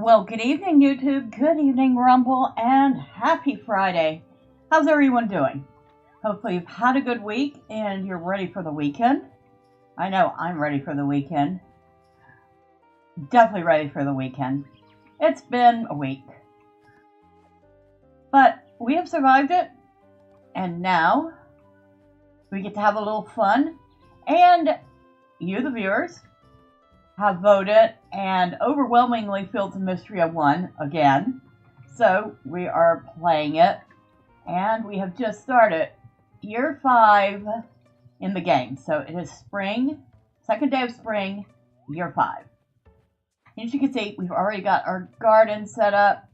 Well, good evening, YouTube. Good evening, Rumble, and happy Friday. How's everyone doing? Hopefully you've had a good week and you're ready for the weekend. I know I'm ready for the weekend. Definitely ready for the weekend. It's been a week. But we have survived it, and now we get to have a little fun. And you, the viewers, have voted, and overwhelmingly Fields of Mistria won again. So we are playing it, and we have just started year 5 in the game. So it is spring, second day of spring, year 5. And as you can see, we've already got our garden set up.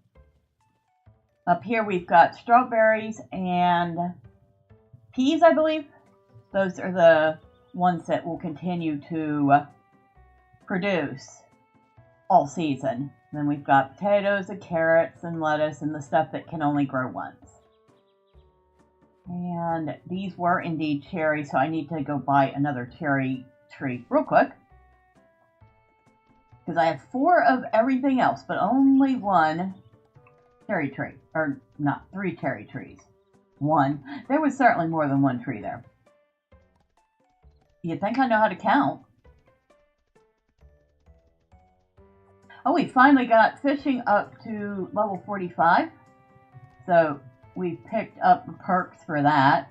Up here we've got strawberries and peas, I believe. Those are the ones that will continue to produce all season. Then we've got potatoes and carrots and lettuce and the stuff that can only grow once. And these were indeed cherries, so I need to go buy another cherry tree real quick. Because I have 4 of everything else, but only 1 cherry tree. Or not, 3 cherry trees. 1. There was certainly more than 1 tree there. You'd think I know how to count. Oh, we finally got fishing up to level 45. So we picked up the perks for that.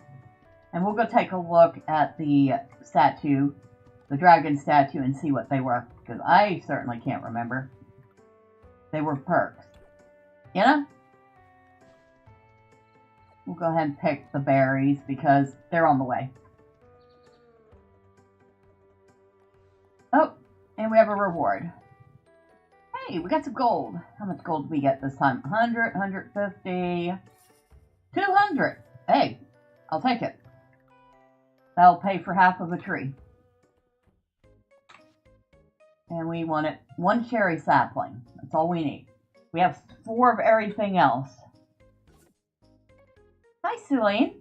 And we'll go take a look at the statue, the dragon statue, and see what they were. Because I certainly can't remember. They were perks. You know? We'll go ahead and pick the berries because they're on the way. Oh, and we have a reward. Hey, we got some gold. How much gold did we get this time? 100, 150, 200. Hey, I'll take it. That'll pay for half of a tree. And we wanted 1 cherry sapling. That's all we need. We have 4 of everything else. Hi, Celine.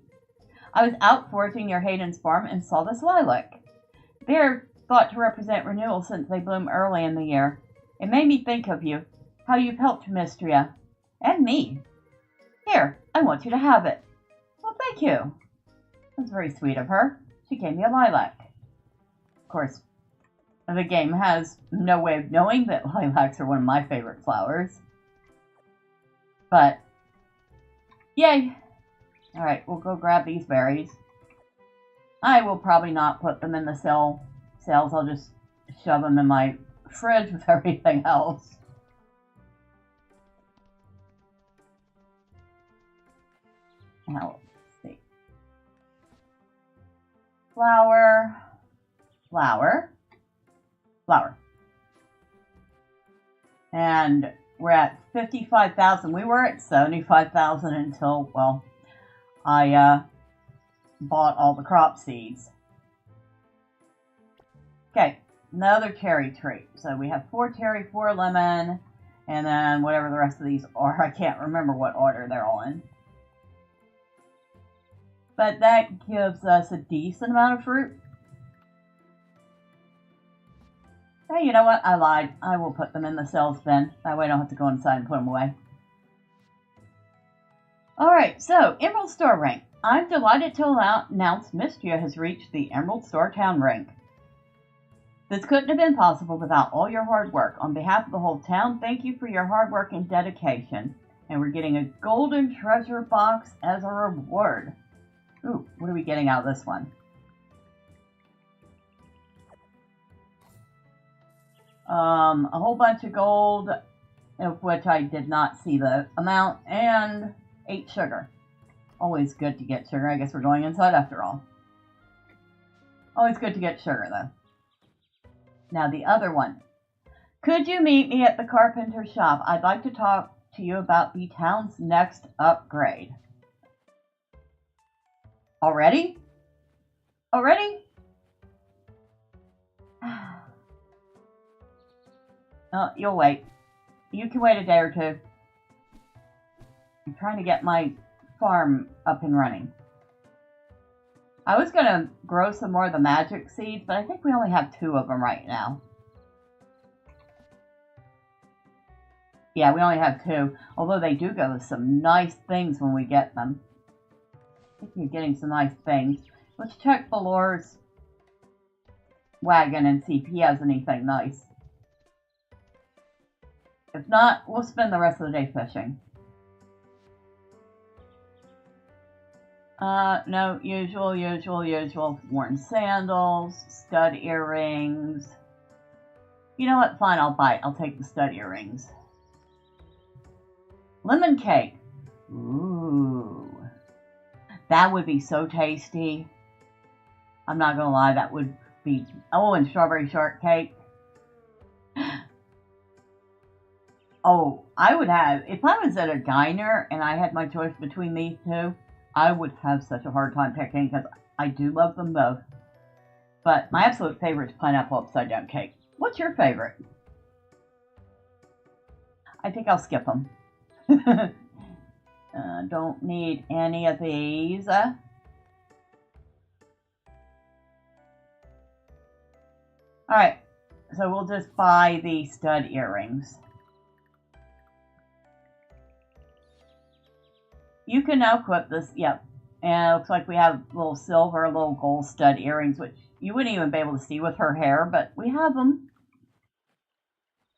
I was out foraging near Hayden's farm and saw this lilac. They're thought to represent renewal since they bloom early in the year. It made me think of you, how you've helped Mistria, and me. Here, I want you to have it. Well, thank you. That's very sweet of her. She gave me a lilac. Of course, the game has no way of knowing that lilacs are one of my favorite flowers. But, yay. Alright, we'll go grab these berries. I will probably not put them in the cells. I'll just shove them in my fridge with everything else. Now, let's see. Flour. And we're at 55,000. We were at 75,000 until, well, I bought all the crop seeds. Okay, another cherry tree. So we have 4 cherry, 4 lemon, and then whatever the rest of these are. I can't remember what order they're all in. But that gives us a decent amount of fruit. Hey, you know what? I lied. I will put them in the cells bin. That way I don't have to go inside and put them away. Alright, so Emerald Store rank. I'm delighted to announce Mistria has reached the Emerald Store Town rank. This couldn't have been possible without all your hard work. On behalf of the whole town, thank you for your hard work and dedication. And we're getting a golden treasure box as a reward. Ooh, what are we getting out of this one? A whole bunch of gold, of which I did not see the amount, and 8 sugar. Always good to get sugar. I guess we're going inside after all. Always good to get sugar, though. Now the other one. Could you meet me at the carpenter shop? I'd like to talk to you about the town's next upgrade. Already? Already? Oh, you'll wait. You can wait a day or 2. I'm trying to get my farm up and running. I was going to grow some more of the magic seeds, but I think we only have 2 of them right now. Yeah, we only have 2. Although they do give us some nice things when we get them. I think you're getting some nice things. Let's check Valor's wagon and see if he has anything nice. If not, we'll spend the rest of the day fishing. No, usual. Worn sandals, stud earrings. You know what? Fine, I'll buy it. I'll take the stud earrings. Lemon cake. Ooh. That would be so tasty. I'm not gonna lie, that would be... Oh, and strawberry shortcake. Oh, I would have... If I was at a diner and I had my choice between these 2, I would have such a hard time picking because I do love them both. But my absolute favorite is pineapple upside down cake. What's your favorite? I think I'll skip them. Don't need any of these. Alright, so we'll just buy the stud earrings. You can now equip this, yep. And it looks like we have little silver, little gold stud earrings, which you wouldn't even be able to see with her hair, but we have them.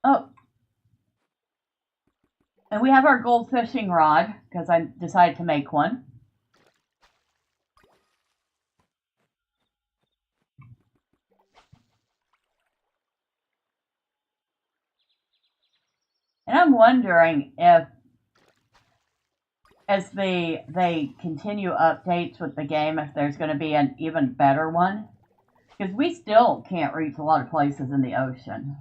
Oh. And we have our gold fishing rod, because I decided to make one. And I'm wondering if, as they continue updates with the game, if there's going to be an even better one. Because we still can't reach a lot of places in the ocean.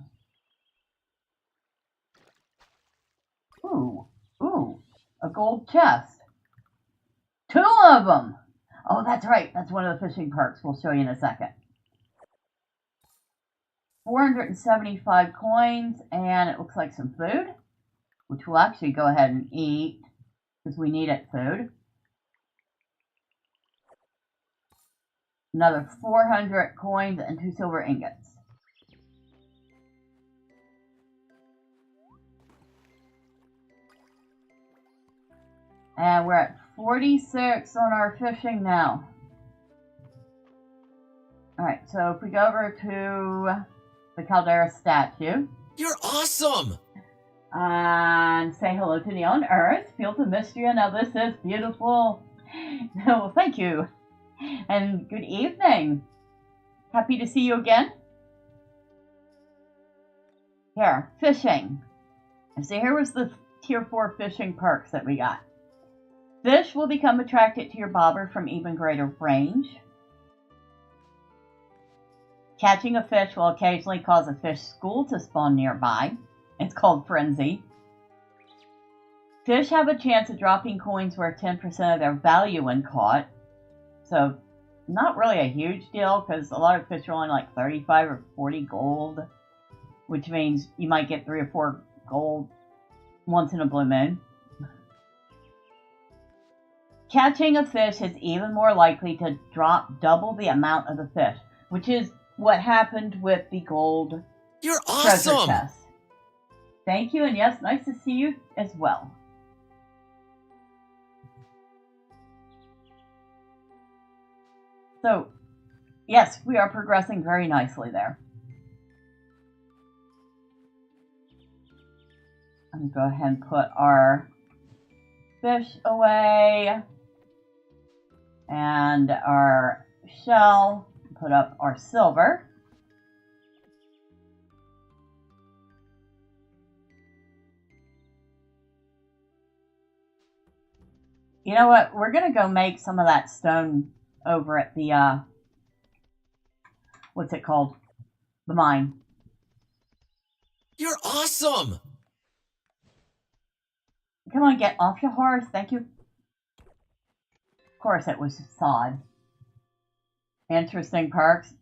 Ooh, a gold chest. 2 of them! Oh, that's right. That's one of the fishing perks. We'll show you in a second. 475 coins, and it looks like some food, which we'll actually go ahead and eat, because we need it food. Another 400 coins and 2 silver ingots. And we're at 46 on our fishing now. Alright, so if we go over to the Caldera statue. You're awesome! And say hello to the on Earth, Fields of Mistria. Now this is beautiful. Well, thank you. And good evening. Happy to see you again. Here, fishing. And so here was the tier 4 fishing perks that we got. Fish will become attracted to your bobber from even greater range. Catching a fish will occasionally cause a fish school to spawn nearby. It's called Frenzy. Fish have a chance of dropping coins worth 10% of their value when caught. So, not really a huge deal, because a lot of fish are only like 35 or 40 gold. Which means you might get 3 or 4 gold once in a blue moon. Catching a fish is even more likely to drop double the amount of the fish, which is what happened with the gold You're treasure awesome! chest. Thank you, and yes, nice to see you as well. So, yes, we are progressing very nicely there. I'm going to go ahead and put our fish away. And our shell. Put up our silver. You know what? We're going to go make some of that stone over at the, what's it called? The mine. You're awesome! Come on, get off your horse. Thank you. Of course, it was sod. Interesting perks.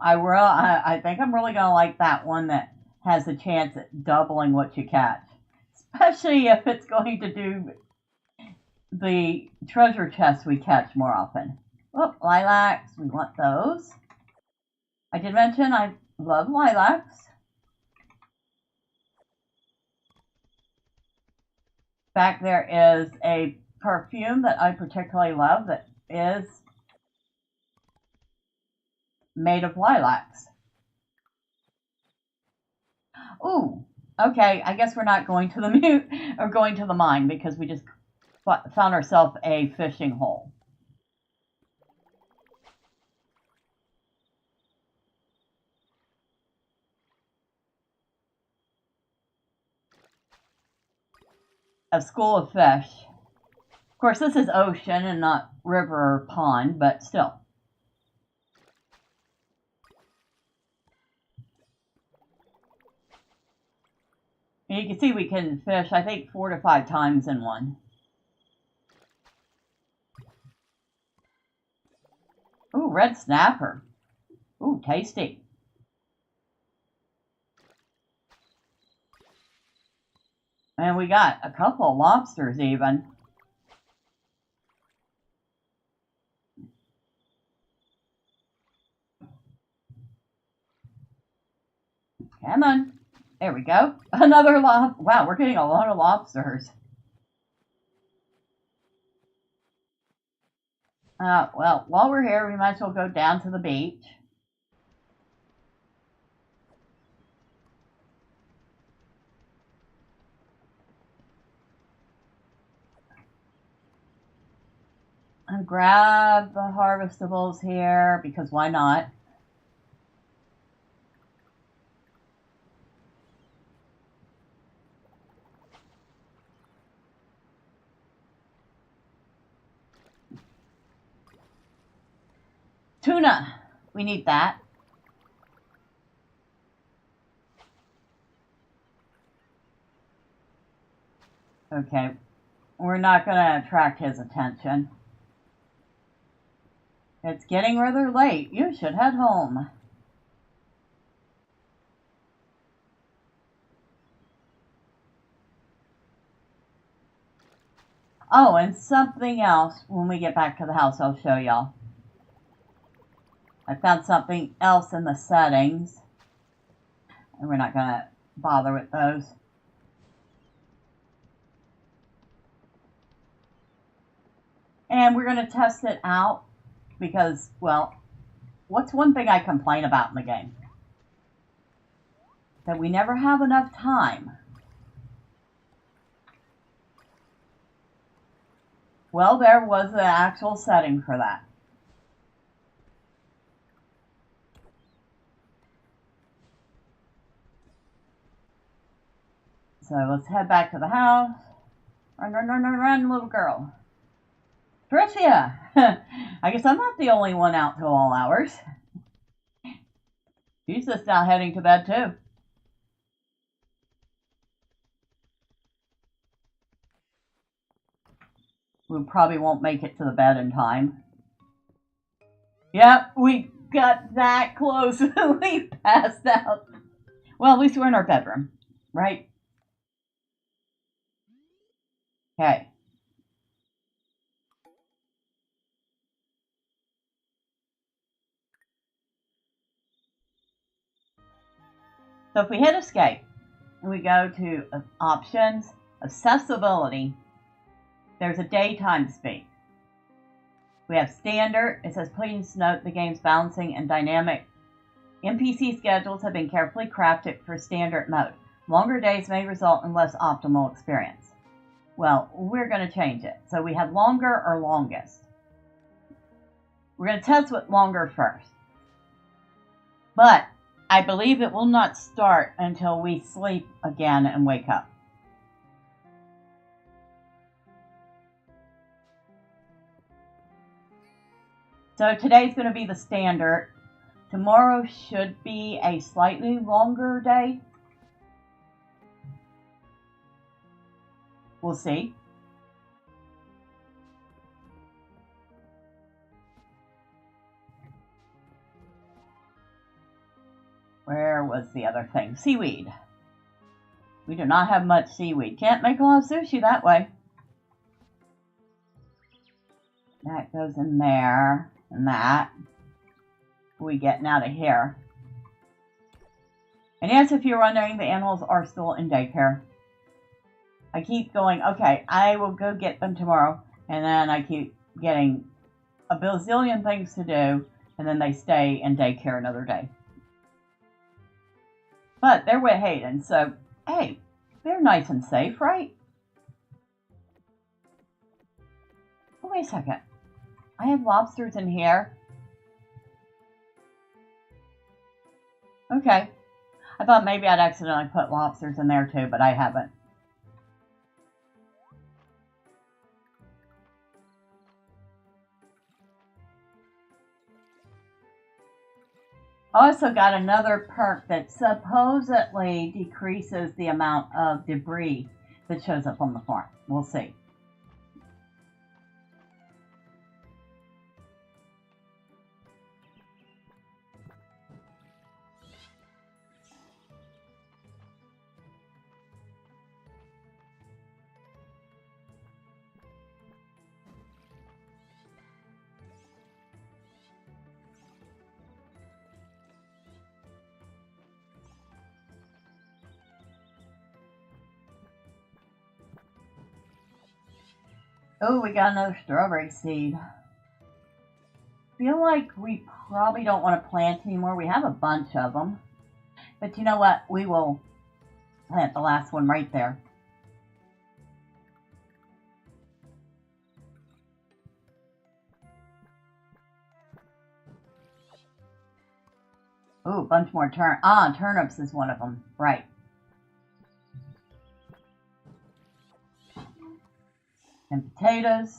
I think I'm really going to like that one that has a chance at doubling what you catch. Especially if it's going to do the treasure chests we catch more often. Oh, lilacs. We want those. I did mention I love lilacs. Back there is a perfume that I particularly love that is made of lilacs. Ooh, okay, I guess we're not going to the or going to the mine because we just found ourselves a fishing hole. A school of fish. Of course, this is ocean and not river or pond, but still. And you can see we can fish, I think, 4 to 5 times in one. Ooh, red snapper. Ooh, tasty. And we got a couple of lobsters even. Come on. There we go. Another wow, we're getting a lot of lobsters. Well, while we're here, we might as well go down to the beach. And grab the harvestables here, because why not? Tuna. We need that. Okay. We're not going to attract his attention. It's getting rather late. You should head home. Oh, and something else when we get back to the house I'll show y'all. I found something else in the settings. And we're not going to bother with those. And we're going to test it out because, well, what's one thing I complain about in the game? That we never have enough time. Well, there was the actual setting for that. So let's head back to the house. Run, run, run, run, run, little girl. Tricia! I guess I'm not the only one out till all hours. She's just now heading to bed too. We probably won't make it to the bed in time. Yep, we got that close. We passed out. Well, at least we're in our bedroom, right? Okay. So if we hit escape, we go to options, accessibility, there's a daytime speed. We have standard. It says, please note the game's balancing and dynamic NPC schedules have been carefully crafted for standard mode. Longer days may result in less optimal experience. Well, we're going to change it. So we have longer or longest. We're going to test with longer first. But I believe it will not start until we sleep again and wake up. So today's going to be the standard. Tomorrow should be a slightly longer day. We'll see. Where was the other thing? Seaweed. We do not have much seaweed. Can't make a lot of sushi that way. That goes in there. And that. What are we getting out of here? And yes, if you're wondering, the animals are still in daycare. I keep going, okay, I will go get them tomorrow, and then I keep getting a bazillion things to do, and then they stay in daycare another day. But they're with Hayden, so hey, they're nice and safe, right? Oh, wait a second. I have lobsters in here. Okay. I thought maybe I'd accidentally put lobsters in there too, but I haven't. I also got another perk that supposedly decreases the amount of debris that shows up on the farm. We'll see. Oh, we got another strawberry seed. Feel like we probably don't want to plant anymore. We have a bunch of them. But you know what? We will plant the last one right there. Ooh, a bunch more turnips is one of them. Right. And potatoes.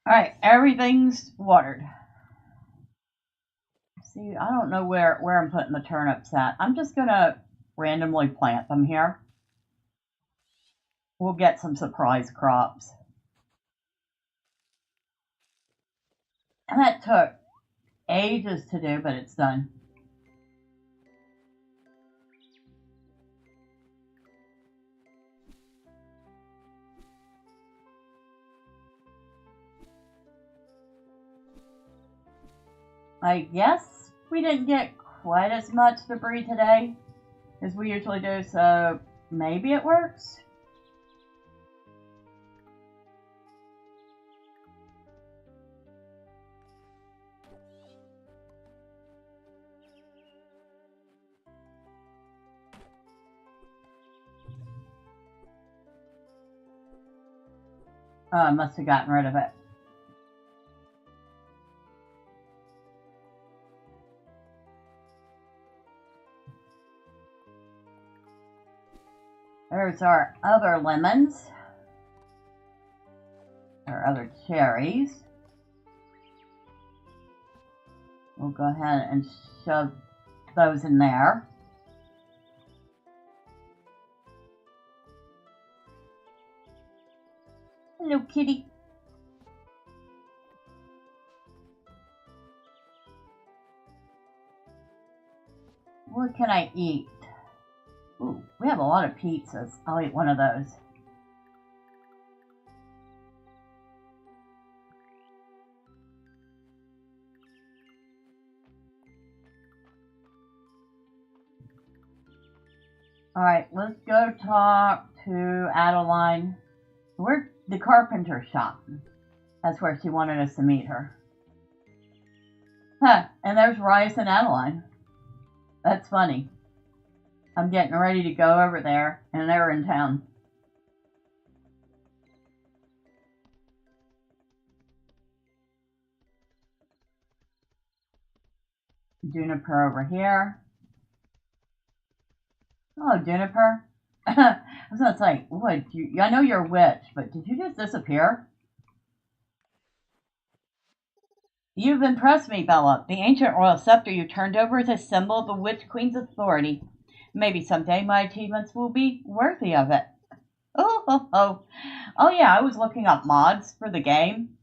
Alright, everything's watered. See, I don't know where I'm putting the turnips at. I'm just gonna randomly plant them here. We'll get some surprise crops. And that took ages to do, but it's done. I guess we didn't get quite as much debris today as we usually do, so maybe it works. Oh, I must have gotten rid of it. There's our other lemons. Our other cherries. We'll go ahead and shove those in there. Hello, kitty. What can I eat? Ooh, we have a lot of pizzas. I'll eat one of those. Alright, let's go talk to Adeline. We're the carpenter shop. That's where she wanted us to meet her. Huh, and there's Rice and Adeline. That's funny. I'm getting ready to go over there, and they're in town. Juniper over here. Oh, Juniper. I was gonna say, what? I know you're a witch, but did you just disappear? You've impressed me, Bella. The ancient royal scepter you turned over is a symbol of the Witch Queen's authority. Maybe someday my achievements will be worthy of it. Oh yeah, I was looking up mods for the game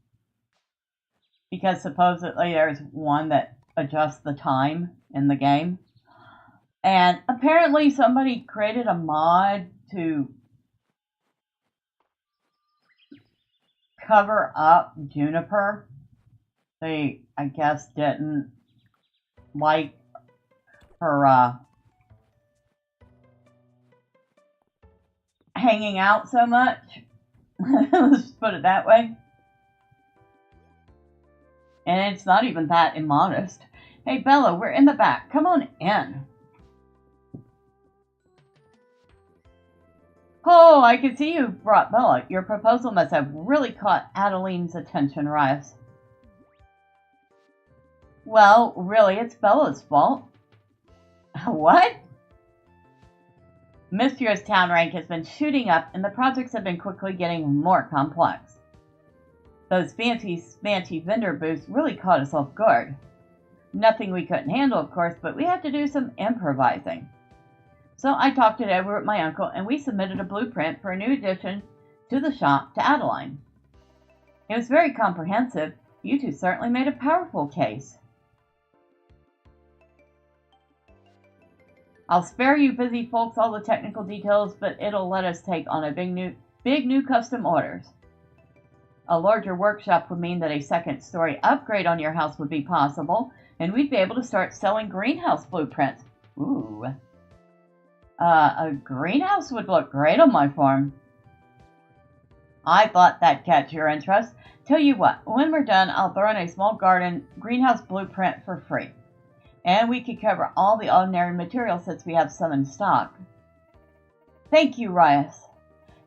because supposedly there's one that adjusts the time in the game. And apparently somebody created a mod to cover up Juniper. They, I guess, didn't like her hanging out so much. Let's put it that way. And it's not even that immodest. Hey, Bella, we're in the back. Come on in. Oh, I can see you brought Bella. Your proposal must have really caught Adeline's attention, Rias. Well, really, it's Bella's fault. What? Mistria's town rank has been shooting up, and the projects have been quickly getting more complex. Those fancy smancy vendor booths really caught us off guard. Nothing we couldn't handle, of course, but we had to do some improvising. So I talked it over with my uncle, and we submitted a blueprint for a new addition to the shop to Adeline. It was very comprehensive. You two certainly made a powerful case. I'll spare you busy folks all the technical details, but it'll let us take on a big new custom orders. A larger workshop would mean that a second-story upgrade on your house would be possible, and we'd be able to start selling greenhouse blueprints. Ooh. A greenhouse would look great on my farm. I thought that'd catch your interest. Tell you what, when we're done, I'll throw in a small greenhouse blueprint for free. And we could cover all the ordinary materials since we have some in stock. Thank you, Rias.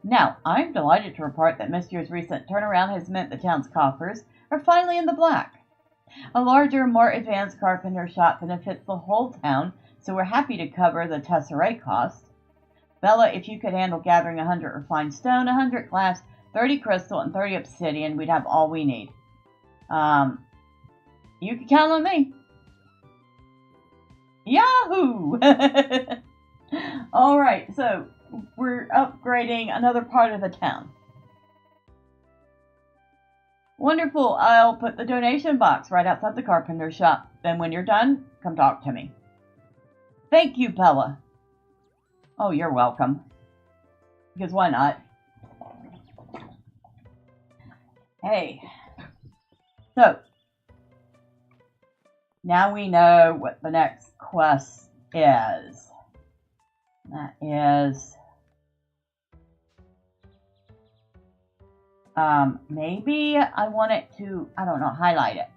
Now, I'm delighted to report that Mistria's recent turnaround has meant the town's coffers are finally in the black. A larger, more advanced carpenter shop benefits the whole town, so we're happy to cover the tesserae cost. Bella, if you could handle gathering 100 refined stone, 100 glass, 30 crystal, and 30 obsidian, we'd have all we need. You can count on me. Yahoo! Alright, so we're upgrading another part of the town. Wonderful. I'll put the donation box right outside the carpenter shop. Then when you're done, come talk to me. Thank you, Bella. Oh, you're welcome. Because why not? Hey. So, now we know what the next quest is. That is... maybe I want it to, I don't know, highlight it.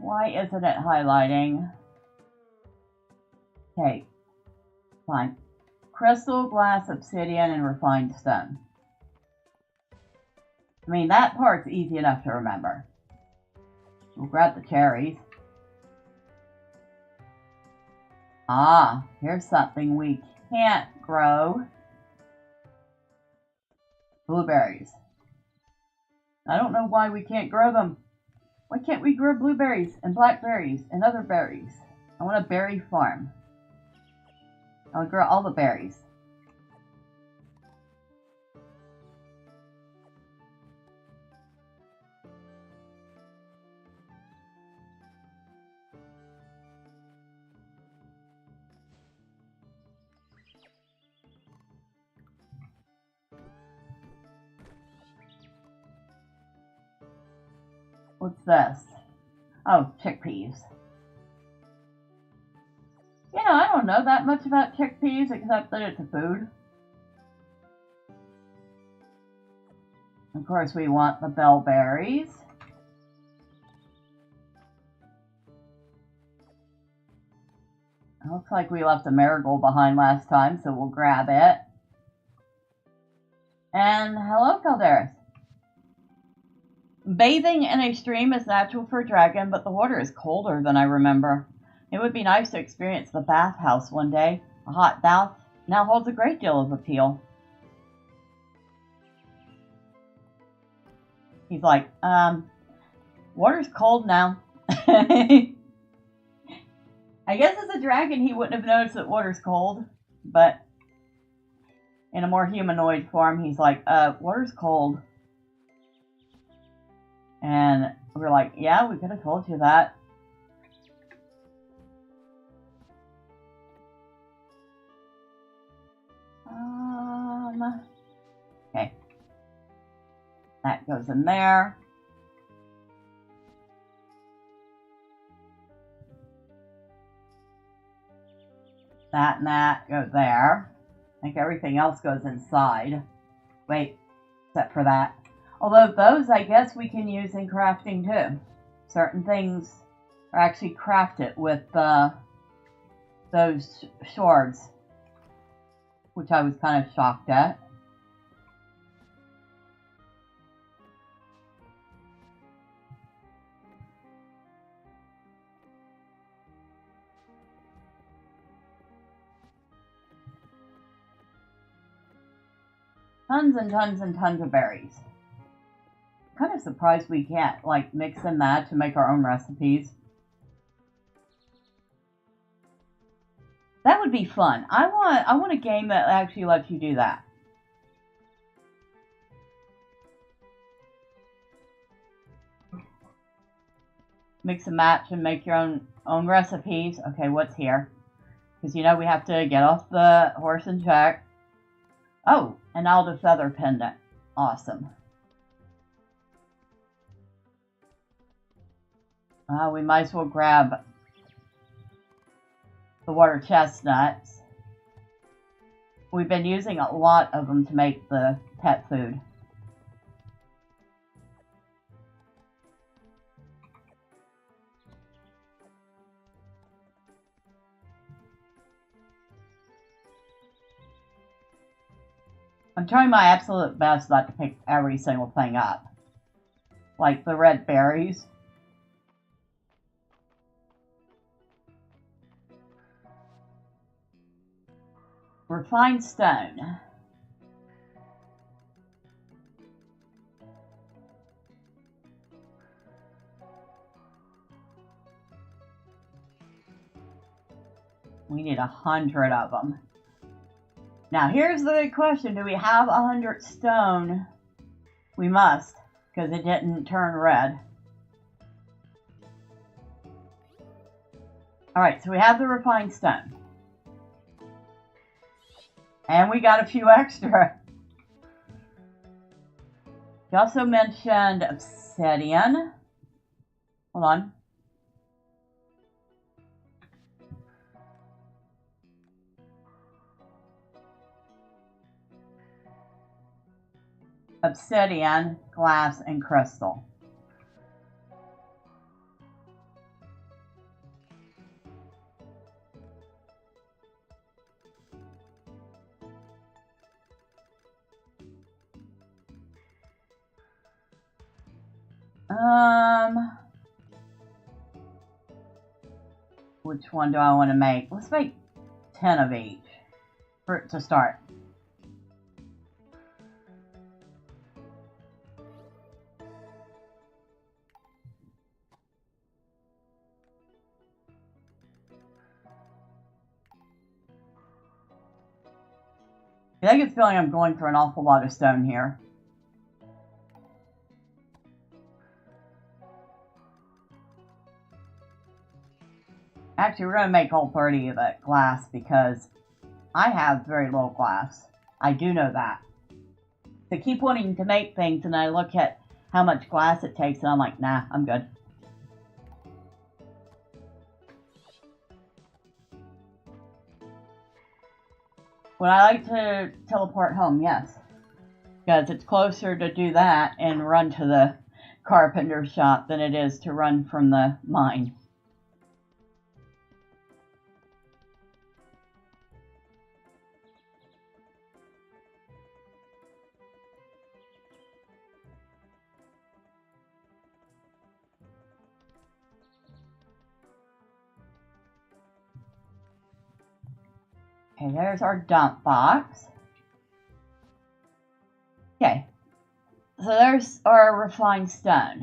Why isn't it highlighting? Okay, fine. Crystal, glass, obsidian, and refined stone. I mean, that part's easy enough to remember. We'll grab the cherries. Ah, here's something we can't grow. Blueberries. I don't know why we can't grow them. Why can't we grow blueberries and blackberries and other berries? I want a berry farm. I'll grow all the berries. What's this? Oh, chickpeas. You know, I don't know that much about chickpeas except that it's a food. Of course, we want the bellberries. It looks like we left a marigold behind last time, so we'll grab it. And hello, Calderas. Bathing in a stream is natural for a dragon, but the water is colder than I remember. It would be nice to experience the bathhouse one day. A hot bath now holds a great deal of appeal. He's like, water's cold now. I guess as a dragon he wouldn't have noticed that water's cold, but in a more humanoid form he's like, water's cold. And we're like, yeah, we could have told you that. Okay. That goes in there. That and that go there. I think everything else goes inside. Wait, except for that. Although those, I guess, we can use in crafting too. Certain things are actually crafted with those swords, which I was kind of shocked at. Tons and tons and tons of berries. Kind of surprised we can't like mix and match and make our own recipes. That would be fun. I want a game that actually lets you do that. Mix and match and make your own recipes. Okay, what's here? Because you know we have to get off the horse and check. Oh, an Alda feather pendant. Awesome. We might as well grab the water chestnuts. We've been using a lot of them to make the pet food. I'm trying my absolute best not to pick every single thing up. Like the red berries. Refined stone. We need 100 of them. Now here's the big question. Do we have 100 stone? We must, because it didn't turn red. Alright, so we have the refined stone. And we got a few extra. You also mentioned obsidian. Hold on. Obsidian, glass, and crystal. Which one do I want to make? Let's make 10 of each to start. I get the feeling I'm going through an awful lot of stone here. Actually, we're going to make all 30 of that glass because I have very little glass. I do know that. So I keep wanting to make things and I look at how much glass it takes and I'm like, nah, I'm good. Would I like to teleport home? Yes. Because it's closer to do that and run to the carpenter shop than it is to run from the mine. Okay, there's our dump box. Okay, so there's our refined stone.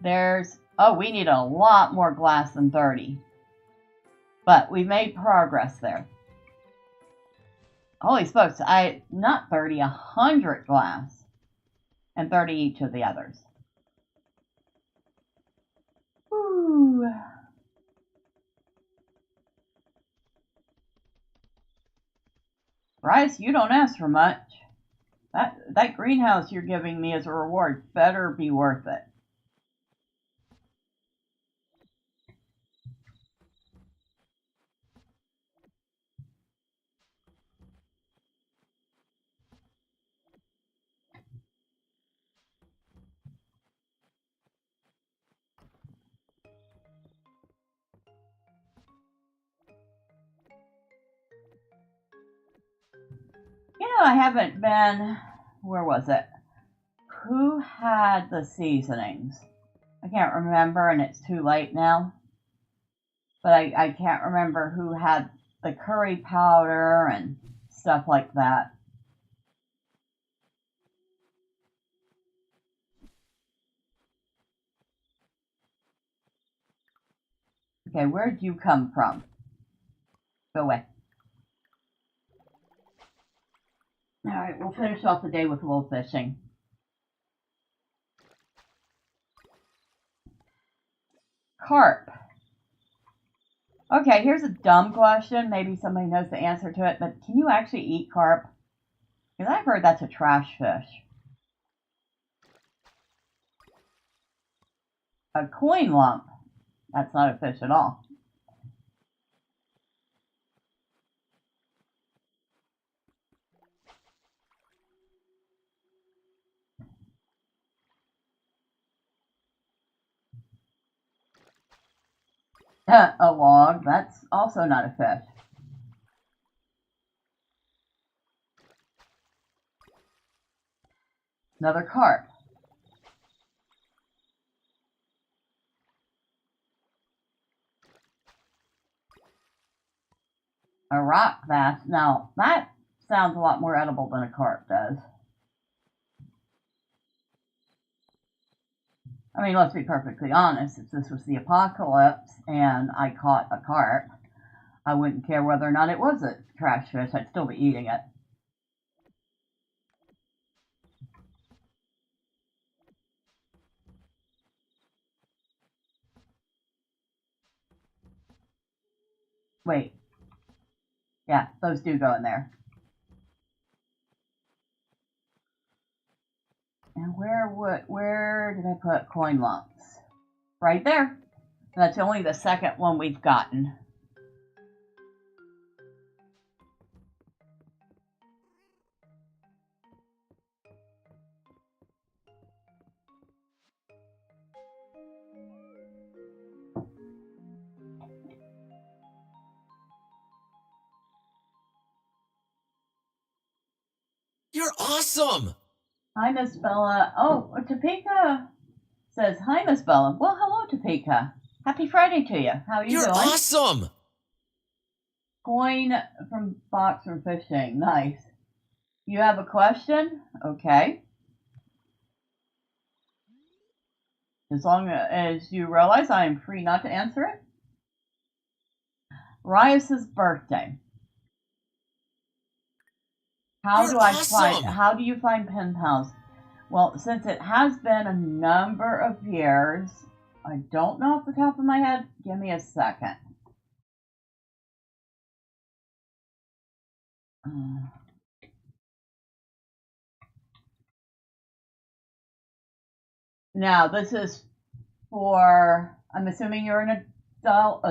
There's, oh, we need a lot more glass than 30. But we made progress there. Holy smokes, not 30, 100 glass. And 30 each of the others. Whew. Bryce, you don't ask for much. That greenhouse you're giving me as a reward better be worth it. You know, I haven't been, where was it? Who had the seasonings? I can't remember, and it's too late now. But I can't remember who had the curry powder and stuff like that. Okay, where'd you come from? Go away. Alright, we'll finish off the day with a little fishing. Carp. Okay, here's a dumb question. Maybe somebody knows the answer to it, but can you actually eat carp? Because I've heard that's a trash fish. A coin lump. That's not a fish at all. A log. That's also not a fish. Another carp. A rock bass. Now, that sounds a lot more edible than a carp does. I mean, let's be perfectly honest. If this was the apocalypse and I caught a carp, I wouldn't care whether or not it was a trash fish. I'd still be eating it. Wait. Yeah, those do go in there. And where did I put coin lumps? Right there. That's only the second one we've gotten. You're awesome! Hi, Miss Bella. Oh, Topeka says, hi, Miss Bella. Well, hello, Topeka. Happy Friday to you. How are you You're doing? awesome! Coin from box from fishing. Nice. You have a question? Okay. As long as you realize I am free not to answer it. Rias's birthday. How do you find pen pals? Well, since it has been a number of years, I don't know off the top of my head. Give me a second. Now, this is for, I'm assuming you're an adult.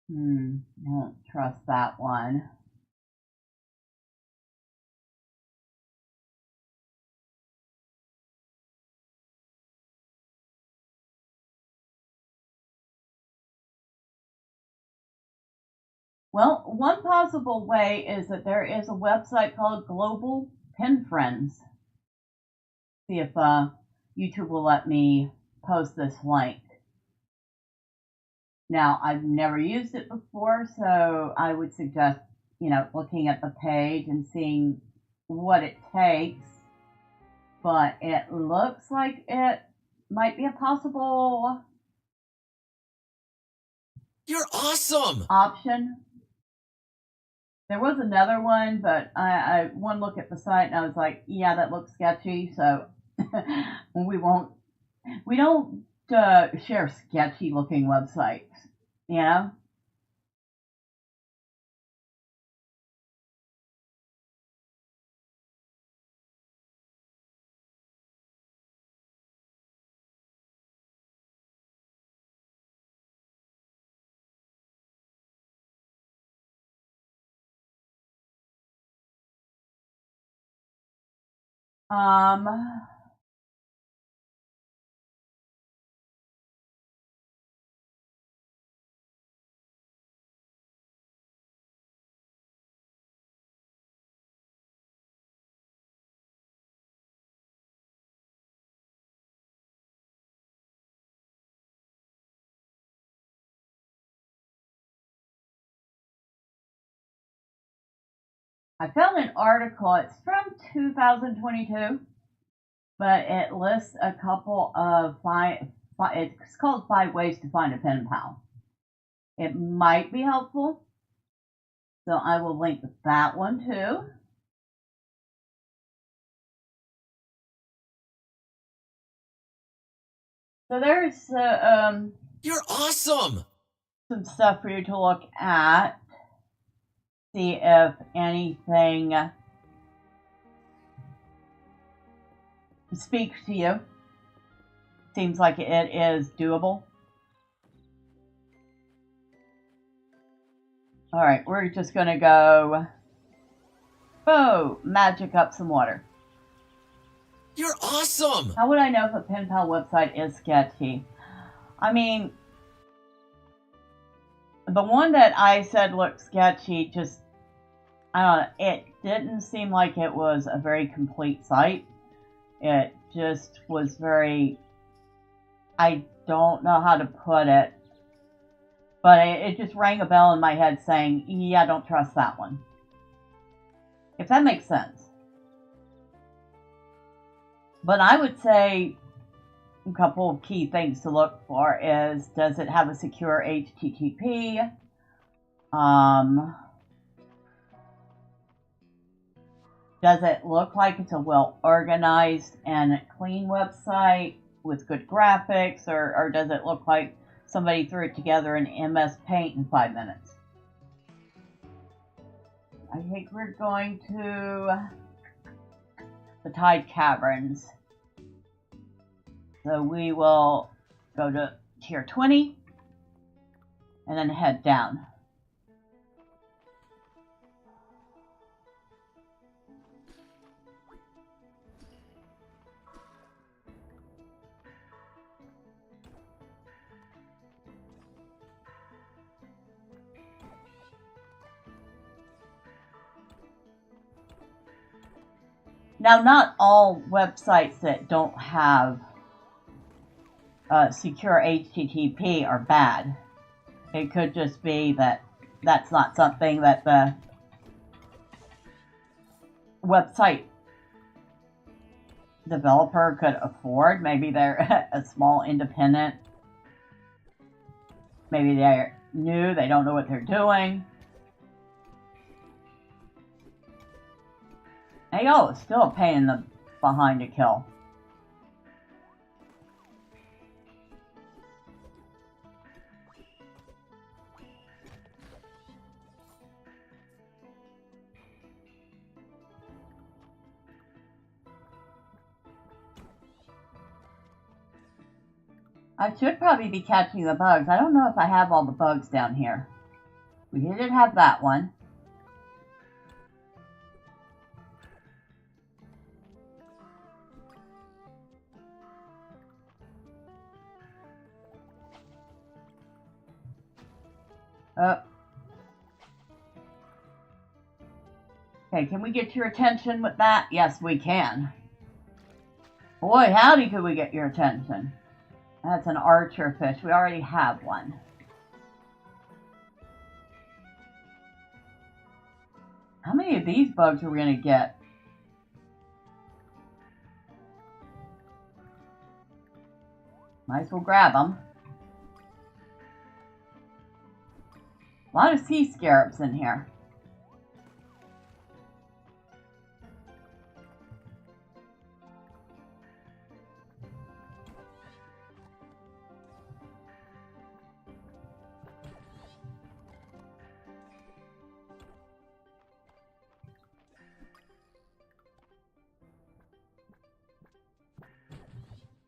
I don't trust that one. Well, one possible way is that there is a website called Global Pen Friends. See if YouTube will let me post this link. Now, I've never used it before, so I would suggest, looking at the page and seeing what it takes. But it looks like it might be a possible You're awesome! option. There was another one, but I one look at the site and I was like, yeah, that looks sketchy, so we don't share sketchy looking websites, you know? Um, I found an article, it's from 2022, but it lists a couple of it's called 5 Ways to Find a Pen Pal. It might be helpful, so I will link that one too. So there's You're awesome! some stuff for you to look at, see if anything speaks to you. Seems like it is doable. All right, we're just gonna go, magic up some water. You're awesome! How would I know if a pen pal website is sketchy? I mean, the one that I said looked sketchy, just, I don't know, it didn't seem like it was a very complete site. It just was very, I don't know how to put it, but it just rang a bell in my head saying, yeah, don't trust that one. If that makes sense. But I would say a couple of key things to look for is, does it have a secure HTTP? Does it look like it's a well organized and clean website with good graphics, or does it look like somebody threw it together in MS Paint in 5 minutes? I think we're going to the Tide Caverns. So we will go to tier 20 and then head down. Now, not all websites that don't have secure HTTP are bad. It could just be that that's not something that the website developer could afford. Maybe they're a small independent. Maybe they're new, they don't know what they're doing. Hey, it's still a pain in the behind to kill. I should probably be catching the bugs. I don't know if I have all the bugs down here. We did have that one. Okay, can we get your attention with that? Yes, we can. Boy, howdy, could we get your attention. That's an archer fish. We already have one. How many of these bugs are we going to get? Might as well grab them. A lot of sea scarabs in here.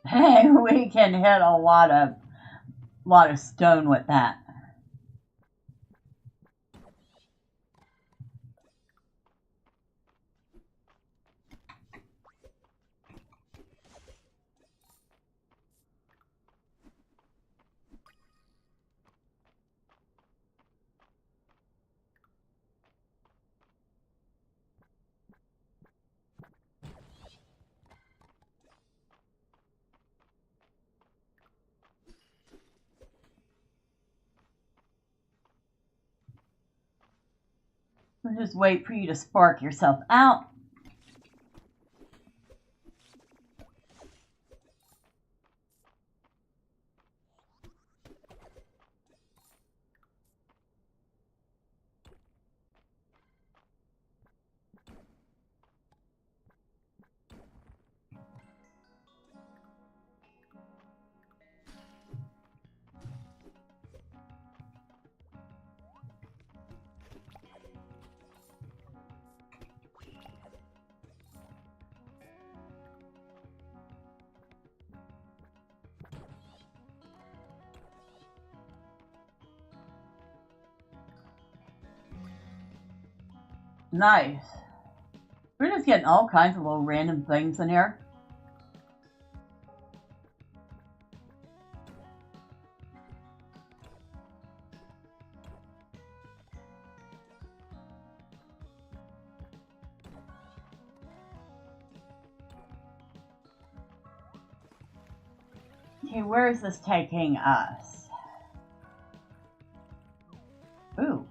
Hey, we can hit a lot of stone with that. We'll just wait for you to spark yourself out. Nice. We're just getting all kinds of little random things in here. Okay, where is this taking us? Ooh.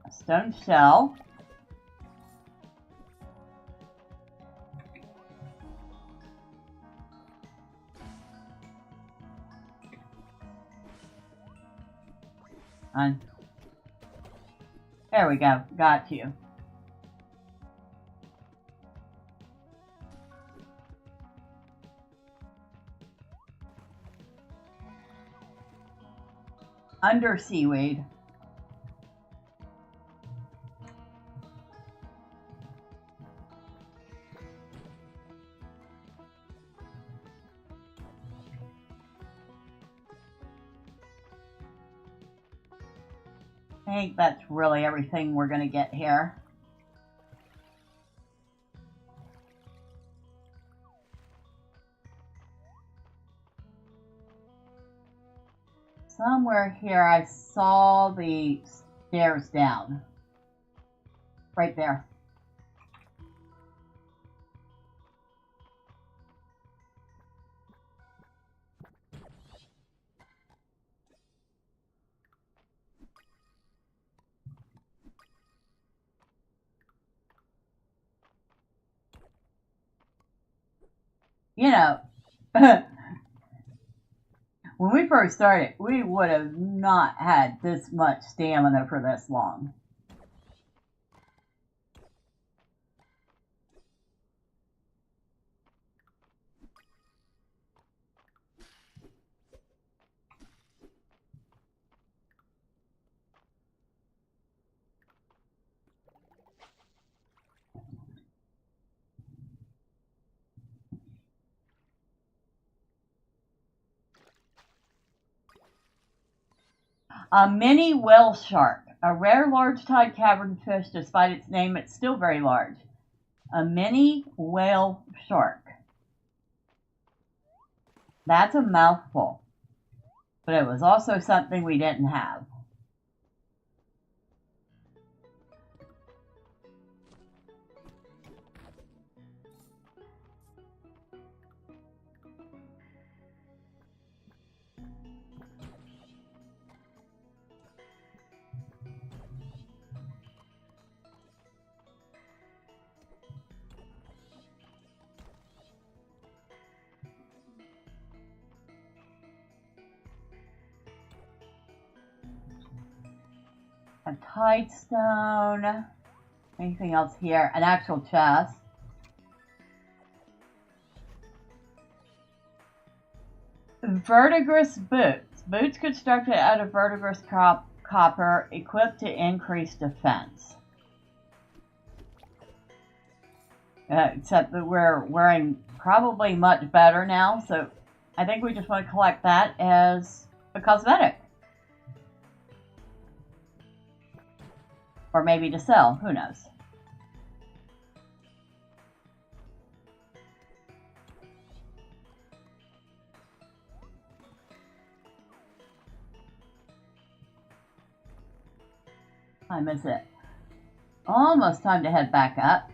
A stone shell. There we go. Got you. Under seaweed. I think that's really everything we're going to get here. Somewhere here I saw the stairs down. Right there. You know, when we first started, we would have not had this much stamina for this long. A mini whale shark. A rare large tide cavern fish. Despite its name, it's still very large. A mini whale shark. That's a mouthful. But it was also something we didn't have. A tide stone. Anything else here? An actual chest. Verdigris boots. Boots constructed out of verdigris copper, equipped to increase defense. Except that we're wearing probably much better now, so I think we just want to collect that as a cosmetic. Or maybe to sell, who knows. Time is it? Almost time to head back up.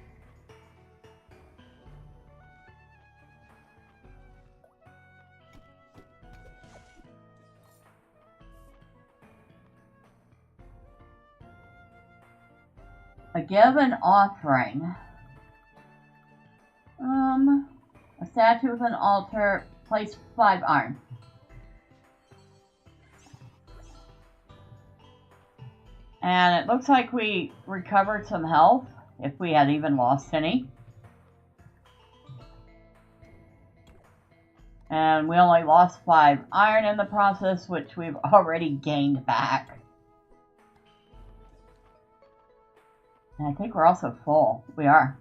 A given offering. A statue with an altar, place 5 iron. And it looks like we recovered some health, if we had even lost any. And we only lost 5 iron in the process, which we've already gained back. And I think we're also full. We are.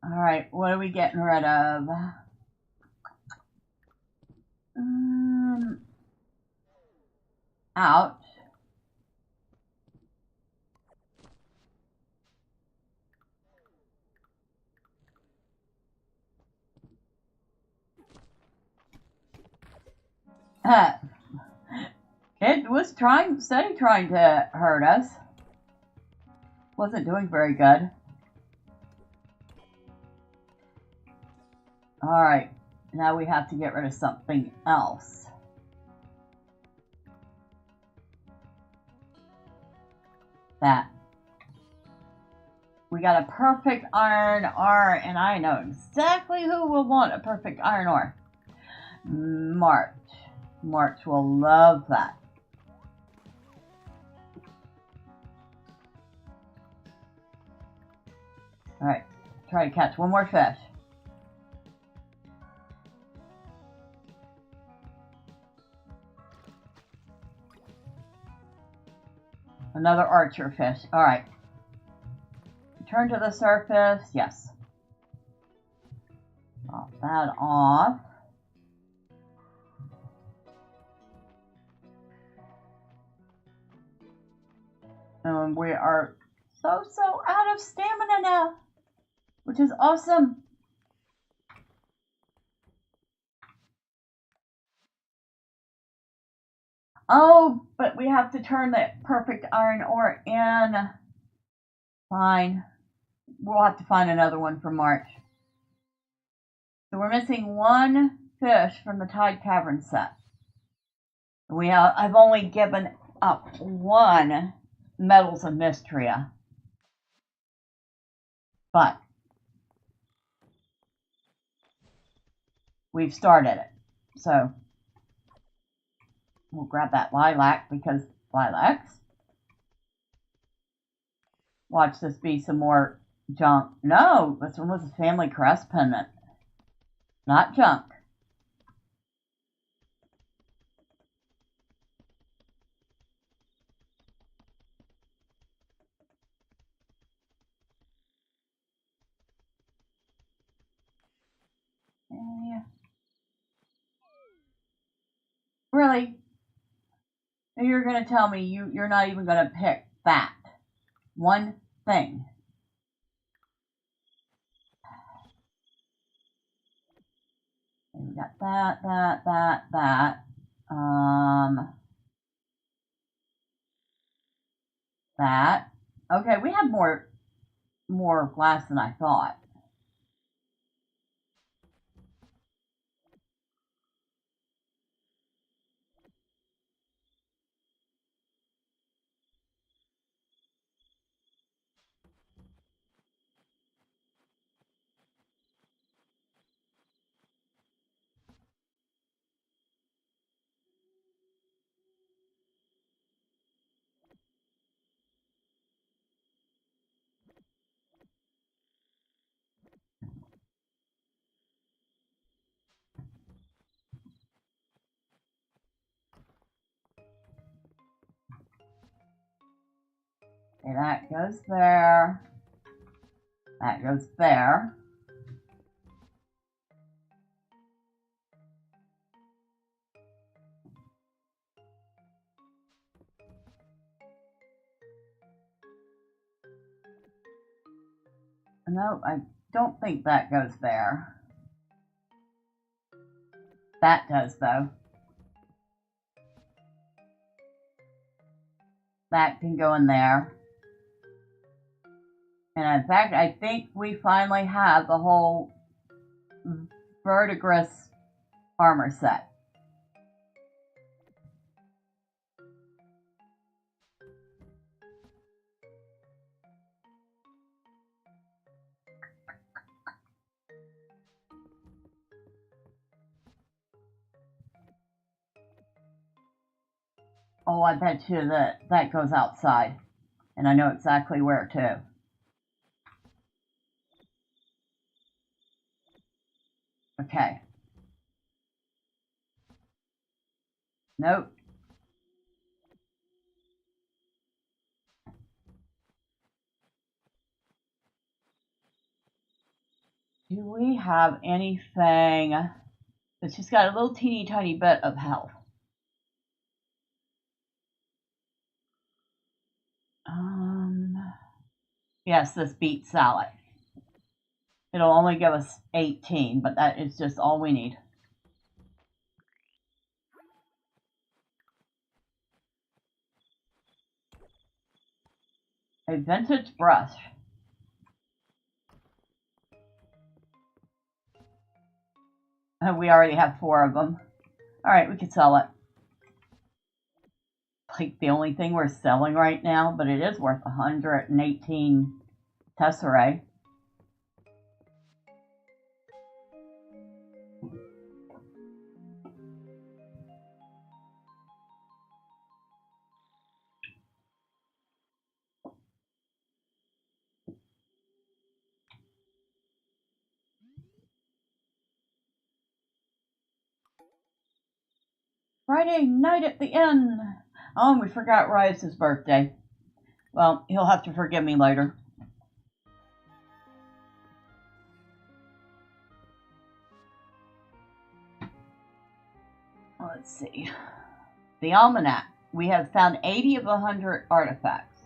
Alright, what are we getting rid of? Ouch. It was trying to hurt us. Wasn't doing very good. Alright, now we have to get rid of something else. That. We got a perfect iron ore, and I know exactly who will want a perfect iron ore. March. March will love that. Alright, try to catch one more fish. Another archer fish. Alright. Return to the surface. Yes. Drop that off. And we are so out of stamina now, which is awesome. Oh, but we have to turn the perfect iron ore in. Fine. We'll have to find another one for March. So we're missing 1 fish from the Tide Cavern set. I've only given up 1 Fields of Mistria. But we've started it. So we'll grab that lilac because lilacs. Watch this be some more junk. No, this one was a family crest pendant. Not junk. Really? You're going to tell me you're not even going to pick that one thing? we got that. That. Okay, we have more glass than I thought. Okay, that goes there. That goes there. No, I don't think that goes there. That does, though. That can go in there. And in fact, I think we finally have the whole verdigris armor set. Oh, I bet you that goes outside. And I know exactly where, too. Okay. Nope. Do we have anything that's just got a little teeny tiny bit of health? Yes, this beet salad. It'll only give us 18, but that is just all we need. A vintage brush. We already have 4 of them. Alright, we could sell it. Like the only thing we're selling right now, but it is worth 118 tesserae. Friday night at the inn. Oh, and we forgot Rice's birthday. Well, he'll have to forgive me later. Let's see. The almanac. We have found 80 of 100 artifacts.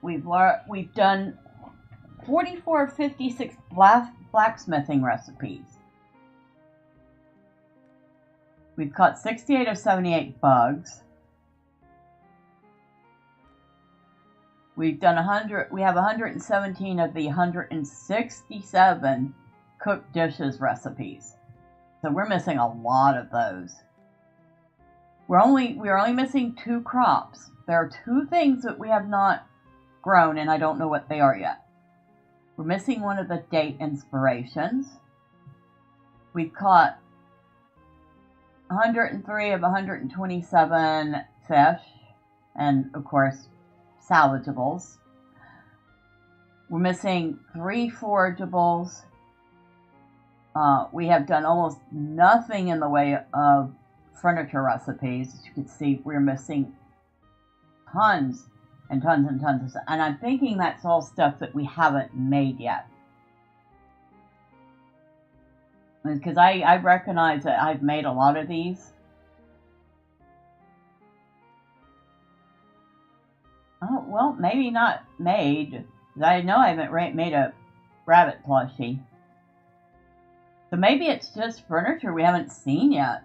We've done 44 of 56 blacksmithing recipes. We've caught 68 of 78 bugs. We've done 100. We have 117 of the 167 cooked dishes recipes. So we're missing a lot of those. We're only missing 2 crops. There are 2 things that we have not grown, and I don't know what they are yet. We're missing one of the date inspirations. We've caught 103 of 127 fish, and of course, salvageables. We're missing 3 forageables. We have done almost nothing in the way of furniture recipes. As you can see, we're missing tons and tons and tons of stuff. And I'm thinking that's all stuff that we haven't made yet. Because I recognize that I've made a lot of these. Oh, well, maybe not made. I know I haven't made a rabbit plushie. So maybe it's just furniture we haven't seen yet.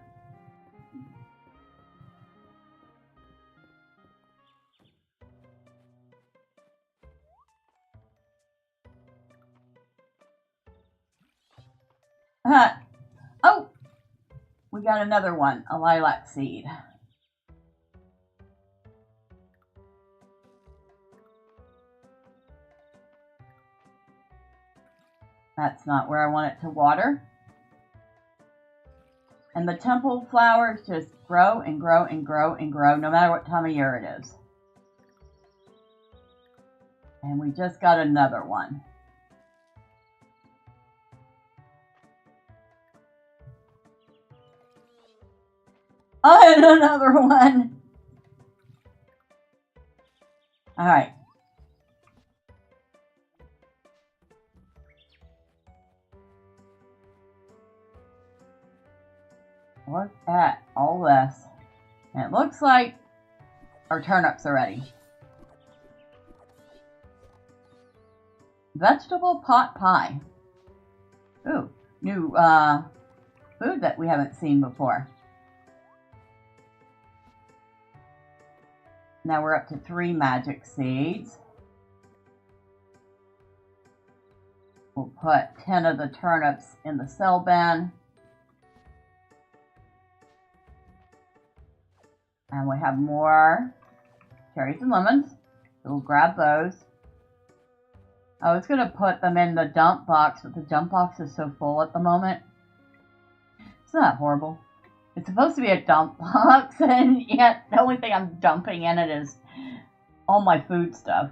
Oh! We got another one, a lilac seed. That's not where I want it to water. And the temple flowers just grow and grow and grow and grow no matter what time of year it is. And we just got another one. Oh, and another one. All right. Look at all this. And it looks like our turnips are ready. Vegetable pot pie. Ooh, new food that we haven't seen before. Now we're up to 3 magic seeds. We'll put 10 of the turnips in the cell bin. And we have more cherries and lemons. So we'll grab those. I was going to put them in the dump box, but the dump box is so full at the moment. Isn't that horrible? It's supposed to be a dump box, and yet the only thing I'm dumping in it is all my food stuff.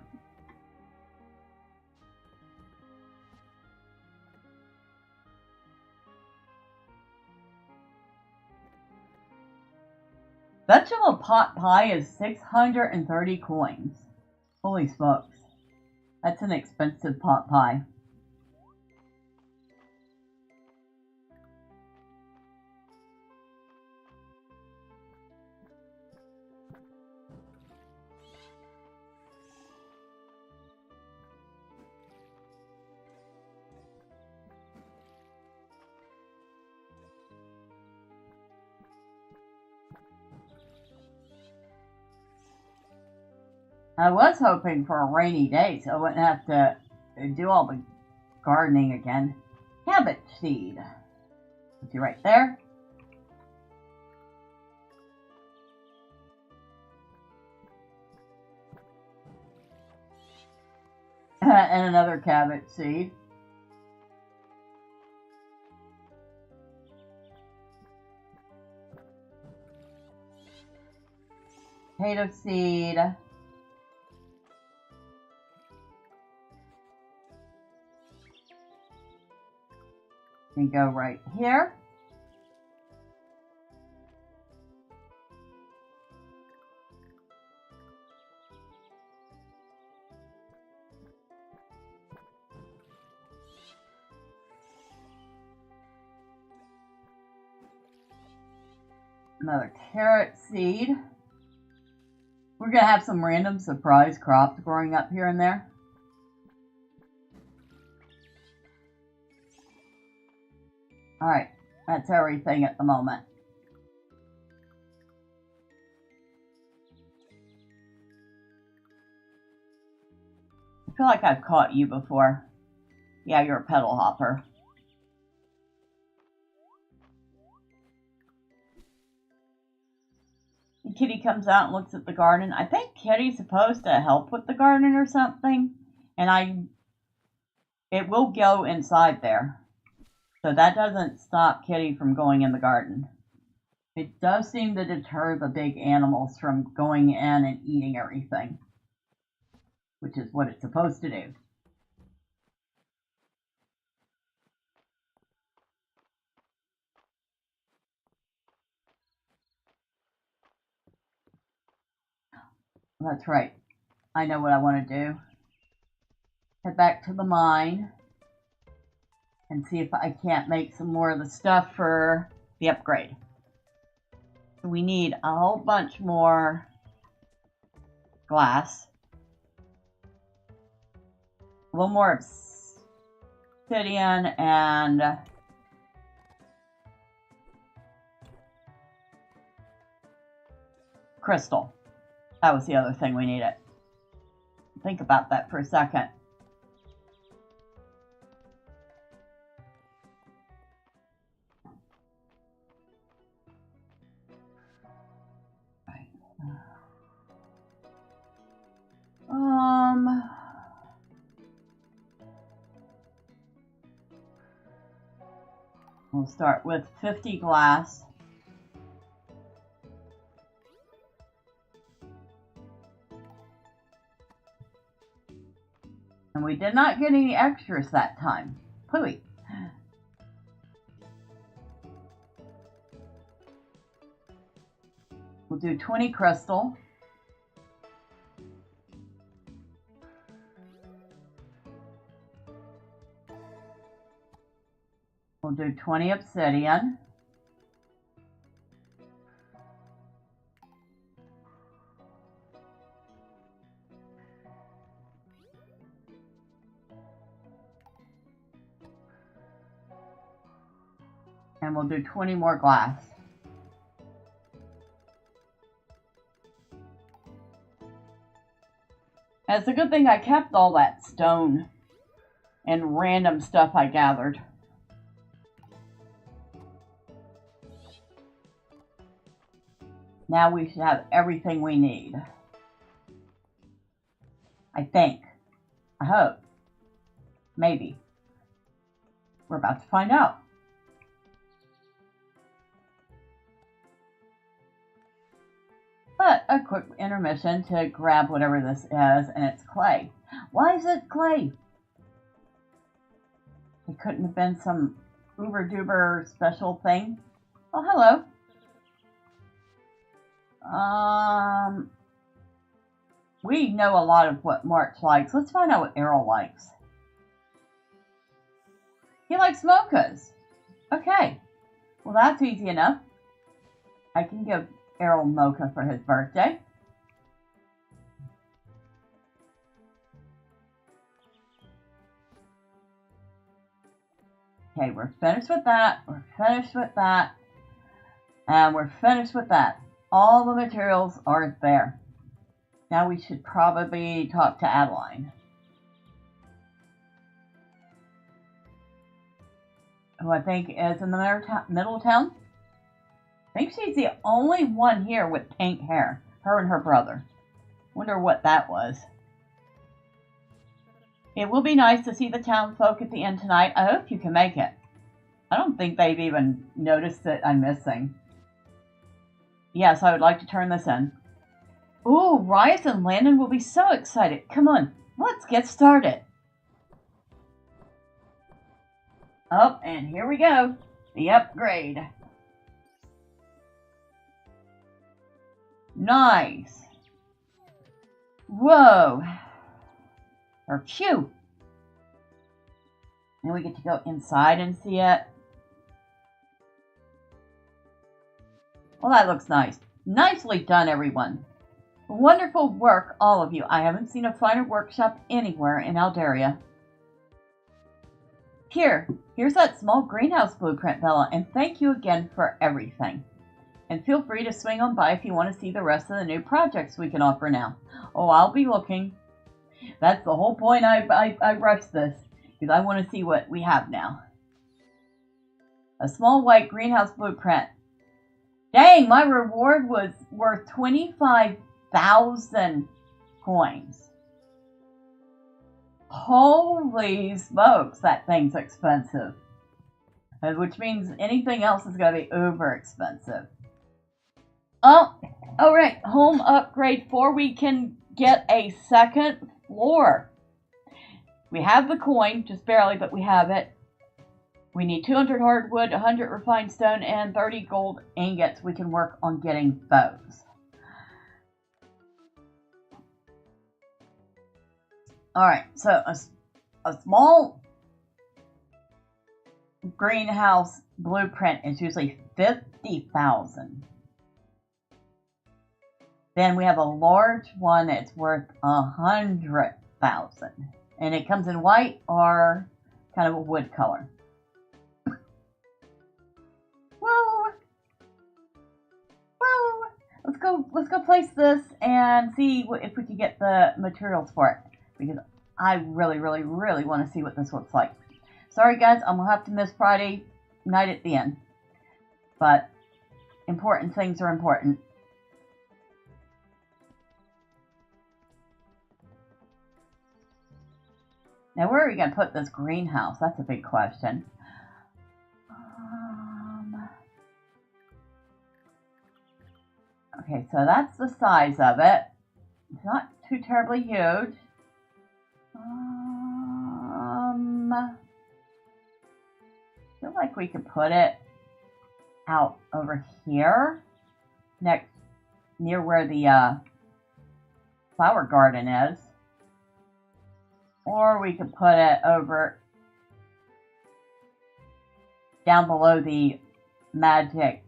Vegetable pot pie is 630 coins. Holy smokes. That's an expensive pot pie. I was hoping for a rainy day so I wouldn't have to do all the gardening again. Cabbage seed. Put you right there. And another cabbage seed. Potato seed. And go right here. Another carrot seed. We're going to have some random surprise crops growing up here and there. Alright, that's everything at the moment. I feel like I've caught you before. Yeah, you're a petal hopper. And Kitty comes out and looks at the garden. I think Kitty's supposed to help with the garden or something. And it will go inside there. So that doesn't stop Kitty from going in the garden. It does seem to deter the big animals from going in and eating everything, which is what it's supposed to do. That's right. I know what I want to do. Head back to the mine and see if I can't make some more of the stuff for the upgrade. So we need a whole bunch more glass. A little more obsidian and crystal. That was the other thing we needed. Think about that for a second. We'll start with 50 glass. And we did not get any extras that time. Pooey. We'll do 20 crystal. We'll do 20 obsidian. And we'll do 20 more glass. And it's a good thing I kept all that stone and random stuff I gathered. Now we should have everything we need. I think. I hope. Maybe. We're about to find out. But a quick intermission to grab whatever this is, and it's clay. Why is it clay? It couldn't have been some uber-duber special thing. Oh, hello. We know a lot of what March likes. Let's find out what Errol likes. He likes mochas. Okay. Well, that's easy enough. I can give Errol mocha for his birthday. Okay, we're finished with that. We're finished with that. And we're finished with that. All the materials are there. Now we should probably talk to Adeline, who I think is in the middle of town. I think she's the only one here with pink hair. Her and her brother. Wonder what that was. It will be nice to see the town folk at the inn tonight. I hope you can make it. I don't think they've even noticed that I'm missing. Yes, I would like to turn this in. Ooh, Rias and Landon will be so excited. Come on, let's get started. Oh, and here we go. The upgrade. Nice. Whoa. Or phew. And we get to go inside and see it. Well, that looks nice. Nicely done, everyone. Wonderful work, all of you. I haven't seen a finer workshop anywhere in Aldaria. Here's that small greenhouse blueprint, Bella, and thank you again for everything. And feel free to swing on by if you want to see the rest of the new projects we can offer now. Oh, I'll be looking. That's the whole point I rushed this, because I want to see what we have now. A small white greenhouse blueprint. Dang, my reward was worth 25,000 coins. Holy smokes, that thing's expensive. Which means anything else is going to be uber expensive. Oh, alright, home upgrade 4. We can get a second floor. We have the coin, just barely, but we have it. We need 200 hardwood, 100 refined stone, and 30 gold ingots. We can work on getting those. Alright, so a small greenhouse blueprint is usually 50,000. Then we have a large one that's worth 100,000. And it comes in white or kind of a wood color. Whoa! Whoa! Let's go place this and see if we can get the materials for it, because I really want to see what this looks like. Sorry guys, I'm gonna have to miss Friday night at the end, but important things are important. Now where are we gonna put this greenhouse? That's a big question. Okay, so that's the size of it. It's not too terribly huge. I feel like we could put it out over here, near where the flower garden is. Or we could put it over down below the magic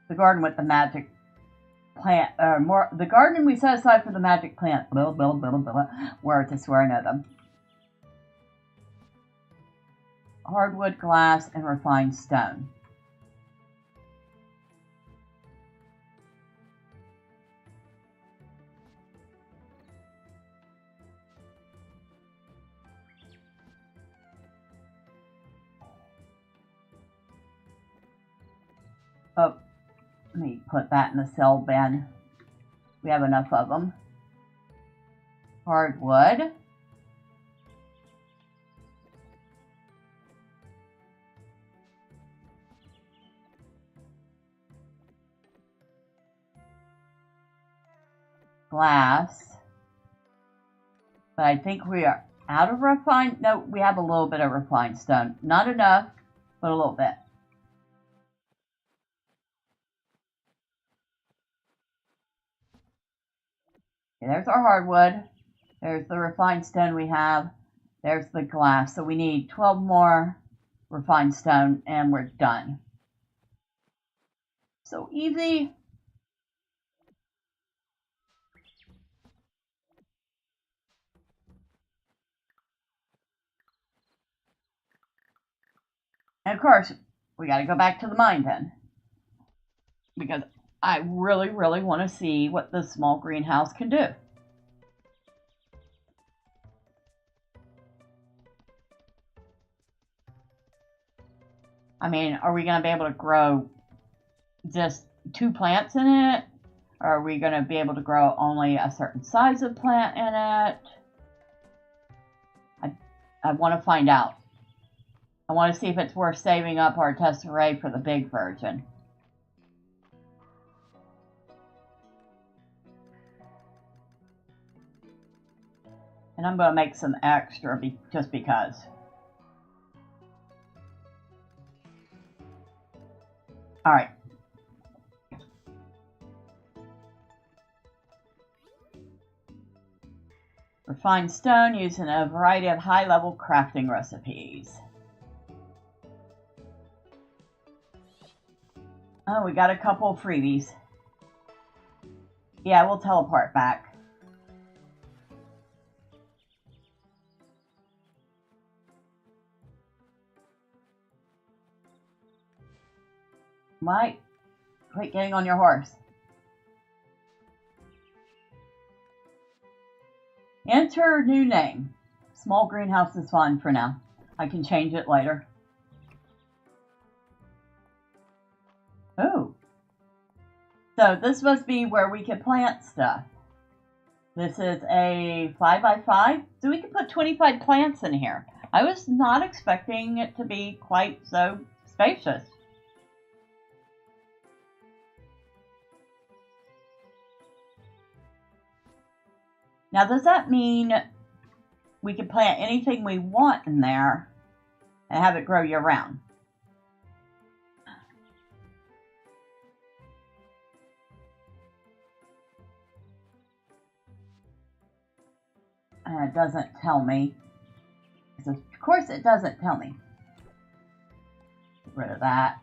the garden with the magic plant, the garden we set aside for the magic plant. Blah, blah, blah, blah, blah. Words, I swear I know them. Hardwood, glass, and refined stone. Oh, let me put that in the cell bin. We have enough of them. Hardwood. Glass. But I think we are out of refined. No, we have a little bit of refined stone. Not enough, but a little bit. Okay, there's our hardwood. There's the refined stone we have. There's the glass. So we need 12 more refined stone and we're done. So easy. And of course, we got to go back to the mine then, because I really want to see what this small greenhouse can do. I mean, are we going to be able to grow just 2 plants in it? Or are we going to be able to grow only a certain size of plant in it? I want to find out. I want to see if it's worth saving up our tesserae for the big version. And I'm going to make some extra just because. Alright. Refined stone used in a variety of high-level crafting recipes. Oh, we got a couple of freebies. Yeah, we'll teleport back. Mike, quit getting on your horse. Enter new name. Small greenhouse is fine for now. I can change it later. Oh. So this must be where we can plant stuff. This is a 5x5. So we can put 25 plants in here. I was not expecting it to be quite so spacious. Now, does that mean we can plant anything we want in there and have it grow year-round? And it doesn't tell me. Of course it doesn't tell me. Get rid of that.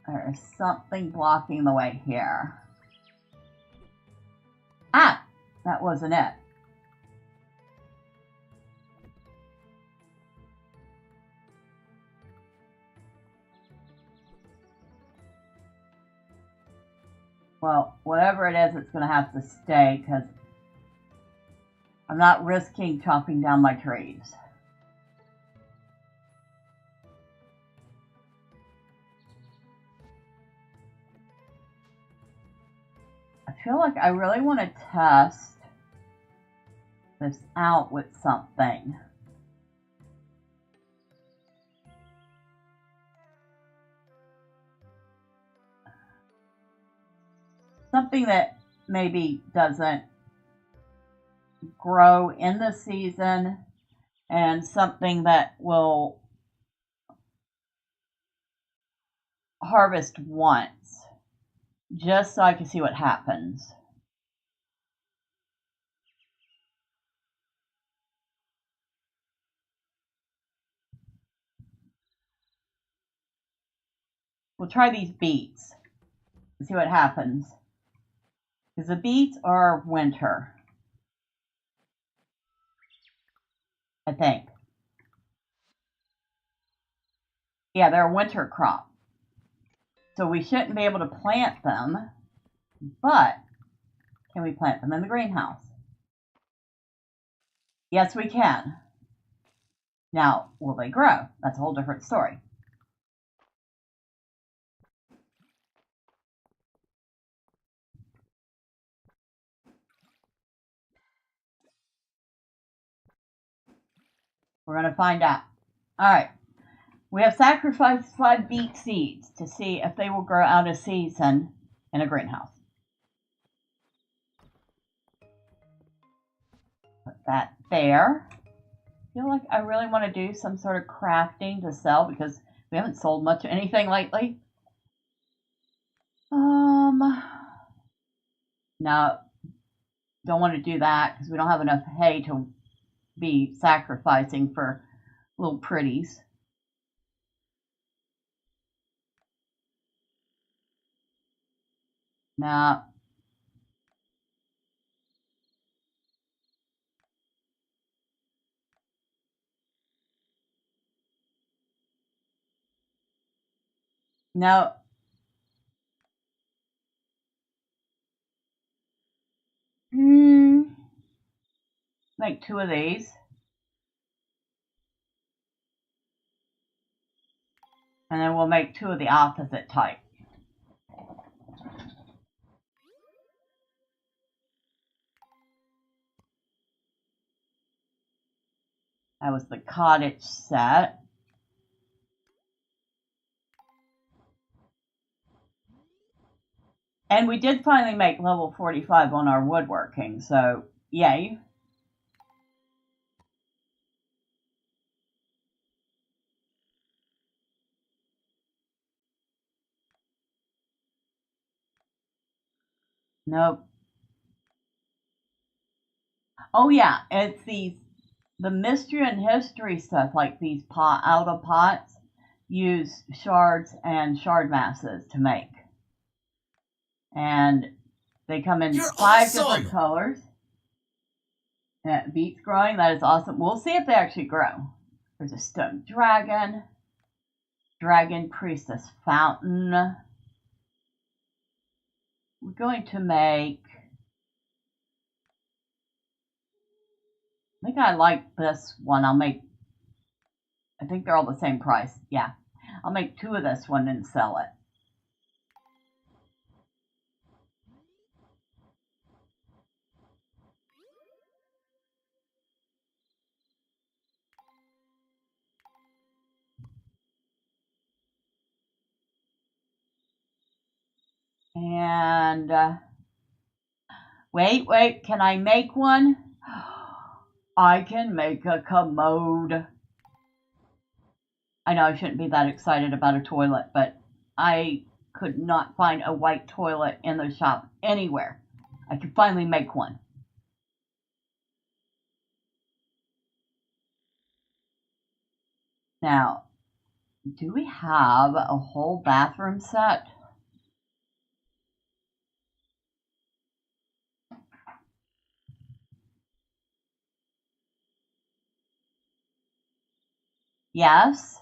There is something blocking the way here. Ah! That wasn't it. Well, whatever it is, it's going to have to stay because I'm not risking chopping down my trees. I feel like I really want to test this out with something. Something that maybe doesn't grow in the season and something that will harvest once, just so I can see what happens. We'll try these beets and see what happens. Because the beets are winter, I think. Yeah, they're a winter crop. So we shouldn't be able to plant them, but can we plant them in the greenhouse? Yes, we can. Now, will they grow? That's a whole different story. We're going to find out. All right. We have sacrificed 5 beet seeds to see if they will grow out of season in a greenhouse. Put that there. I feel like I really want to do some sort of crafting to sell because we haven't sold much of anything lately. No, don't want to do that because we don't have enough hay to be sacrificing for little pretties. No. No. Make 2 of these. And then we'll make 2 of the opposite type. That was the cottage set. And we did finally make level 45 on our woodworking, so yay. Nope. Oh yeah, it's the mystery and history stuff, like these out of pots use shards and shard masses to make. And they come in You're 5 awesome. different colors. Beets growing, that is awesome. We'll see if they actually grow. There's a stone dragon, dragon priestess fountain. We're going to make, I think I like this one. I think they're all the same price. Yeah. I'll make 2 of this one and sell it. And wait, can I make one? I can make a commode. I know I shouldn't be that excited about a toilet, but I could not find a white toilet in the shop anywhere. I could finally make one. Now, do we have a whole bathroom set? Yes.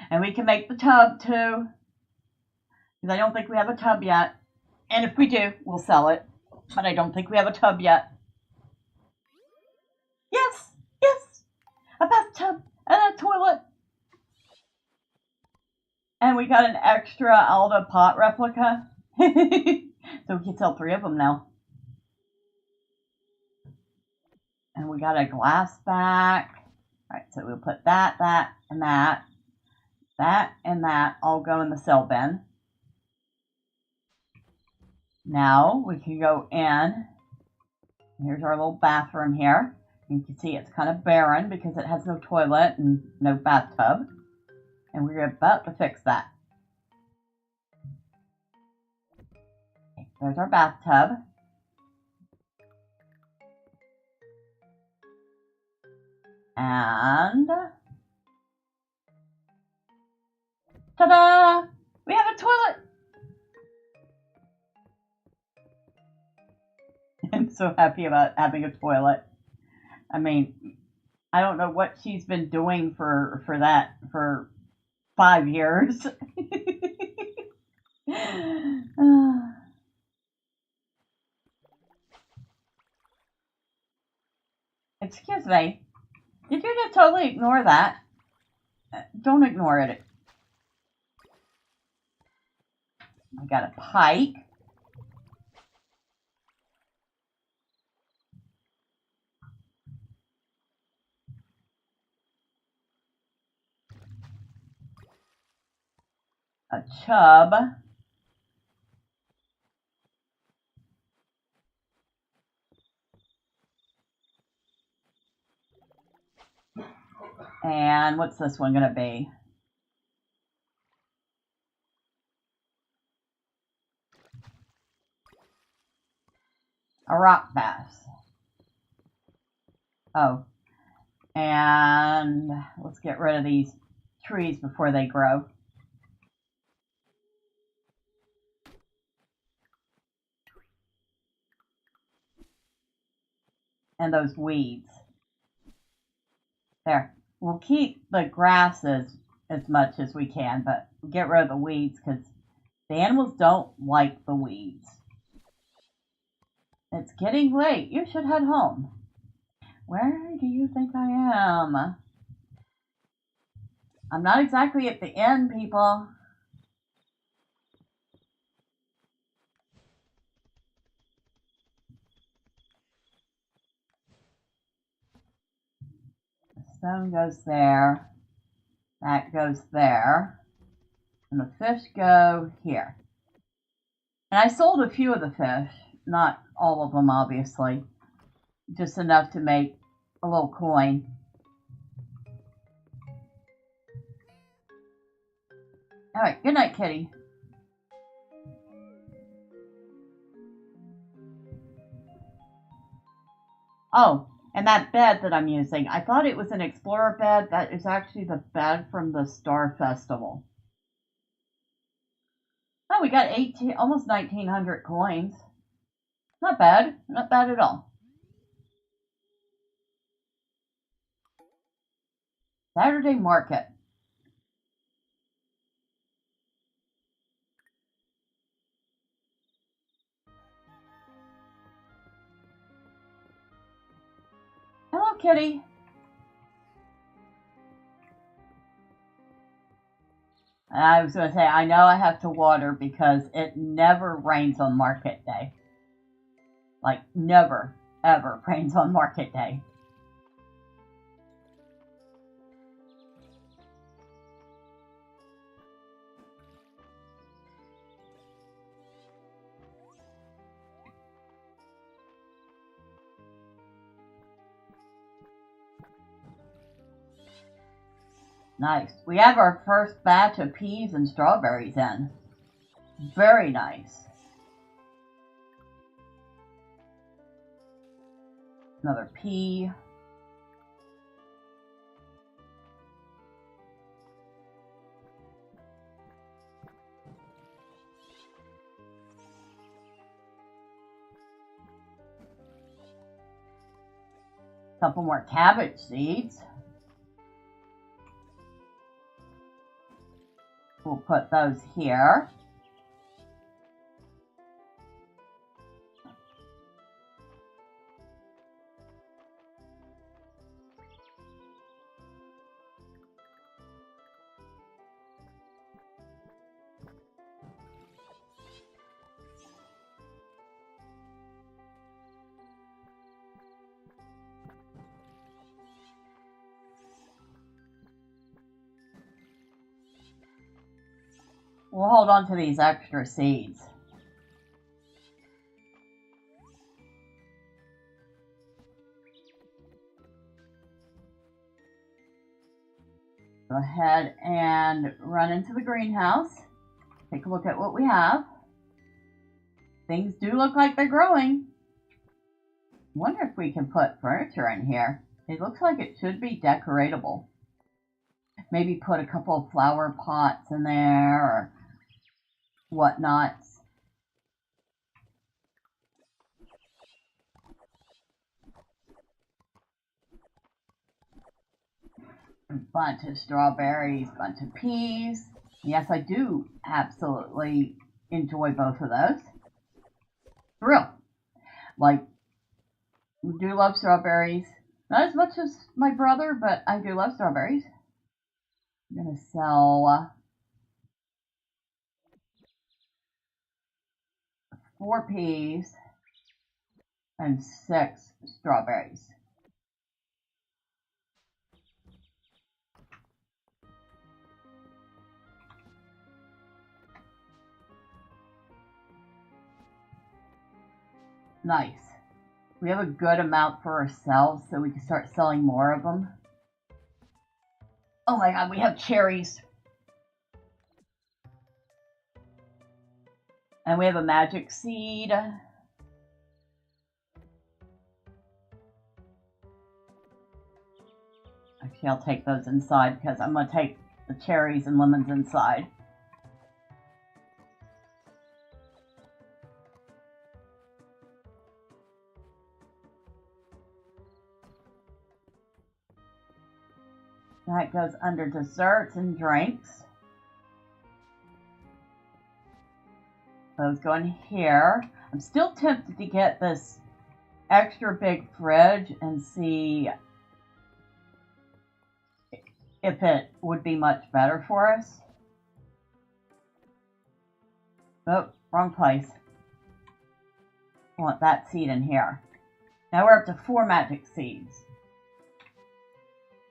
And we can make the tub too. Because I don't think we have a tub yet. And if we do, we'll sell it. But I don't think we have a tub yet. Yes! Yes! A bathtub and a toilet. And we got an extra Alda pot replica. So we can sell 3 of them now. And we got a glass back. Alright, so we'll put that, and that. That and that all go in the sell bin. Now we can go in. Here's our little bathroom here. You can see it's kind of barren because it has no toilet and no bathtub. And we're about to fix that. Okay, there's our bathtub. And ta-da! We have a toilet! I'm so happy about having a toilet. I mean, I don't know what she's been doing for that for 5 years. Excuse me. Did you just totally ignore that? Don't ignore it. I got a pike. A chub. And what's this one going to be? A rock bass. Oh. And let's get rid of these trees before they grow. And those weeds. There. We'll keep the grasses as much as we can, but get rid of the weeds because the animals don't like the weeds. It's getting late. You should head home. Where do you think I am? I'm not exactly at the end, people. The stone goes there. That goes there. And the fish go here. And I sold a few of the fish. Not all of them, obviously. Just enough to make a little coin. Alright, good night, kitty. Oh, and that bed that I'm using, I thought it was an Explorer bed. That is actually the bed from the Star Festival. Oh, we got 18, almost 1,900 coins. Not bad. Not bad at all. Saturday market. Hello, kitty. And I was going to say, I know I have to water because it never rains on market day. Like, never, ever rains on market day. Nice. We have our first batch of peas and strawberries in. Very nice. Another pea. Couple more cabbage seeds. We'll put those here. We'll hold on to these extra seeds. Go ahead and run into the greenhouse. Take a look at what we have. Things do look like they're growing. Wonder if we can put furniture in here. It looks like it should be decoratable. Maybe put a couple of flower pots in there or whatnot. A bunch of strawberries, bunch of peas. Yes, I do absolutely enjoy both of those. For real. Like, we do love strawberries. Not as much as my brother, but I do love strawberries. I'm going to sell 4 peas and 6 strawberries. Nice. We have a good amount for ourselves, so we can start selling more of them. Oh my god, we have cherries. And we have a magic seed. Actually, I'll take those inside because I'm going to take the cherries and lemons inside. That goes under desserts and drinks. Those go in here. I'm still tempted to get this extra big fridge and see if it would be much better for us. Oh, wrong place. I want that seed in here. Now we're up to 4 magic seeds.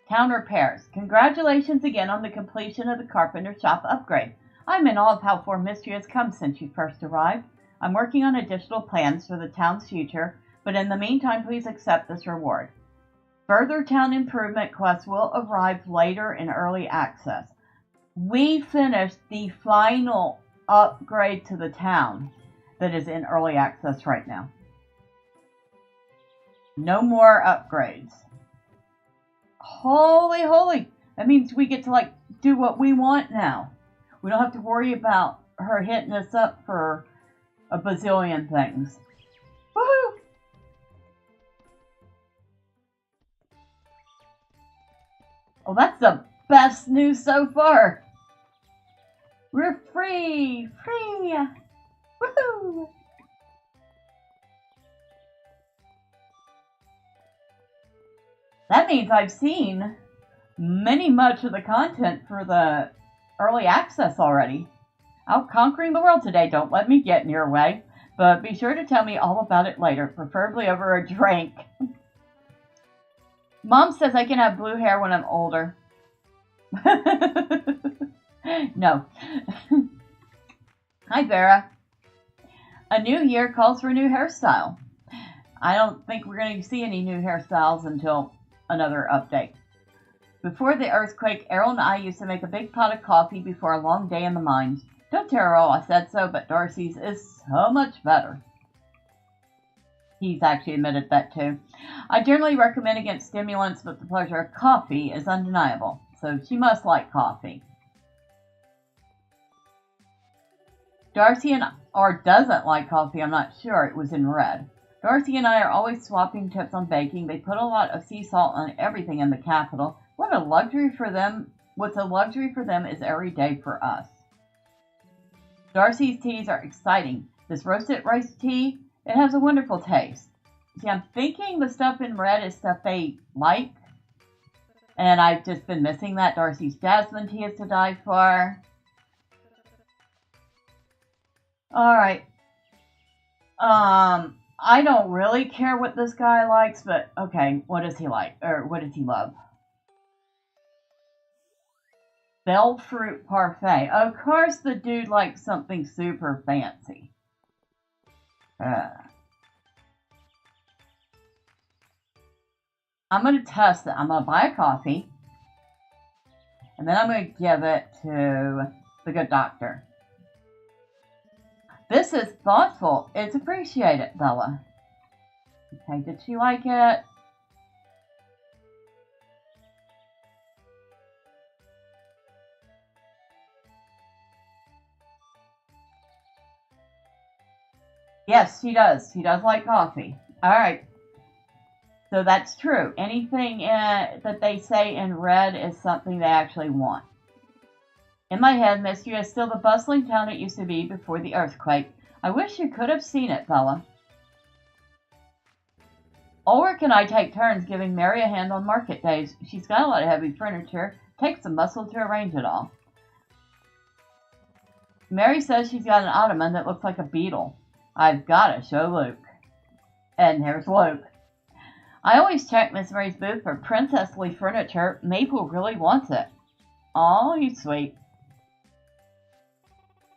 Town repairs. Congratulations again on the completion of the carpenter shop upgrade. I'm in awe of how far Mistria has come since you first arrived. I'm working on additional plans for the town's future, but in the meantime, please accept this reward. Further town improvement quests will arrive later in early access. We finished the final upgrade to the town that is in early access right now. No more upgrades. Holy, holy. That means we get to, do what we want now. We don't have to worry about her hitting us up for a bazillion things. Woohoo! Oh, that's the best news so far. We're free! Free! Woohoo! That means I've seen much of the content for the early access already. Out conquering the world today, don't let me get in your way, but be sure to tell me all about it later, preferably over a drink. Mom says I can have blue hair when I'm older. No. Hi, Vera. A new year calls for a new hairstyle. I don't think we're going to see any new hairstyles until another update. Before the earthquake, Errol and I used to make a big pot of coffee before a long day in the mines. Don't tell Errol I said so, but Darcy's is so much better. He's actually admitted that too. I generally recommend against stimulants, but the pleasure of coffee is undeniable. So she must like coffee. Darcy or doesn't like coffee, I'm not sure. It was in red. Darcy and I are always swapping tips on baking. They put a lot of sea salt on everything in the capital. What's a luxury for them is every day for us. Darcy's teas are exciting. This roasted rice tea, it has a wonderful taste. See, I'm thinking the stuff in red is stuff they like. And I've just been missing that. Darcy's jasmine tea is to die for. Alright. I don't really care what this guy likes, but okay, what does he like? Or what does he love? Bell fruit parfait. Of course the dude likes something super fancy. I'm going to test it. I'm going to buy a coffee. And then I'm going to give it to the good doctor. This is thoughtful. It's appreciated, Bella. Okay, did she like it? Yes, she does. She does like coffee. All right. So that's true. Anything that they say in red is something they actually want. In my head, Mistria is still the bustling town it used to be before the earthquake. I wish you could have seen it, Bella. Ulrich and I take turns giving Mary a hand on market days. She's got a lot of heavy furniture. Takes some muscle to arrange it all. Mary says she's got an ottoman that looks like a beetle. I've got to show Luke. And there's Luke. I always check Miss Mary's booth for princessly furniture. Maple really wants it. Aw, he's sweet.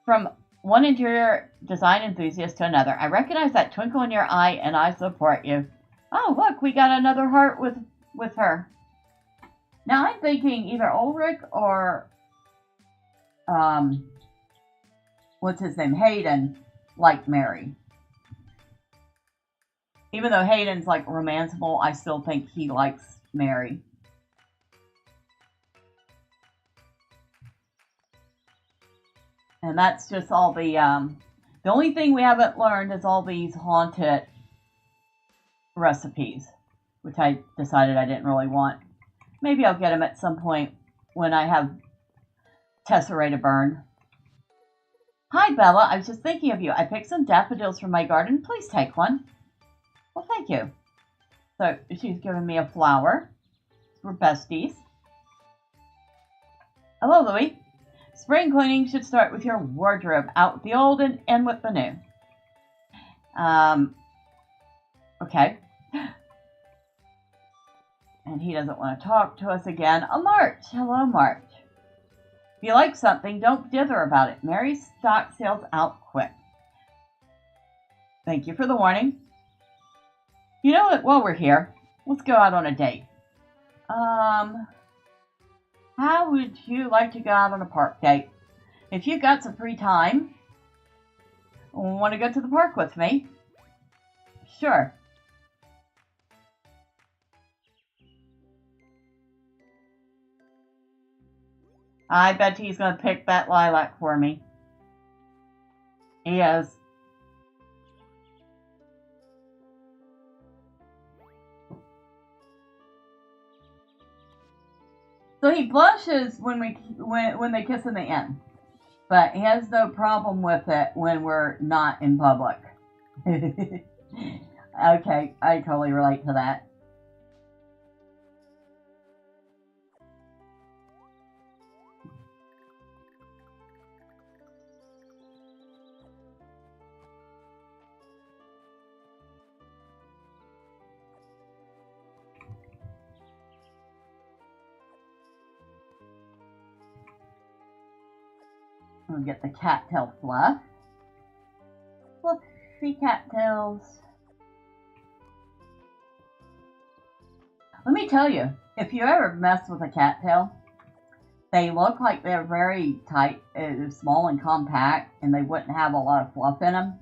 From one interior design enthusiast to another, I recognize that twinkle in your eye and I support you. Oh, look, we got another heart with her. Now I'm thinking either Ulrich or, what's his name, Hayden, like Mary. Even though Hayden's like romanceable, I still think he likes Mary. And that's just all the only thing we haven't learned is all these haunted recipes, which I decided I didn't really want. Maybe I'll get them at some point when I have tesserae to burn. Hi, Bella. I was just thinking of you. I picked some daffodils from my garden. Please take one. Well, thank you. So she's giving me a flower. We're besties. Hello, Louie. Spring cleaning should start with your wardrobe. Out with the old and in with the new. Okay. And he doesn't want to talk to us again. March. Hello, March. If you like something, don't dither about it. Mary's stock sales out quick. Thank you for the warning. You know what? While we're here, let's go out on a date. How would you like to go out on a park date? If you've got some free time, want to go to the park with me? Sure. I bet he's going to pick that lilac for me. He is. So he blushes when they kiss in the end, but he has no problem with it when we're not in public. Okay, I totally relate to that. We'll get the cattail fluff. Fluffy cattails. Let me tell you, if you ever mess with a cattail, they look like they're very tight, small and compact, and they wouldn't have a lot of fluff in them.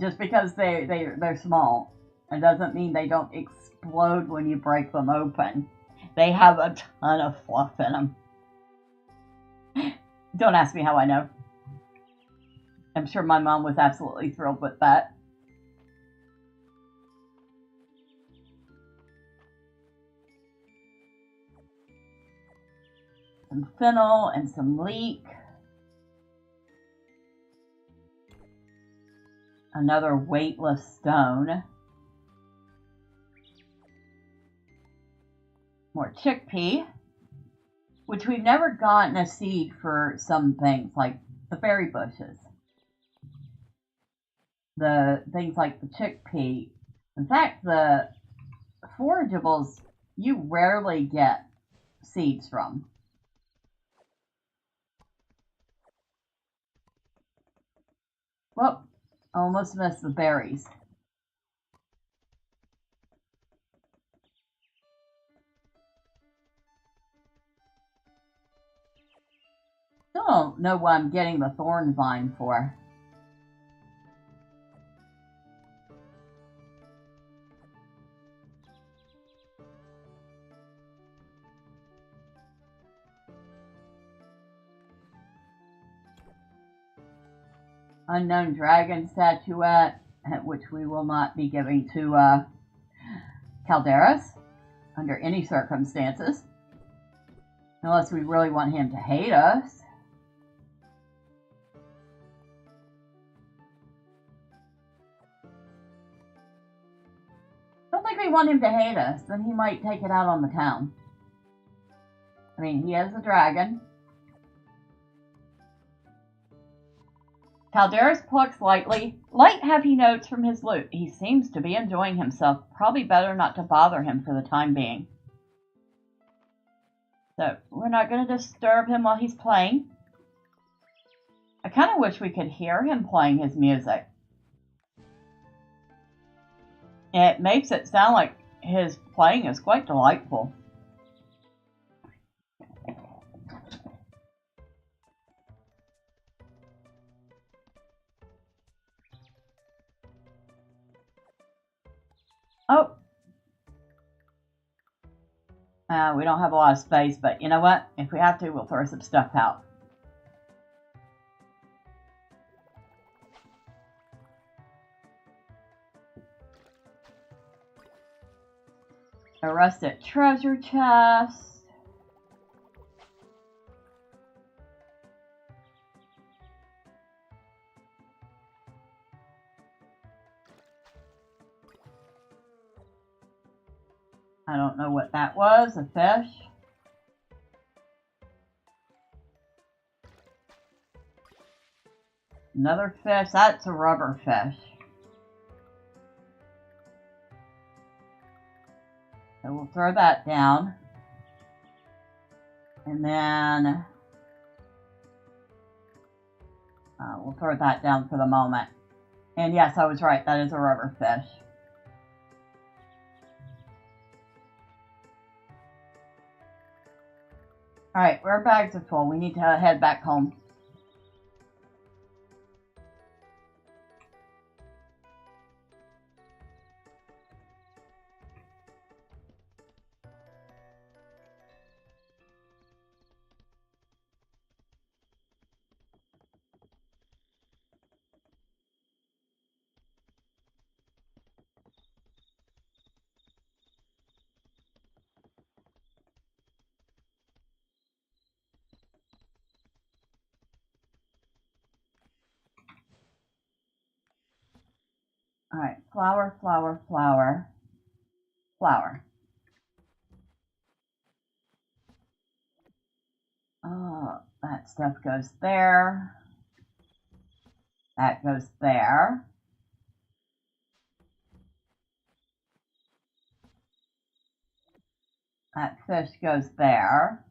Just because they're small, it doesn't mean they don't explode when you break them open. They have a ton of fluff in them. Don't ask me how I know. I'm sure my mom was absolutely thrilled with that. Some fennel and some leek. Another weightless stone. More chickpea, which we've never gotten a seed for some things, like the berry bushes. The things like the chickpea. In fact, the forageables you rarely get seeds from. Whoop, almost missed the berries. Still don't know what I'm getting the thorn vine for. Unknown dragon statuette, which we will not be giving to Calderas under any circumstances, unless we really want him to hate us. I don't think we want him to hate us, then he might take it out on the town. I mean, he is a dragon. Calderas plucks lightly. Light heavy notes from his lute. He seems to be enjoying himself. Probably better not to bother him for the time being. So, we're not going to disturb him while he's playing. I kind of wish we could hear him playing his music. It makes it sound like his playing is quite delightful. Oh! We don't have a lot of space, but you know what? If we have to, we'll throw some stuff out. A rusted treasure chest. I don't know what that was, a fish. Another fish, that's a rubber fish. So we'll throw that down. And then we'll throw that down for the moment. And yes, I was right, that is a rubber fish. Alright, our bags are full. We need to head back home. Alright, flower, flower, flower, flower. Oh, that stuff goes there. That goes there. That fish goes there.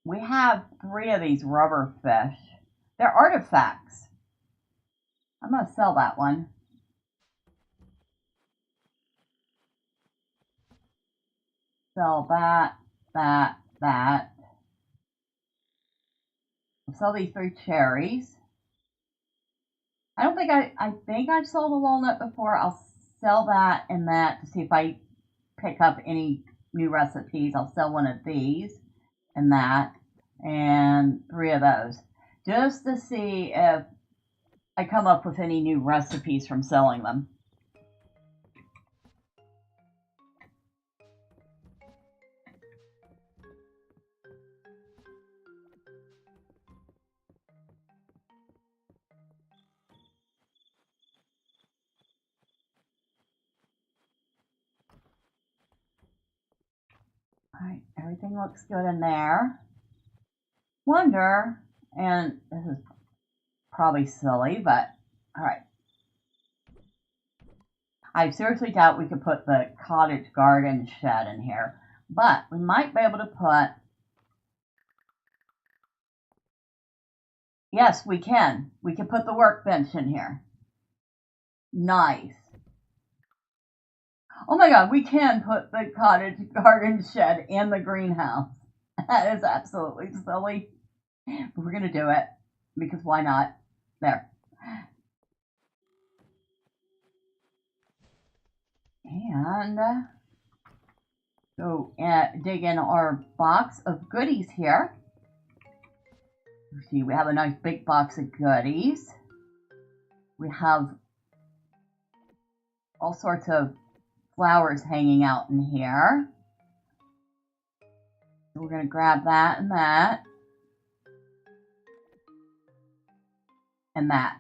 We have 3 of these rubber fish. They're artifacts. I'm going to sell that one. Sell that, that, that. I'll sell these 3 cherries. I don't think I think I've sold a walnut before. I'll sell that and that to see if I pick up any new recipes. I'll sell one of these and that and 3 of those just to see if I come up with any new recipes from selling them. Alright, everything looks good in there. Wonder, and this is probably silly, but alright. I seriously doubt we could put the cottage garden shed in here, but we might be able to put... Yes, we can. We can put the workbench in here. Nice. Oh my god, we can put the cottage garden shed in the greenhouse. That is absolutely silly. But we're going to do it, because why not? There. And go dig in our box of goodies here. See, we have a nice big box of goodies. We have all sorts of flowers hanging out in here. So we're going to grab that and that. And that.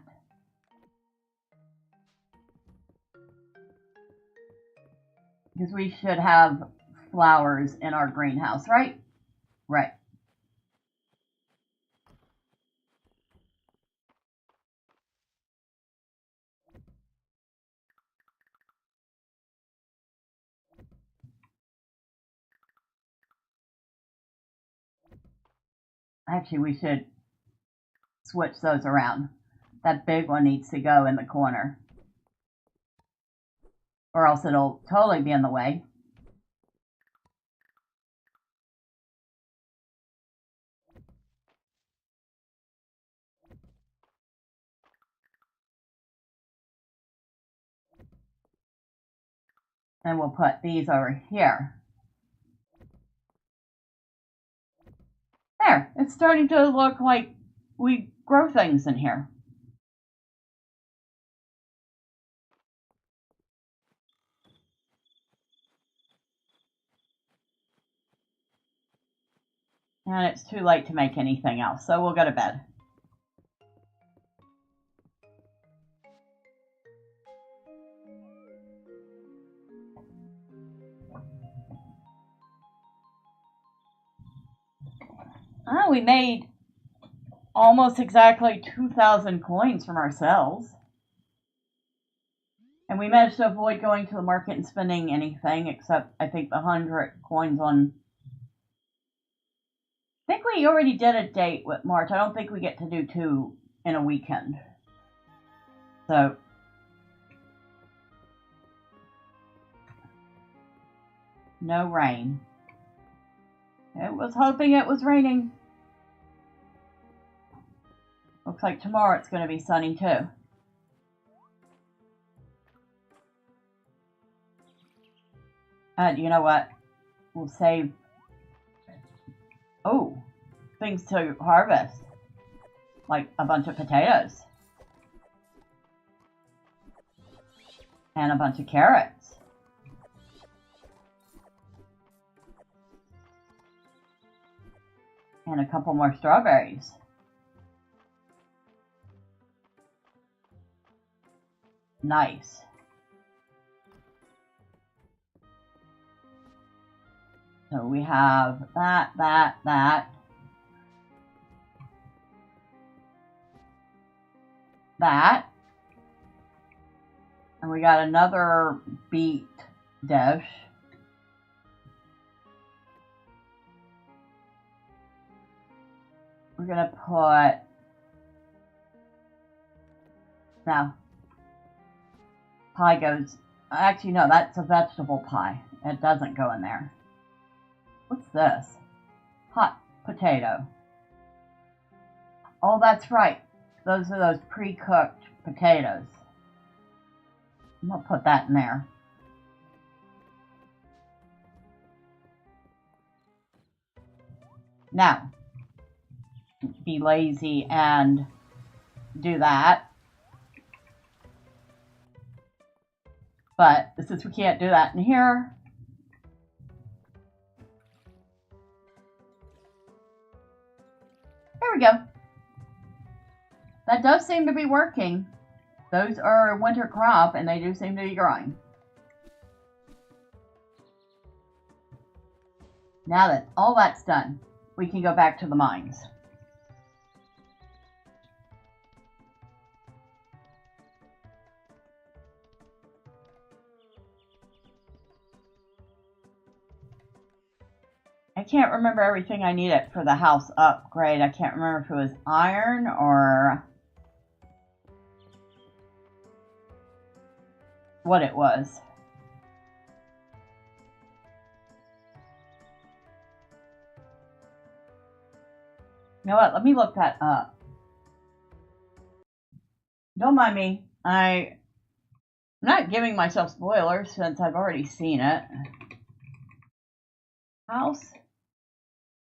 Because we should have flowers in our greenhouse, right? Right. Actually, we should switch those around. That big one needs to go in the corner, or else it'll totally be in the way. And we'll put these over here. There, it's starting to look like we grow things in here. And it's too late to make anything else, so we'll go to bed. Oh, we made almost exactly 2,000 coins from ourselves. And we managed to avoid going to the market and spending anything except, I think, the 100 coins on... I think we already did a date with March. I don't think we get to do 2 in a weekend. So... no rain. It was hoping it was raining. Looks like tomorrow it's going to be sunny too. You know what? We'll save... oh, things to harvest. Like a bunch of potatoes. And a bunch of carrots. And a couple more strawberries. Nice. So we have that. That. And we got another beet dish. We're going to put... now, pie goes... actually, no, that's a vegetable pie. It doesn't go in there. What's this? Hot potato. Oh, that's right. Those are those pre-cooked potatoes. I'm going to put that in there. Now, be lazy and do that. But since we can't do that in here, there we go. That does seem to be working. Those are a winter crop and they do seem to be growing. Now that all that's done, we can go back to the mines. I can't remember everything I needed for the house upgrade. I can't remember if it was iron or what it was. You know what? Let me look that up. Don't mind me. I'm not giving myself spoilers since I've already seen it. House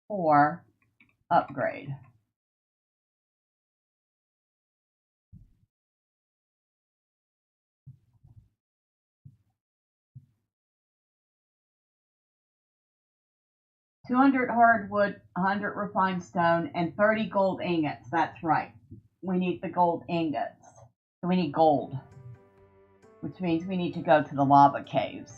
4 upgrade. $200 hardwood, 100 refined stone, and 30 gold ingots. That's right. We need the gold ingots. So we need gold, which means we need to go to the lava caves.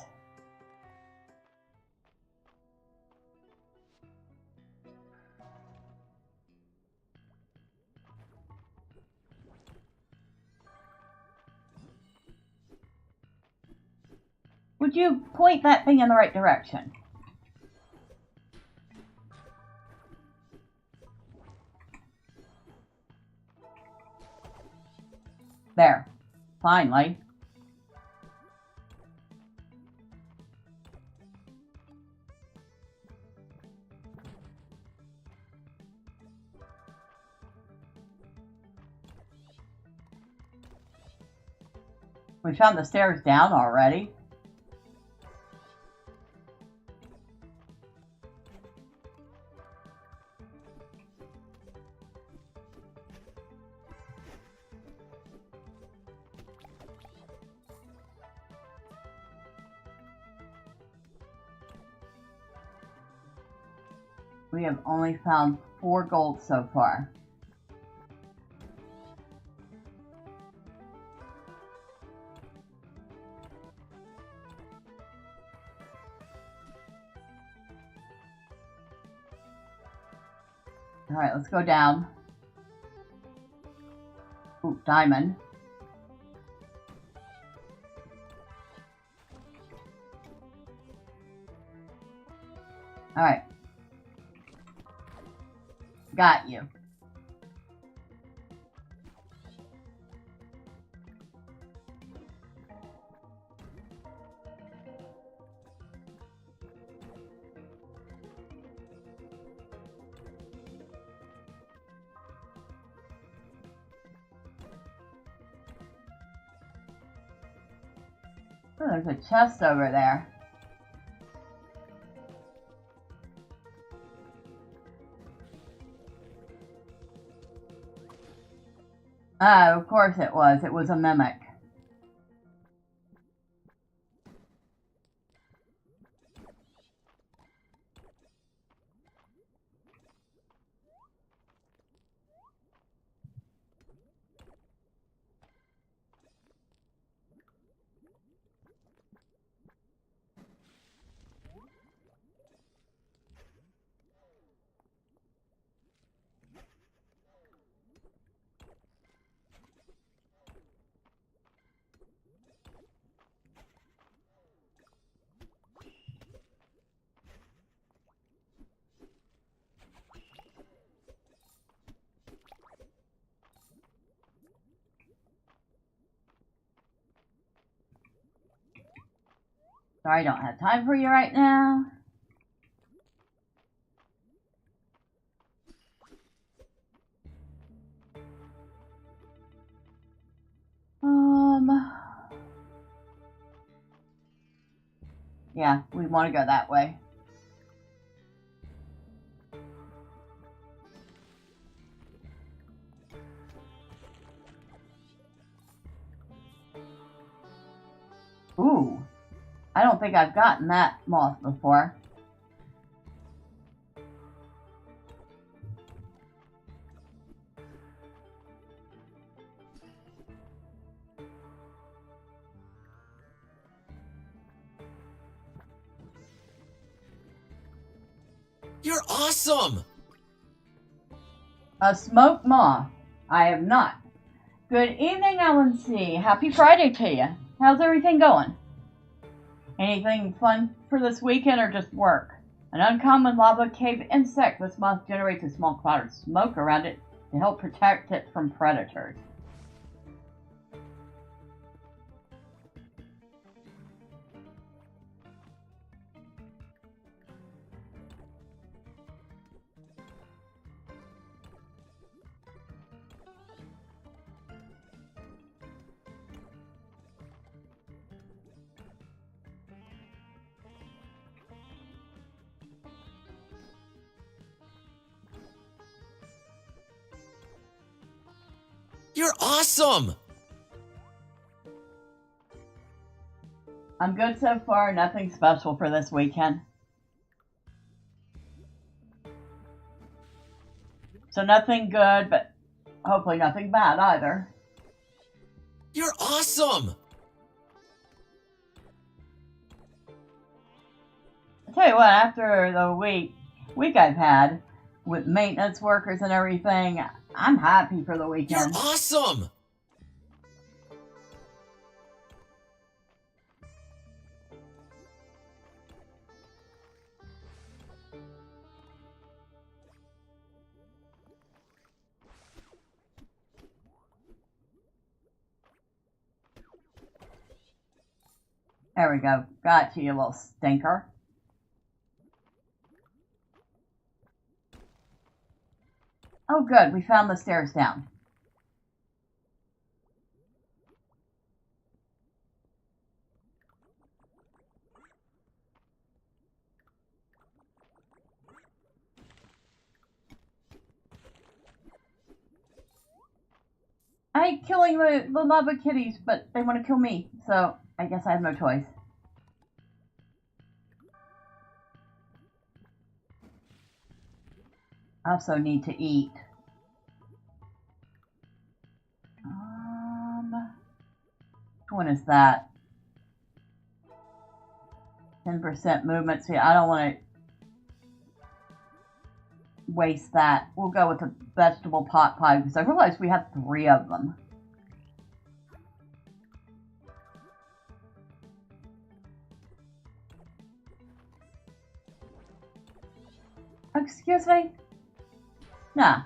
Would you point that thing in the right direction? There. Finally. We found the stairs down already. We have only found 4 gold so far. All right, let's go down. Ooh, diamond. All right. Got you. Oh, there's a chest over there. Of course it was. It was a mimic. Sorry, I don't have time for you right now. Yeah, we want to go that way. Ooh, I don't think I've gotten that moth before. You're awesome! A smoked moth. I have not. Good evening, Ellen C. Happy Friday to you. How's everything going? Anything fun for this weekend or just work? An uncommon lava cave insect. This moth generates a small cloud of smoke around it to help protect it from predators. You're awesome! I'm good so far, nothing special for this weekend. So nothing good, but hopefully nothing bad either. You're awesome! I tell you what, after the week I've had with maintenance workers and everything, I'm happy for the weekend. You're awesome! There we go. Got you little stinker. Oh good, we found the stairs down. I hate killing the lava kitties, but they want to kill me, so I guess I have no choice. I also need to eat. Which one is that? 10% movement. See, I don't want to waste that. We'll go with the vegetable pot pie because I realized we have 3 of them. Excuse me? Nah,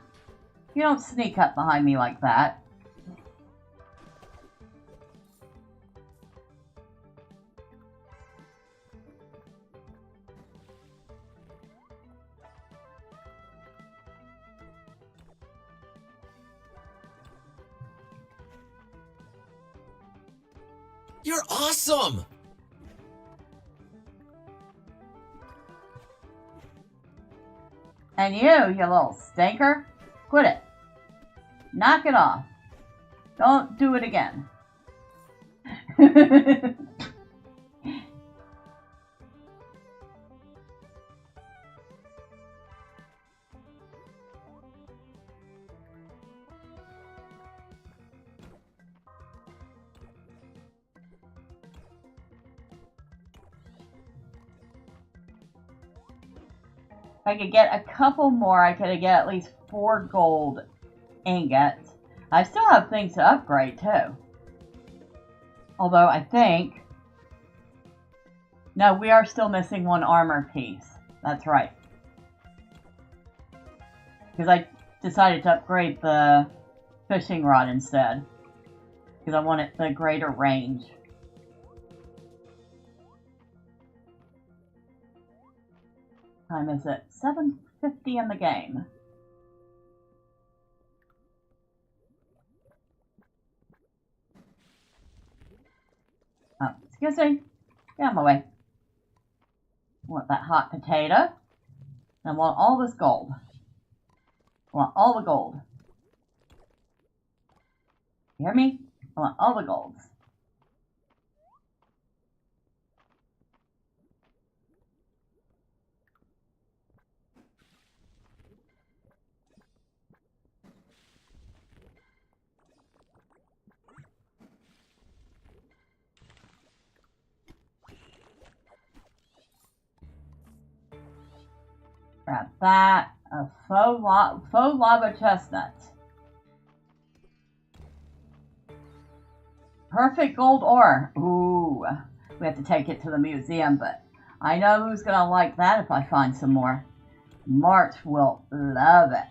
you don't sneak up behind me like that. You're awesome! And you little stinker, quit it. Knock it off. Don't do it again. If I could get a couple more, I could get at least 4 gold ingots. I still have things to upgrade too. Although I think... No, we are still missing 1 armor piece. That's right. Because I decided to upgrade the fishing rod instead. Because I wanted the greater range. Time is it? 7:50 in the game. Oh, excuse me. Get out of my way. I want that hot potato. I want all this gold. I want all the gold. You hear me? I want all the golds. Grab that. A faux lava chestnut. Perfect gold ore. Ooh. We have to take it to the museum, but I know who's gonna like that if I find some more. March will love it.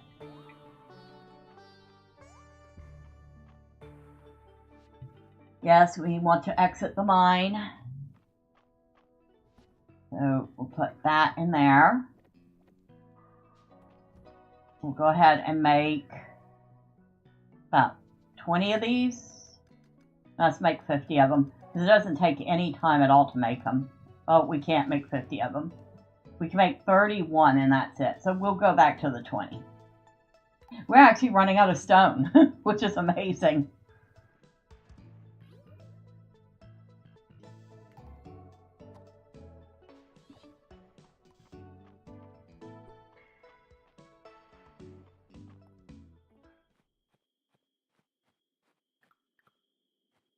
Yes, we want to exit the mine. So we'll put that in there. We'll go ahead and make about 20 of these. Let's make 50 of them. It doesn't take any time at all to make them. Oh, we can't make 50 of them. We can make 31 and that's it. So we'll go back to the 20. We're actually running out of stone, which is amazing.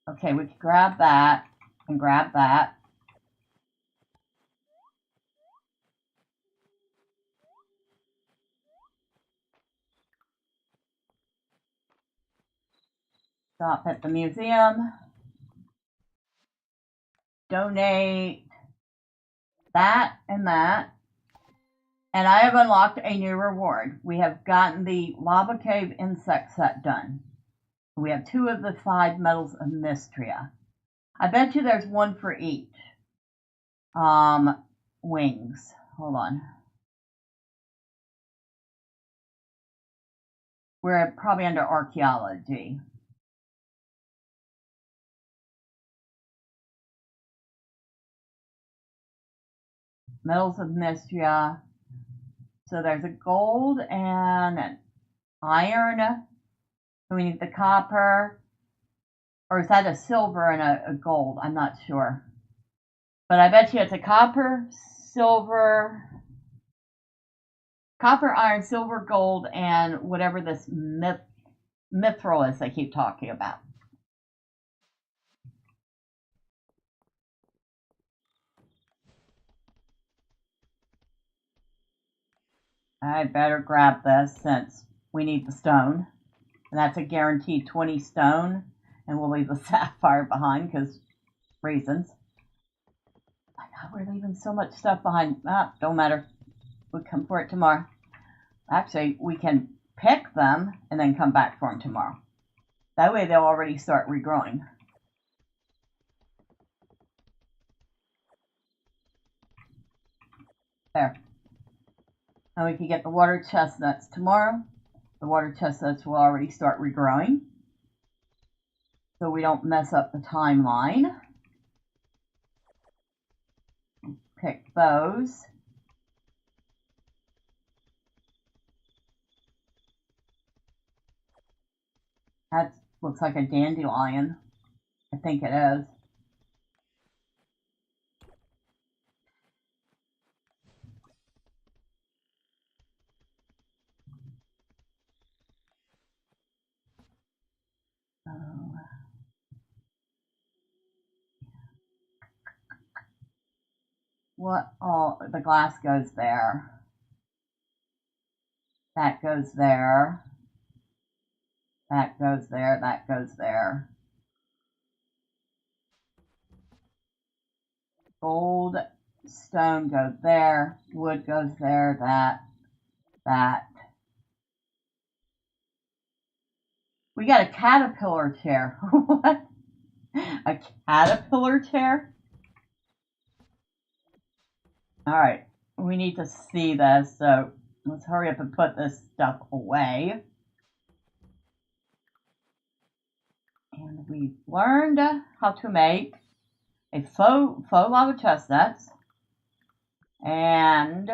Okay, we can grab that and grab that. Stop at the museum. Donate that and that. And I have unlocked a new reward. We have gotten the Lava Cave insect set done. We have 2 of the 5 Medals of Mistria. I bet you there's one for each. Wings. Hold on. We're probably under archaeology. Medals of Mistria. So there's a gold and an iron. So we need the copper. Or is that a silver and a gold? I'm not sure. But I bet you it's a copper, silver, iron, silver, gold, and whatever this mithril is they keep talking about. I better grab this since we need the stone. And that's a guaranteed 20 stone. And we'll leave the sapphire behind because reasons. I know we're leaving so much stuff behind. Don't matter. We'll come for it tomorrow. Actually, we can pick them and then come back for them tomorrow. That way they'll already start regrowing. There. And we can get the water chestnuts tomorrow. The water chestnuts will already start regrowing, so we don't mess up the timeline. Pick those. That looks like a dandelion. I think it is. What? Oh, the glass goes there. That goes there. That goes there. That goes there. Gold, stone goes there. Wood goes there. That. We got a caterpillar chair. What? A caterpillar chair? Alright, we need to see this, so let's hurry up and put this stuff away. And we've learned how to make a faux lava chestnuts and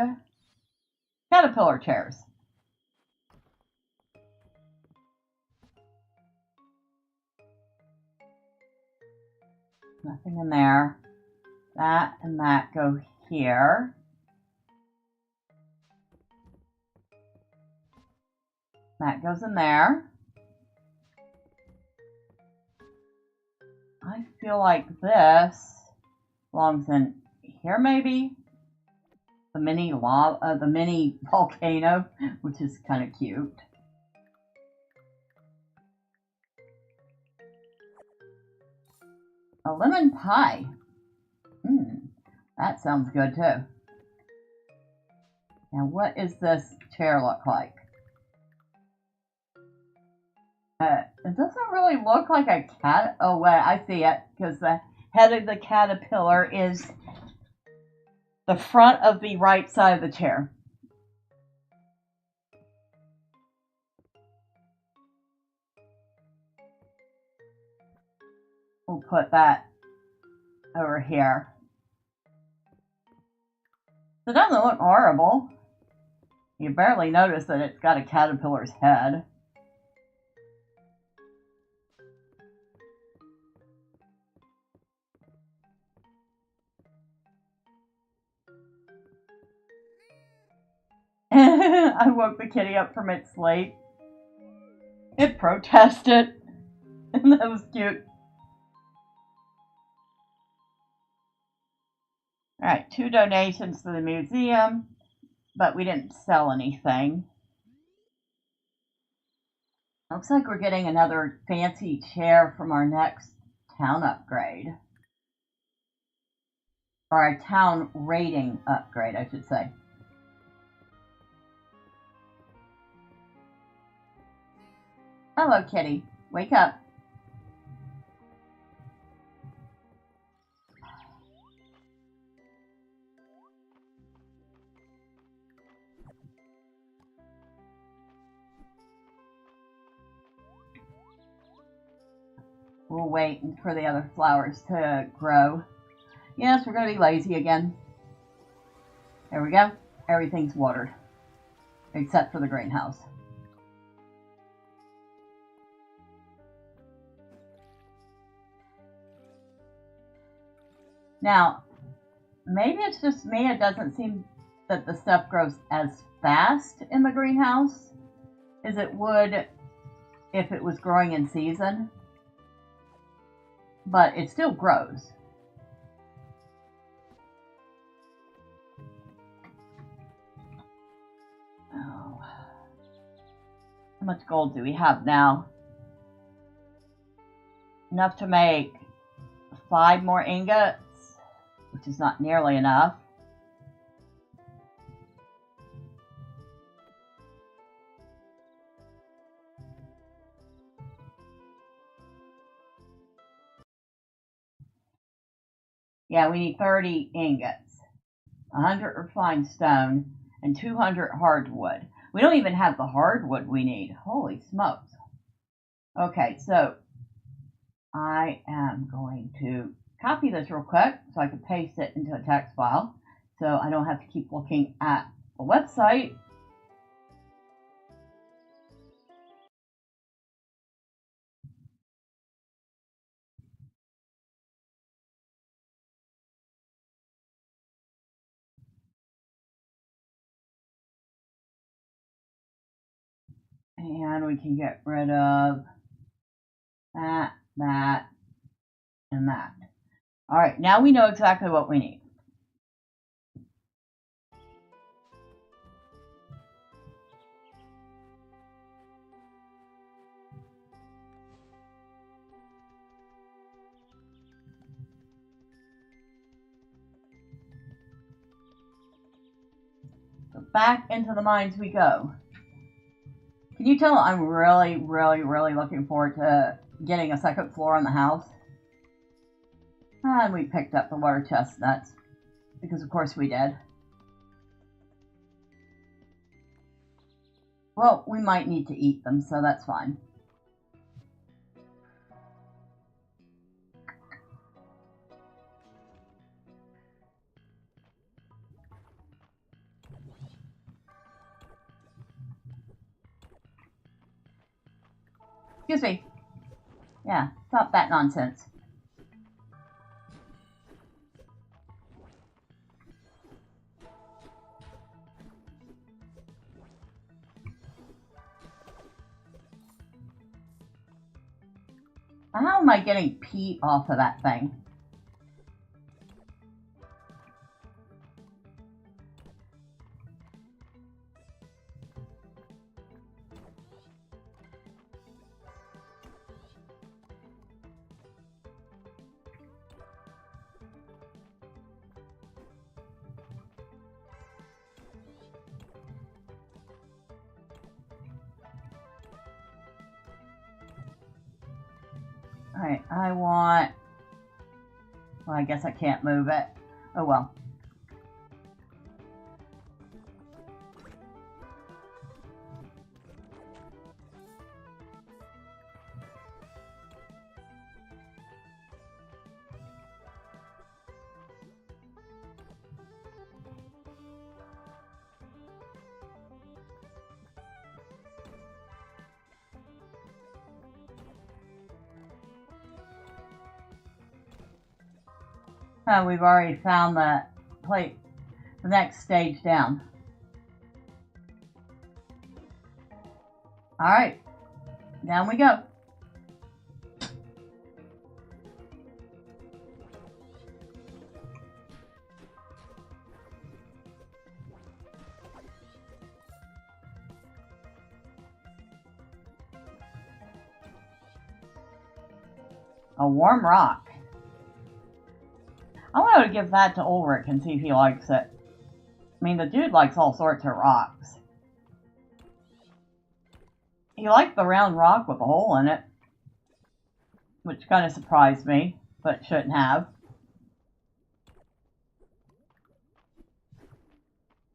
caterpillar chairs. Nothing in there. That and that go here. That goes in there. I feel like this belongs in here maybe. The mini volcano, which is kind of cute. A lemon pie. That sounds good too. Now what is this chair look like? It doesn't really look like a cat. Oh wait, I see it, because the head of the caterpillar is the front of the right side of the chair. We'll put that over here. It doesn't look horrible. You barely notice that it's got a caterpillar's head. I woke the kitty up from its sleep. It protested. That was cute. Alright, 2 donations to the museum, but we didn't sell anything. Looks like we're getting another fancy chair from our next town upgrade. Or a town rating upgrade, I should say. Hello, kitty. Wake up. We'll wait for the other flowers to grow. Yes, we're going to be lazy again. There we go. Everything's watered. Except for the greenhouse. Now, maybe it's just me. It doesn't seem that the stuff grows as fast in the greenhouse as it would if it was growing in season. But it still grows. Oh. How much gold do we have now? Enough to make 5 more ingots, which is not nearly enough. Yeah, we need 30 ingots, 100 refined stone, and 200 hardwood. We don't even have the hardwood we need. Holy smokes. Okay, so I am going to copy this real quick so I can paste it into a text file so I don't have to keep looking at the website. And we can get rid of that, that, and that. All right, now we know exactly what we need. So back into the mines we go. Can you tell I'm really, really, really looking forward to getting a second floor on the house? And we picked up the water chestnuts, because of course we did. Well, we might need to eat them, so that's fine. Excuse me. Yeah, stop that nonsense. How am I getting peat off of that thing? Alright, I want... Well, I guess I can't move it. Oh well. We've already found the plate, the next stage down. Alright, down we go. A warm rock. I want to give that to Ulrich and see if he likes it. I mean, the dude likes all sorts of rocks. He liked the round rock with a hole in it, which kind of surprised me, but shouldn't have.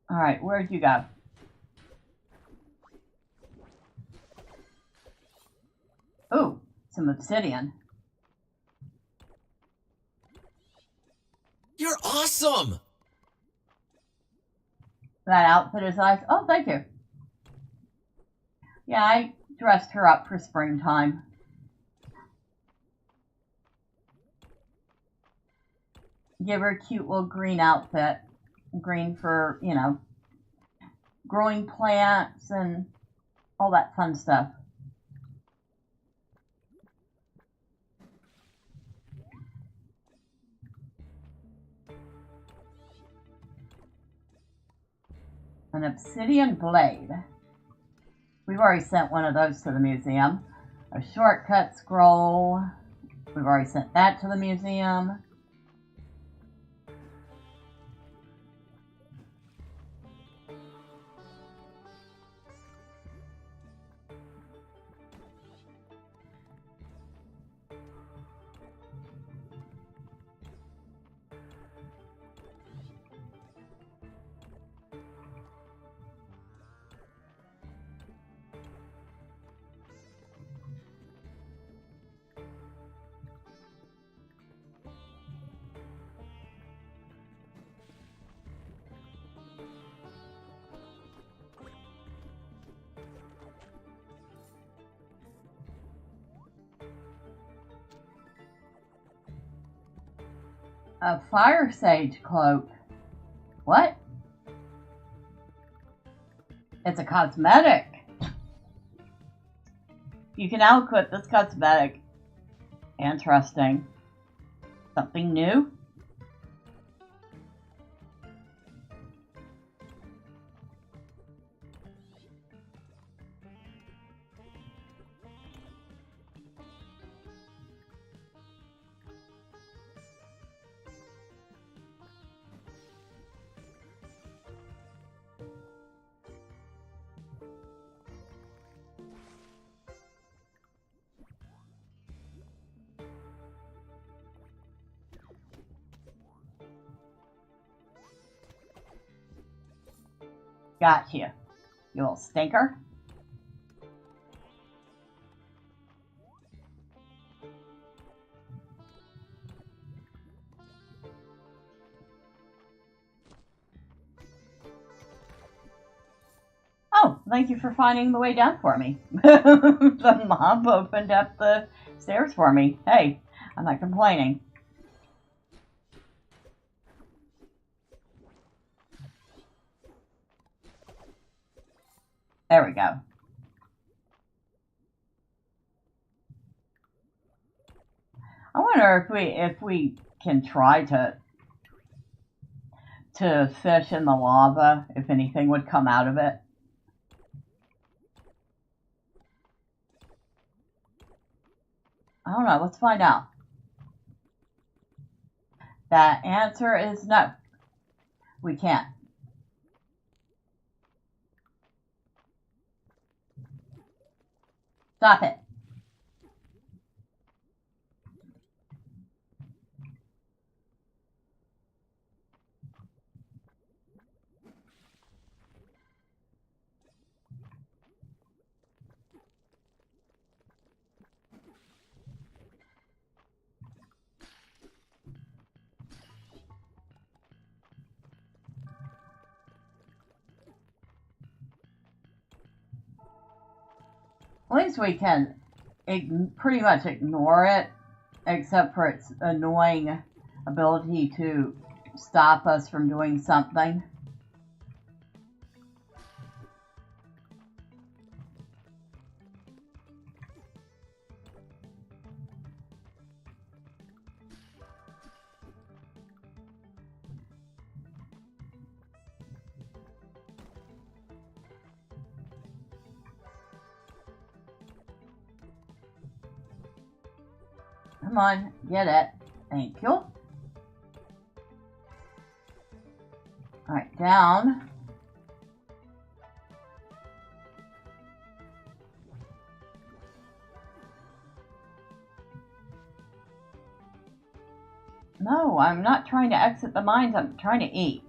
Alright, where'd you go? Ooh, some obsidian. You're awesome! That outfit is nice. Oh, thank you. Yeah, I dressed her up for springtime. Give her a cute little green outfit. Green for, you know, growing plants and all that fun stuff. An obsidian blade. We've already sent one of those to the museum. A shortcut scroll. We've already sent that to the museum. A fire sage cloak. What? It's a cosmetic. You can now equip this cosmetic. Interesting. Something new? Got you little stinker. Oh, thank you for finding the way down for me. The mob opened up the stairs for me. Hey, I'm not complaining. There we go. I wonder if we can try to fish in the lava, if anything would come out of it. I don't know. Let's find out. That answer is no. We can't. Stop it. At least we can pretty much ignore it, except for its annoying ability to stop us from doing something. Come on, get it. Thank you. Alright, down. No, I'm not trying to exit the mines, I'm trying to eat.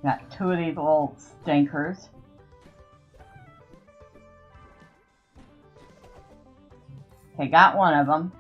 Got two of these little stinkers. Okay, got one of them.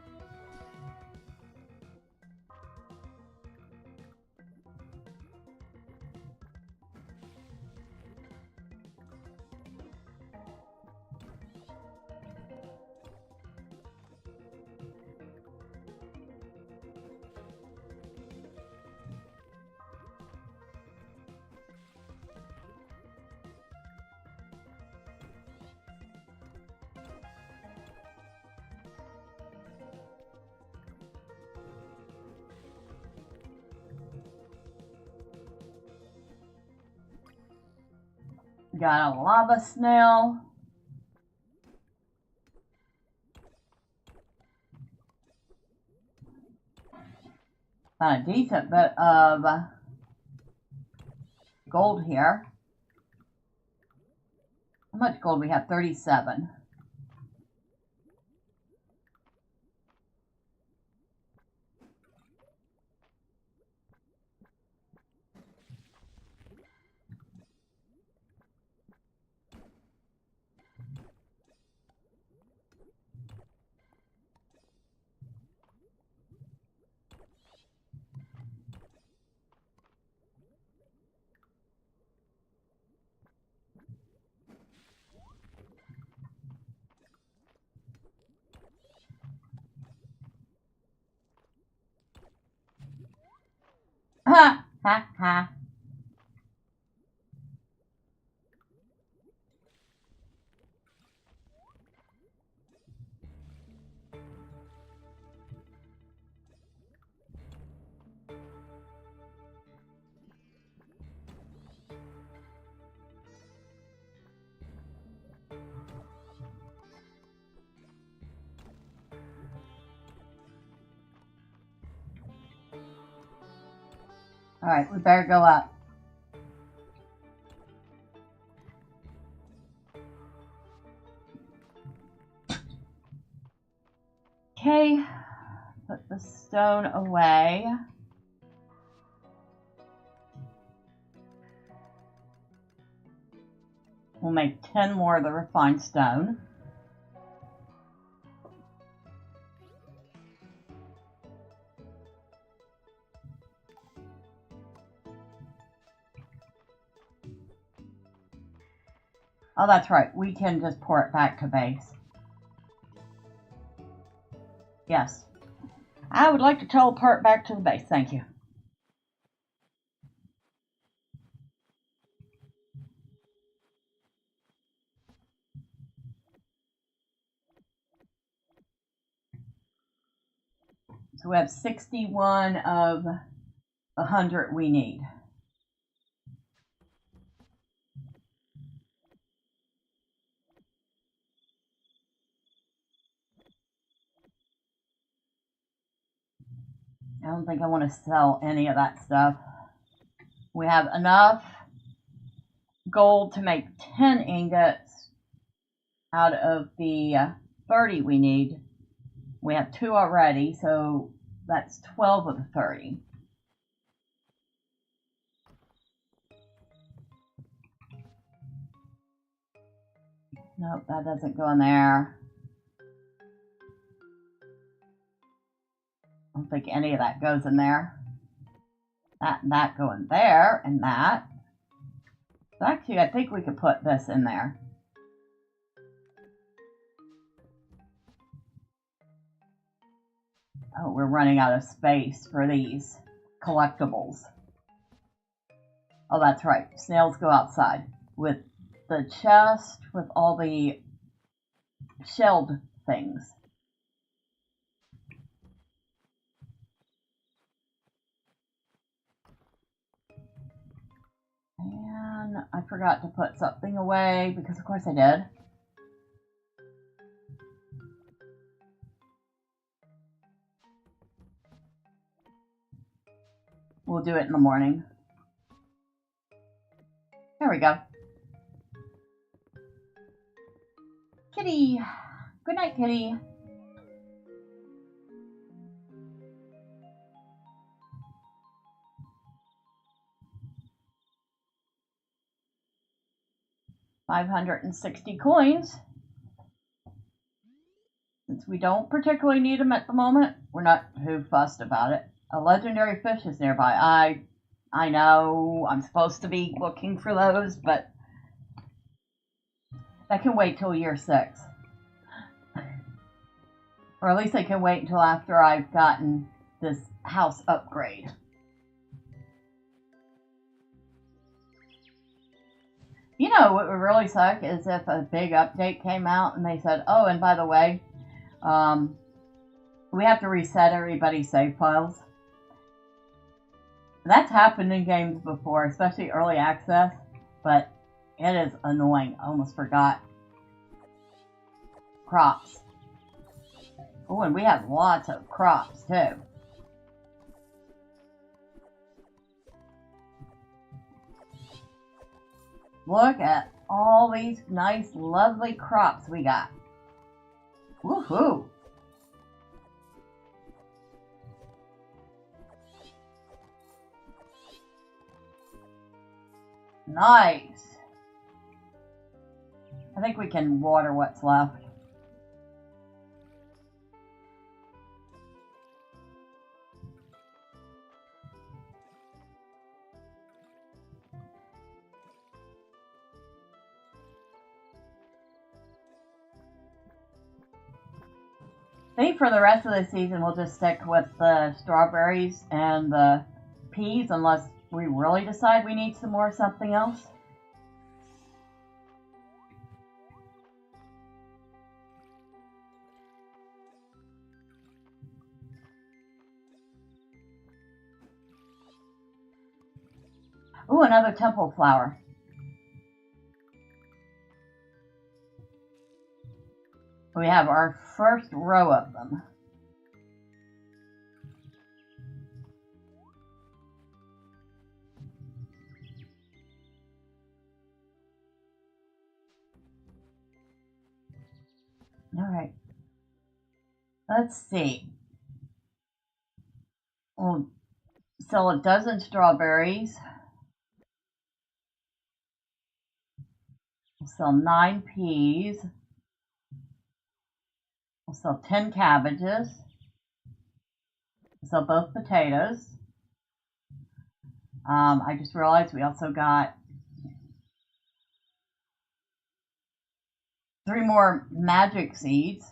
Got a lava snail. Got a decent bit of gold here. How much gold we have? 37. Ha ha ha. Alright, we better go up. Okay, put the stone away. We'll make 10 more of the refined stone. Oh, that's right. We can just pour it back to base. Yes. I would like to teleport back to the base. Thank you. So we have 61 of 100 we need. I don't think I want to sell any of that stuff. We have enough gold to make 10 ingots out of the 30 we need. We have 2 already, so that's 12 of the 30. Nope, that doesn't go in there. don't think any of that goes in there. That and that go in there, and that. So actually, I think we could put this in there. Oh, we're running out of space for these collectibles. Oh, that's right. Snails go outside with the chest with all the shelled things. And I forgot to put something away because of course I did. We'll do it in the morning. There we go. Kitty. Good night, Kitty. $560 coins. Since we don't particularly need them at the moment, we're not too fussed about it. A legendary fish is nearby. I know I'm supposed to be looking for those, but that can wait till year 6. Or at least I can wait until after I've gotten this house upgrade. You know what would really suck is if a big update came out and they said, oh, and by the way, we have to reset everybody's save files. That's happened in games before, especially early access, but it is annoying. I almost forgot. Crops. Oh, and we have lots of crops, too. Look at all these nice, lovely crops we got. Woohoo! Nice. I think we can water what's left. I think for the rest of the season we'll just stick with the strawberries and the peas unless we really decide we need some more something else. Ooh, another temple flower. We have our first row of them. All right. Let's see. We'll sell a dozen strawberries. We'll sell 9 peas. We'll sell 10 cabbages. We'll sell both potatoes. I just realized we also got 3 more magic seeds.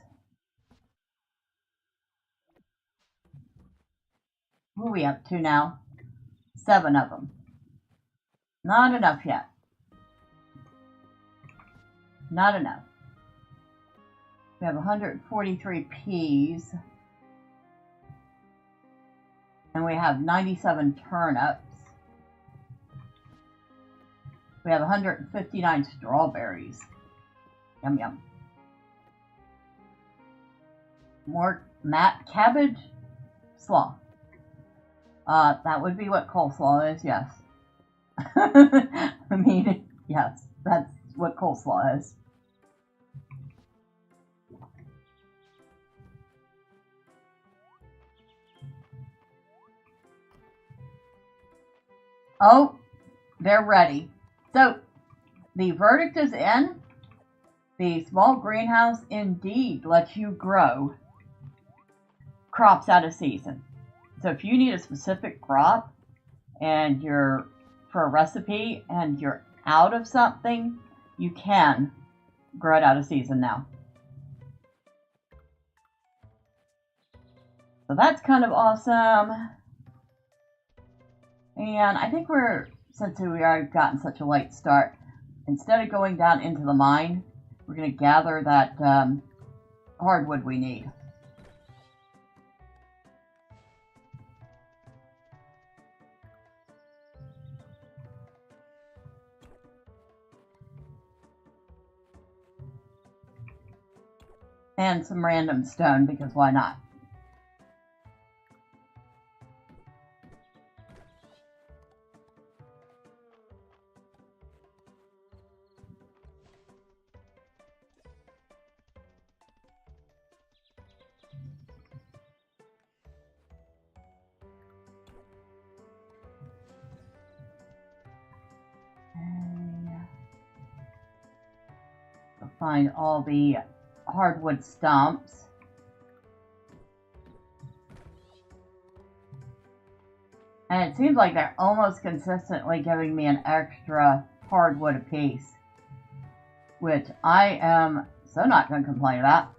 Who are we up to now? 7 of them. Not enough yet. Not enough. We have 143 peas. And we have 97 turnips. We have 159 strawberries. Yum yum. More cabbage slaw. That would be what coleslaw is, yes. I mean, yes, that's what coleslaw is. Oh, they're ready. So, the verdict is in. The small greenhouse indeed lets you grow crops out of season. So if you need a specific crop and you're for a recipe and you're out of something, you can grow it out of season now. So that's kind of awesome. And I think since we are gotten such a late start, instead of going down into the mine, we're going to gather that hardwood we need. And some random stone, because why not? Find all the hardwood stumps. And it seems like they're almost consistently giving me an extra hardwood apiece, which I am so not going to complain about.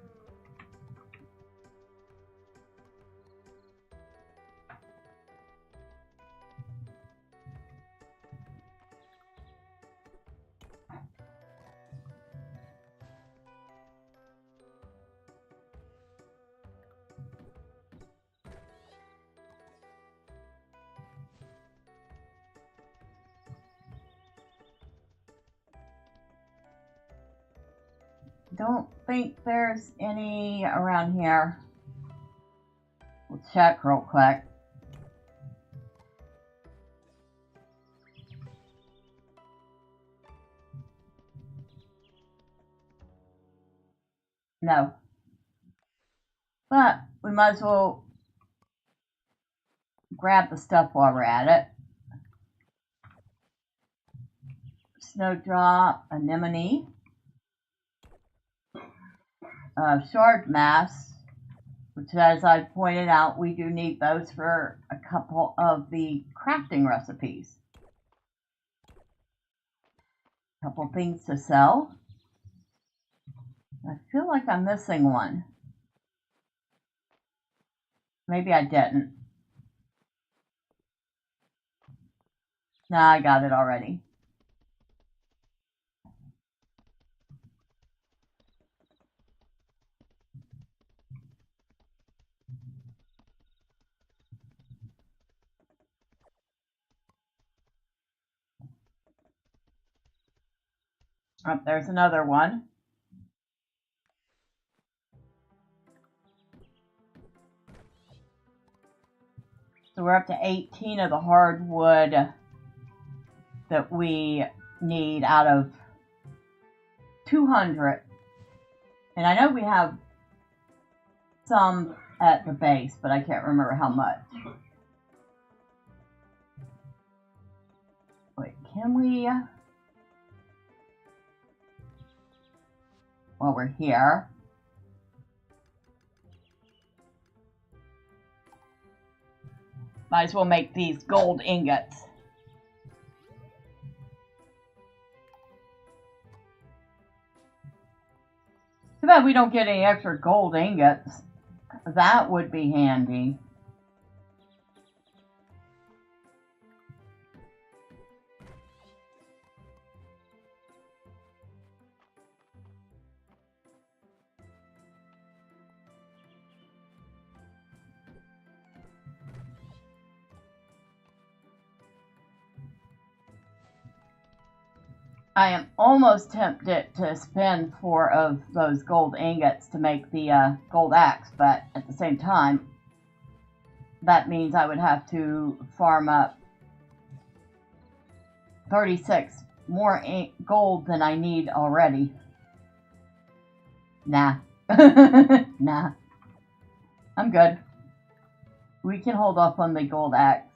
Don't think there's any around here. We'll check real quick. No. But we might as well grab the stuff while we're at it. Snowdrop, anemone, shard mass, which, as I pointed out, we do need those for a couple of the crafting recipes. A couple things to sell. I feel like I'm missing one. Maybe I didn't. Nah, I got it already. Oh, there's another one. So we're up to 18 of the hardwood that we need out of 200. And I know we have some at the base, but I can't remember how much. Wait, can we... While we're here... Might as well make these gold ingots. Too bad we don't get any extra gold ingots. That would be handy. I am almost tempted to spend 4 of those gold ingots to make the gold axe, but at the same time, that means I would have to farm up 36 more gold than I need already. Nah. Nah. I'm good. We can hold off on the gold axe.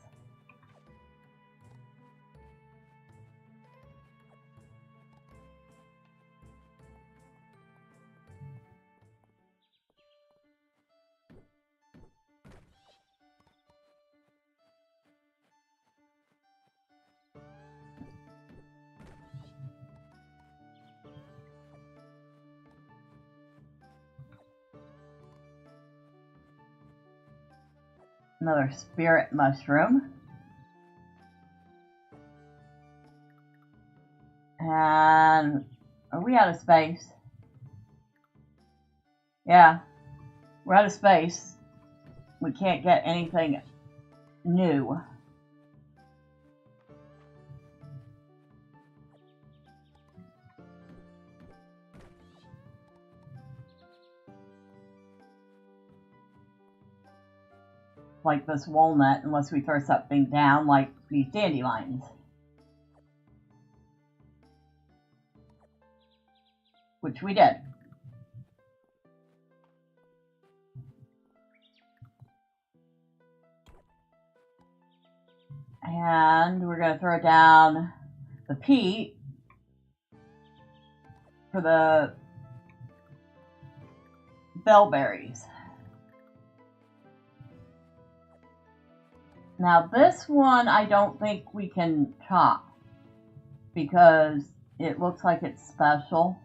Another spirit mushroom. And are we out of space? Yeah, we're out of space. We can't get anything new. Like this walnut, unless we throw something down like these dandelions. Which we did. And we're going to throw down the peat for the bellberries. Now this one I don't think we can chop because it looks like it's special.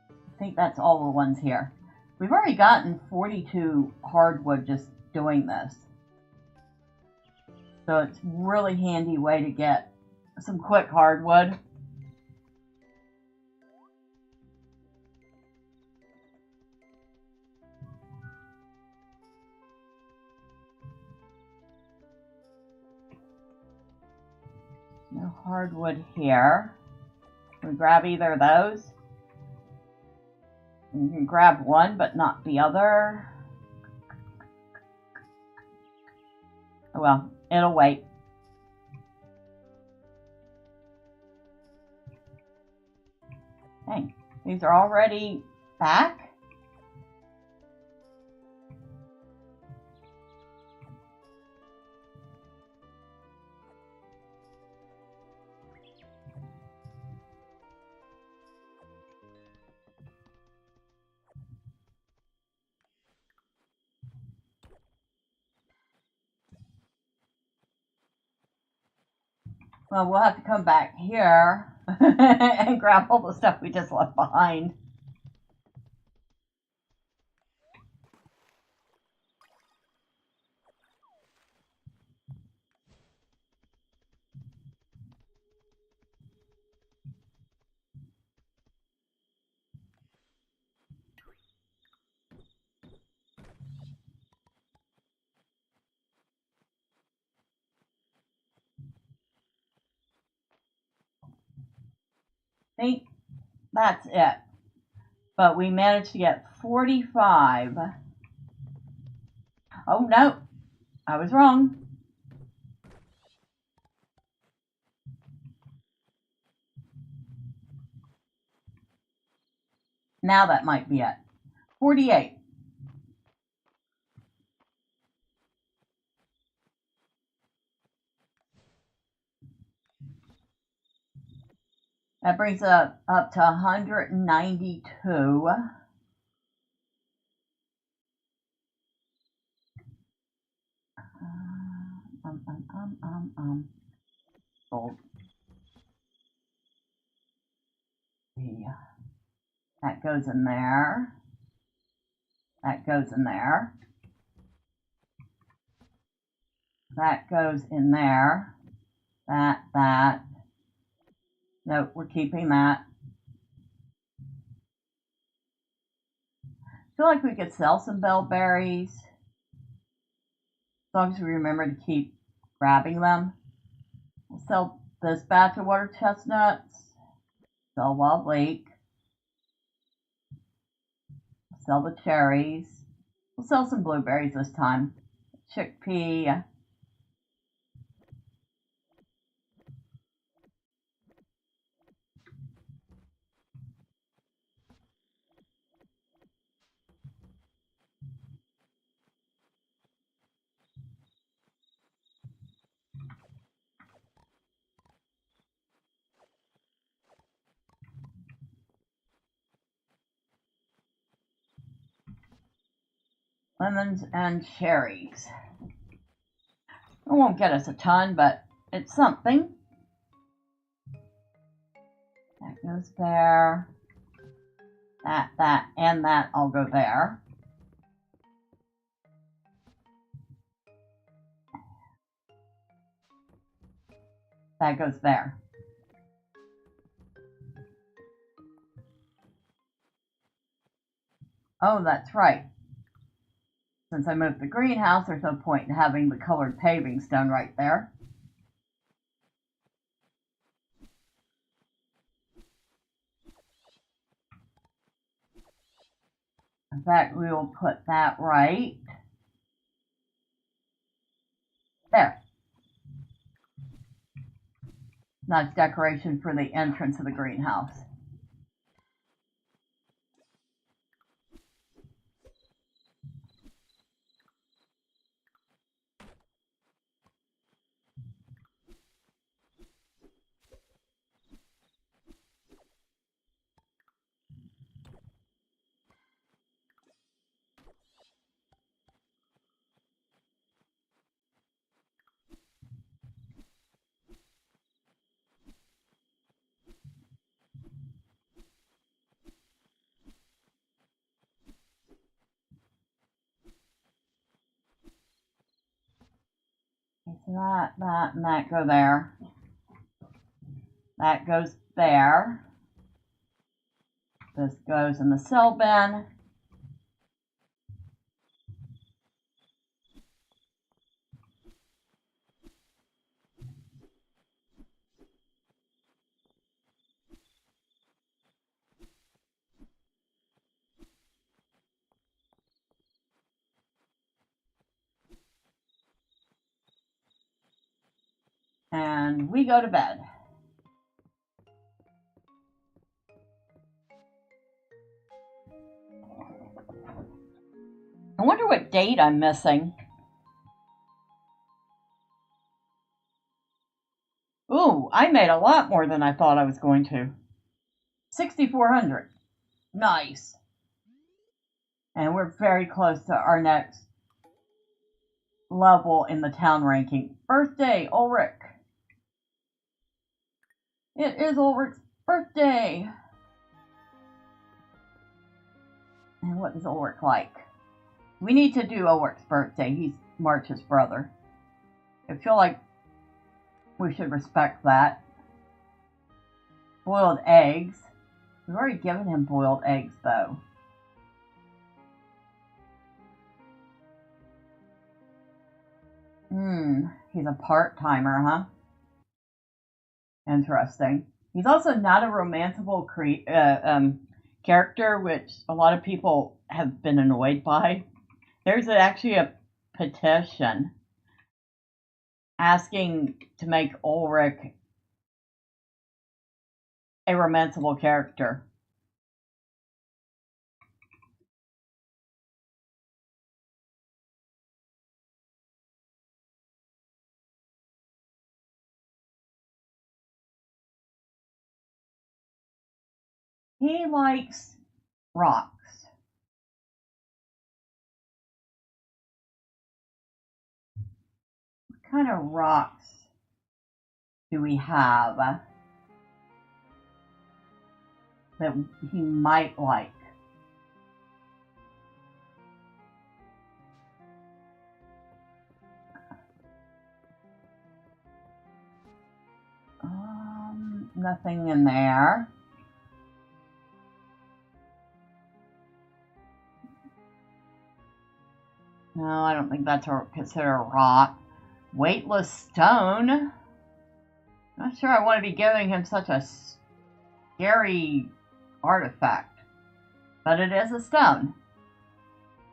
I think that's all the ones here. We've already gotten 42 hardwood just doing this. So it's really handy way to get some quick hardwood. No hardwood here. We grab either of those. You can grab one, but not the other. Oh well, it'll wait. Dang, these are already back? Well, we'll have to come back here and grab all the stuff we just left behind. I think that's it. But we managed to get 45. Oh no, I was wrong. Now that might be it. 48. That brings up to 192. Gold. Yeah. That goes in there. That goes in there. That goes in there. That. Nope, we're keeping that. I feel like we could sell some bellberries. As long as we remember to keep grabbing them. We'll sell this batch of water chestnuts. Sell wild leek. Sell the cherries. We'll sell some blueberries this time. Chickpea. Lemons and cherries. It won't get us a ton, but it's something. That goes there. That, and that all go there. That goes there. Oh, that's right. Since I moved the greenhouse, there's no point in having the colored paving stone right there. In fact, we will put that right there. Nice decoration for the entrance of the greenhouse. Okay, so that, and that go there. That goes there. This goes in the cell bin. And we go to bed. I wonder what date I'm missing. Ooh, I made a lot more than I thought I was going to. 6,400. Nice. And we're very close to our next level in the town ranking. Birthday, Ulrich. It is Ulrich's birthday. And what is Ulrich like? We need to do Ulrich's birthday. He's March's brother. I feel like we should respect that. Boiled eggs. We've already given him boiled eggs, though. He's a part-timer, huh? Interesting. He's also not a romanceable character, which a lot of people have been annoyed by. There's actually a petition asking to make Ulrich a romanceable character. He likes rocks. What kind of rocks do we have that he might like? Nothing in there. No, I don't think that's considered a rock. Weightless stone. Not sure I want to be giving him such a scary artifact. But it is a stone.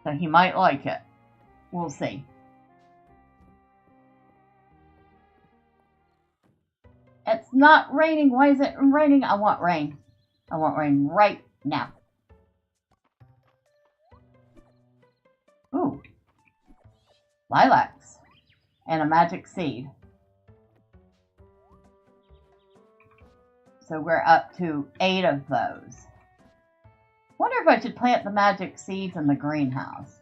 So he might like it. We'll see. It's not raining. Why is it raining? I want rain. I want rain right now. Ooh. Lilacs. And a magic seed. So we're up to 8 of those. Wonder if I should plant the magic seeds in the greenhouse.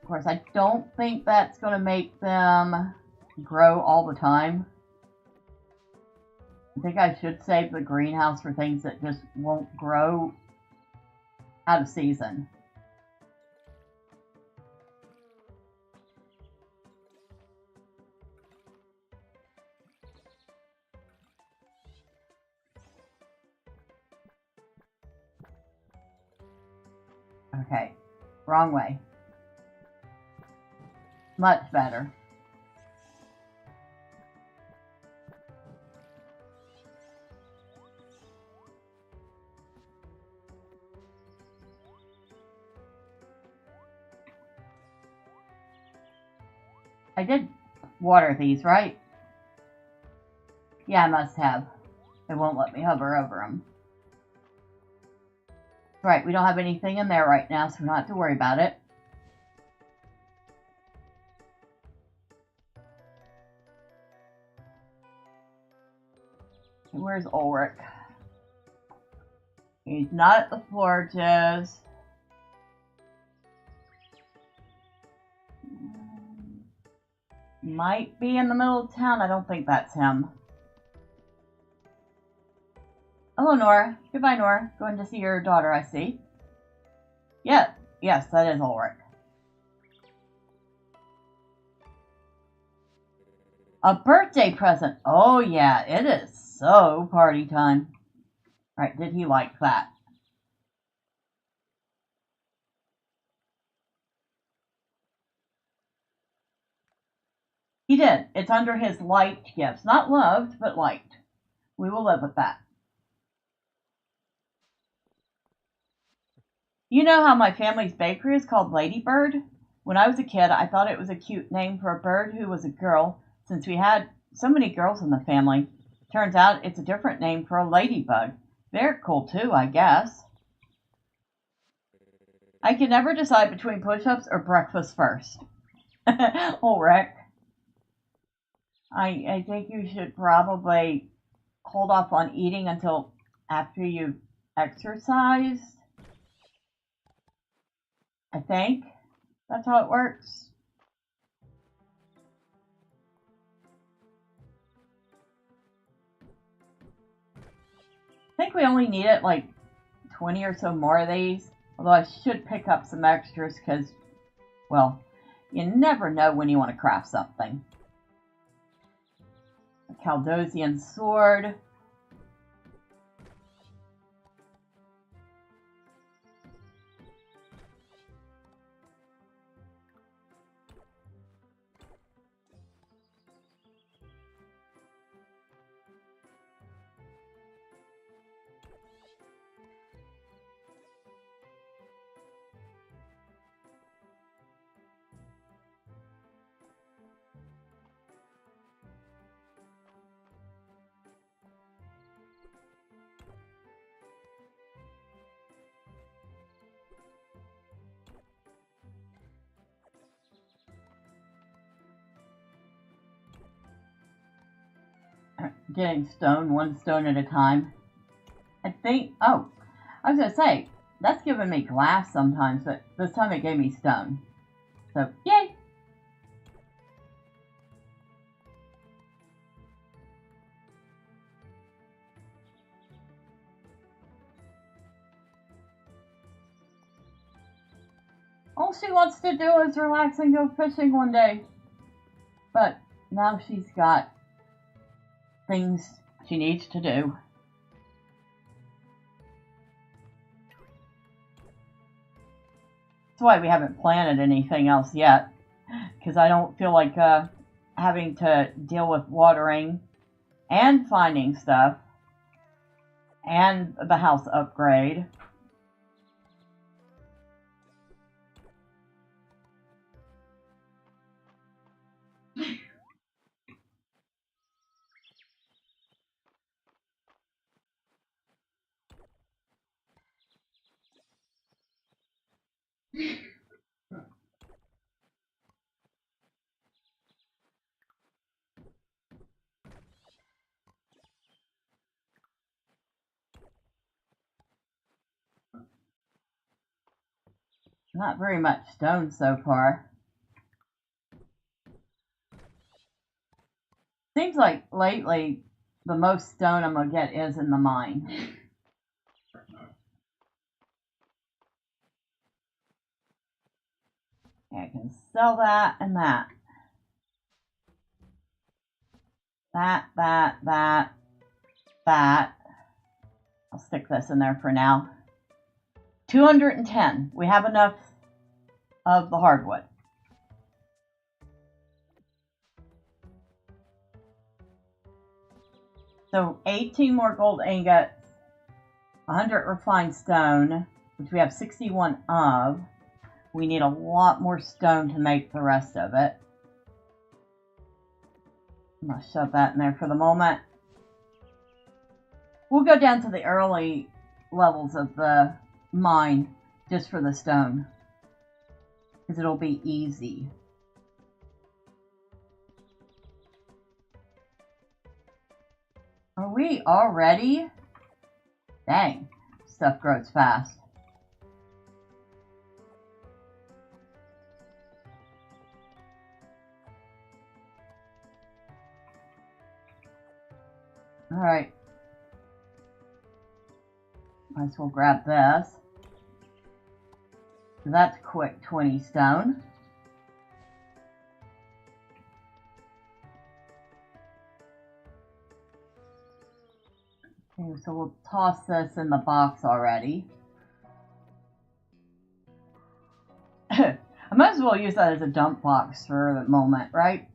Of course, I don't think that's going to make them grow all the time. I think I should save the greenhouse for things that just won't grow out of season. Okay, wrong way. Much better. I did water these, right? Yeah, I must have. It won't let me hover over them. Right, we don't have anything in there right now, so we don't have to worry about it. Where's Ulrich? He's not at the Forges. Might be in the middle of town. I don't think that's him. Hello, Nora. Goodbye, Nora. Going to see your daughter, I see. Yeah, yes, that is Ulrich. A birthday present. Oh, yeah, it is so party time. Right, did he like that? He did. It's under his liked gifts. Not loved, but liked. We will live with that. You know how my family's bakery is called Ladybird? When I was a kid, I thought it was a cute name for a bird who was a girl, since we had so many girls in the family. Turns out it's a different name for a ladybug. They're cool too, I guess. I can never decide between push-ups or breakfast first. Ulrich, I think you should probably hold off on eating until after you've exercised. I think that's how it works. I think we only needed like 20 or so more of these. Although I should pick up some extras because, well, you never know when you want to craft something. A Caldosian sword. Getting stone, one stone at a time. I think, oh, I was going to say, that's given me glass sometimes, but this time it gave me stone. So, yay! All she wants to do is relax and go fishing one day. But now she's got things she needs to do. That's why we haven't planted anything else yet. Because I don't feel like having to deal with watering and finding stuff and the house upgrade. Not very much stone so far. Seems like lately the most stone I'm gonna get is in the mine. Okay, I can sell that and that. That. I'll stick this in there for now. 210. We have enough of the hardwood. So 18 more gold ingots, 100 refined stone, which we have 61 of. We need a lot more stone to make the rest of it. I'm going to shove that in there for the moment. We'll go down to the early levels of the mine just for the stone, because it'll be easy. Are we already? Dang, stuff grows fast. All right. Might as well grab this. So that's quick 20 stone. Okay, so we'll toss this in the box already. I might as well use that as a dump box for the moment, right?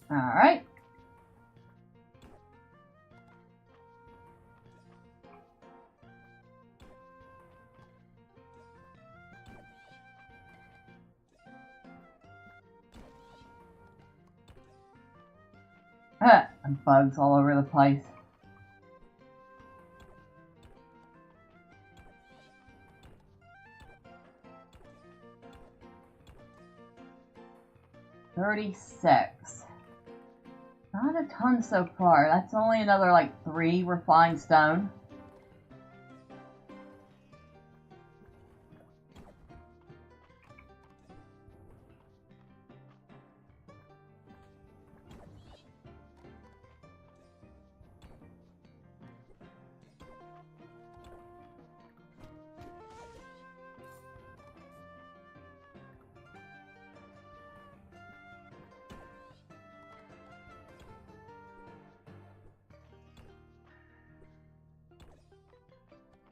All right. And bugs all over the place. $36. Not a ton so far. That's only another like 3 refined stone.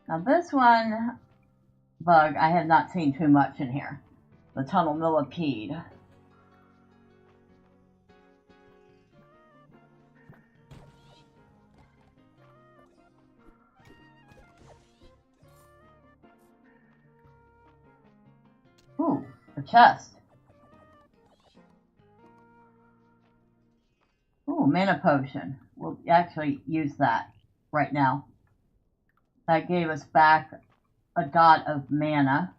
Now this one bug, I have not seen too much in here. The tunnel millipede. Ooh, a chest. Ooh, mana potion. We'll actually use that right now. That gave us back a dot of mana.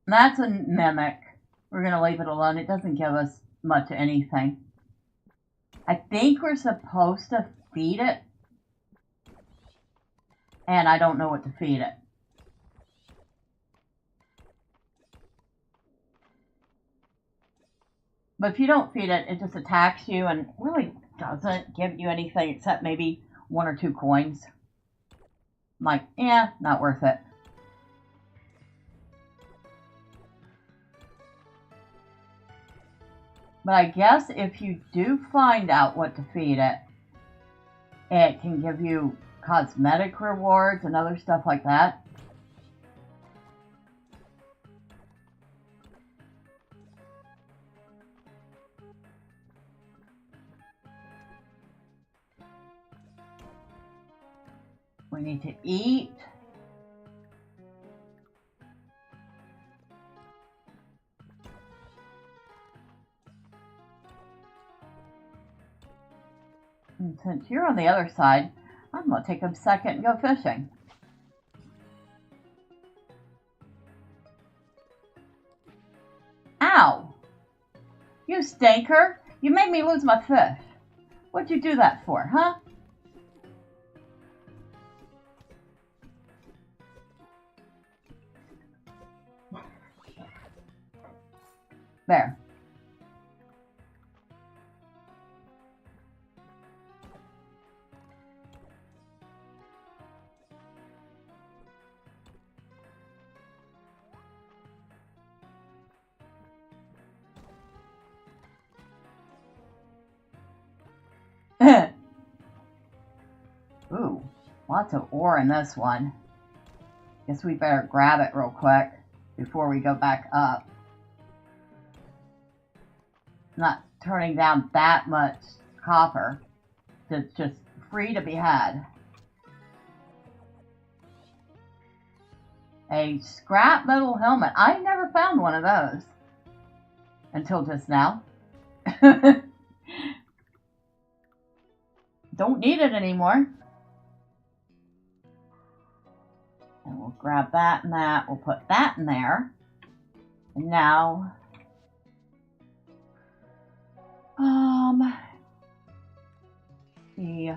And that's a mimic. We're going to leave it alone. It doesn't give us much of anything. I think we're supposed to feed it. And I don't know what to feed it. But if you don't feed it, it just attacks you and really doesn't give you anything except maybe 1 or 2 coins. I'm like, yeah, not worth it. But I guess if you do find out what to feed it, it can give you cosmetic rewards and other stuff like that. We need to eat. And since you're on the other side, I'm gonna take a second and go fishing. Ow! You stinker! You made me lose my fish. What'd you do that for, huh? There. Ooh, lots of ore in this one. Guess we better grab it real quick before we go back up. Not turning down that much copper. It's just free to be had. A scrap metal helmet. I never found one of those until just now. Don't need it anymore. And we'll grab that and that. We'll put that in there. And now, see.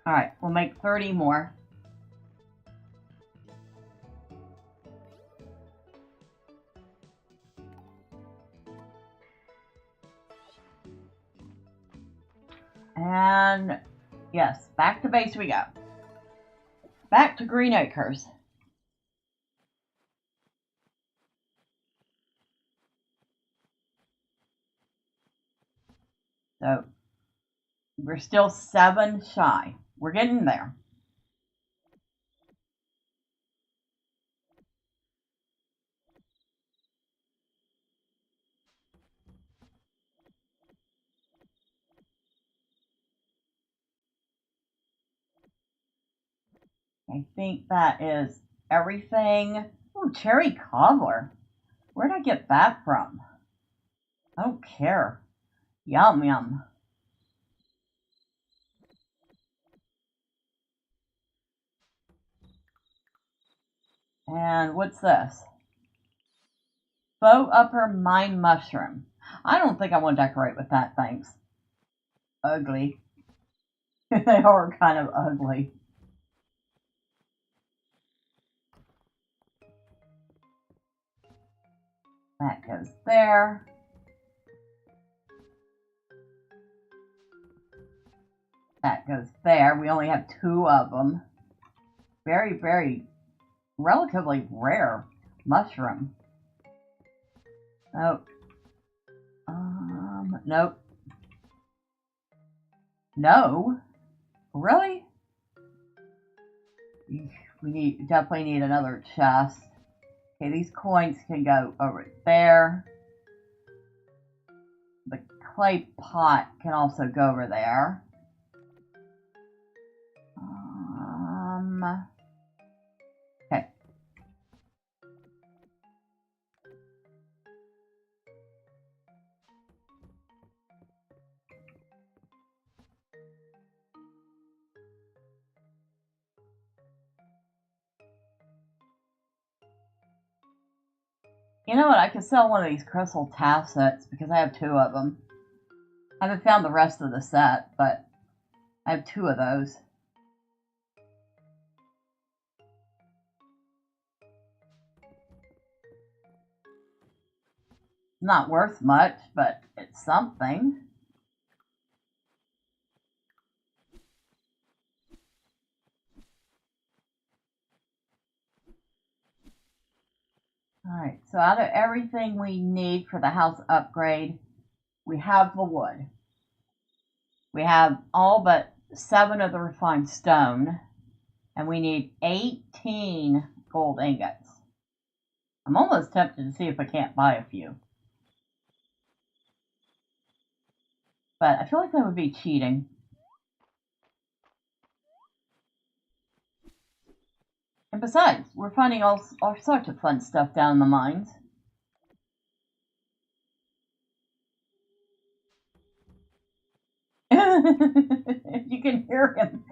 All right, we'll make 30 more. And yes, back to base we go. Back to Green Acres. So we're still 7 shy. We're getting there. I think that is everything. Oh, cherry cobbler. Where'd I get that from? I don't care. Yum, yum. And what's this? Bow upper mine mushroom. I don't think I want to decorate with that, thanks. Ugly. They are kind of ugly. That goes there. That goes there. We only have 2 of them. Very, very relatively rare mushroom. Nope. Nope. No? Really? We definitely need another chest. Okay, these coins can go over there. The clay pot can also go over there. Okay. You know what? I could sell one of these crystal tassets because I have 2 of them. I haven't found the rest of the set, but I have 2 of those. Not worth much, but it's something. Alright, so out of everything we need for the house upgrade, we have the wood. We have all but 7 of the refined stone, and we need 18 gold ingots. I'm almost tempted to see if I can't buy a few. But I feel like that would be cheating. And besides, we're finding all sorts of fun stuff down in the mines. If you can hear him,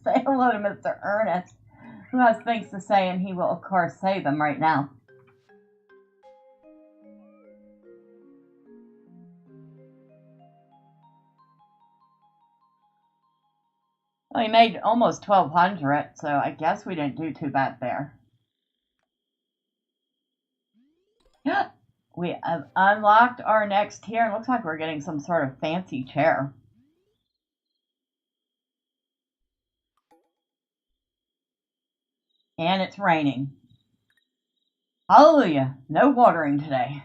say hello to Mr. Ernest, who has things to say, and he will, of course, say them right now. Well, he made almost 1,200, so I guess we didn't do too bad there. We have unlocked our next tier, and looks like we're getting some sort of fancy chair. And it's raining. Hallelujah! No watering today.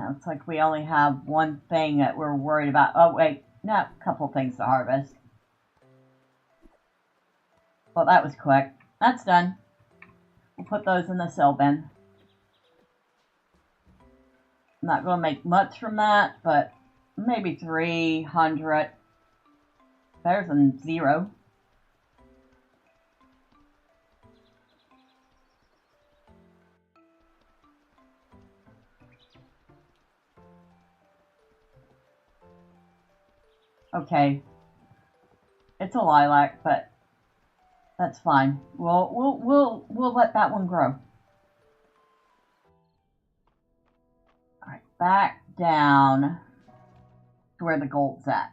Looks like we only have one thing that we're worried about. Oh, wait. No, a couple things to harvest. Well, that was quick. That's done. We'll put those in the sell bin. I'm not going to make much from that, but maybe 300. Better than 0. Okay. It's a lilac, but that's fine. We'll let that one grow. Alright, back down to where the gold's at.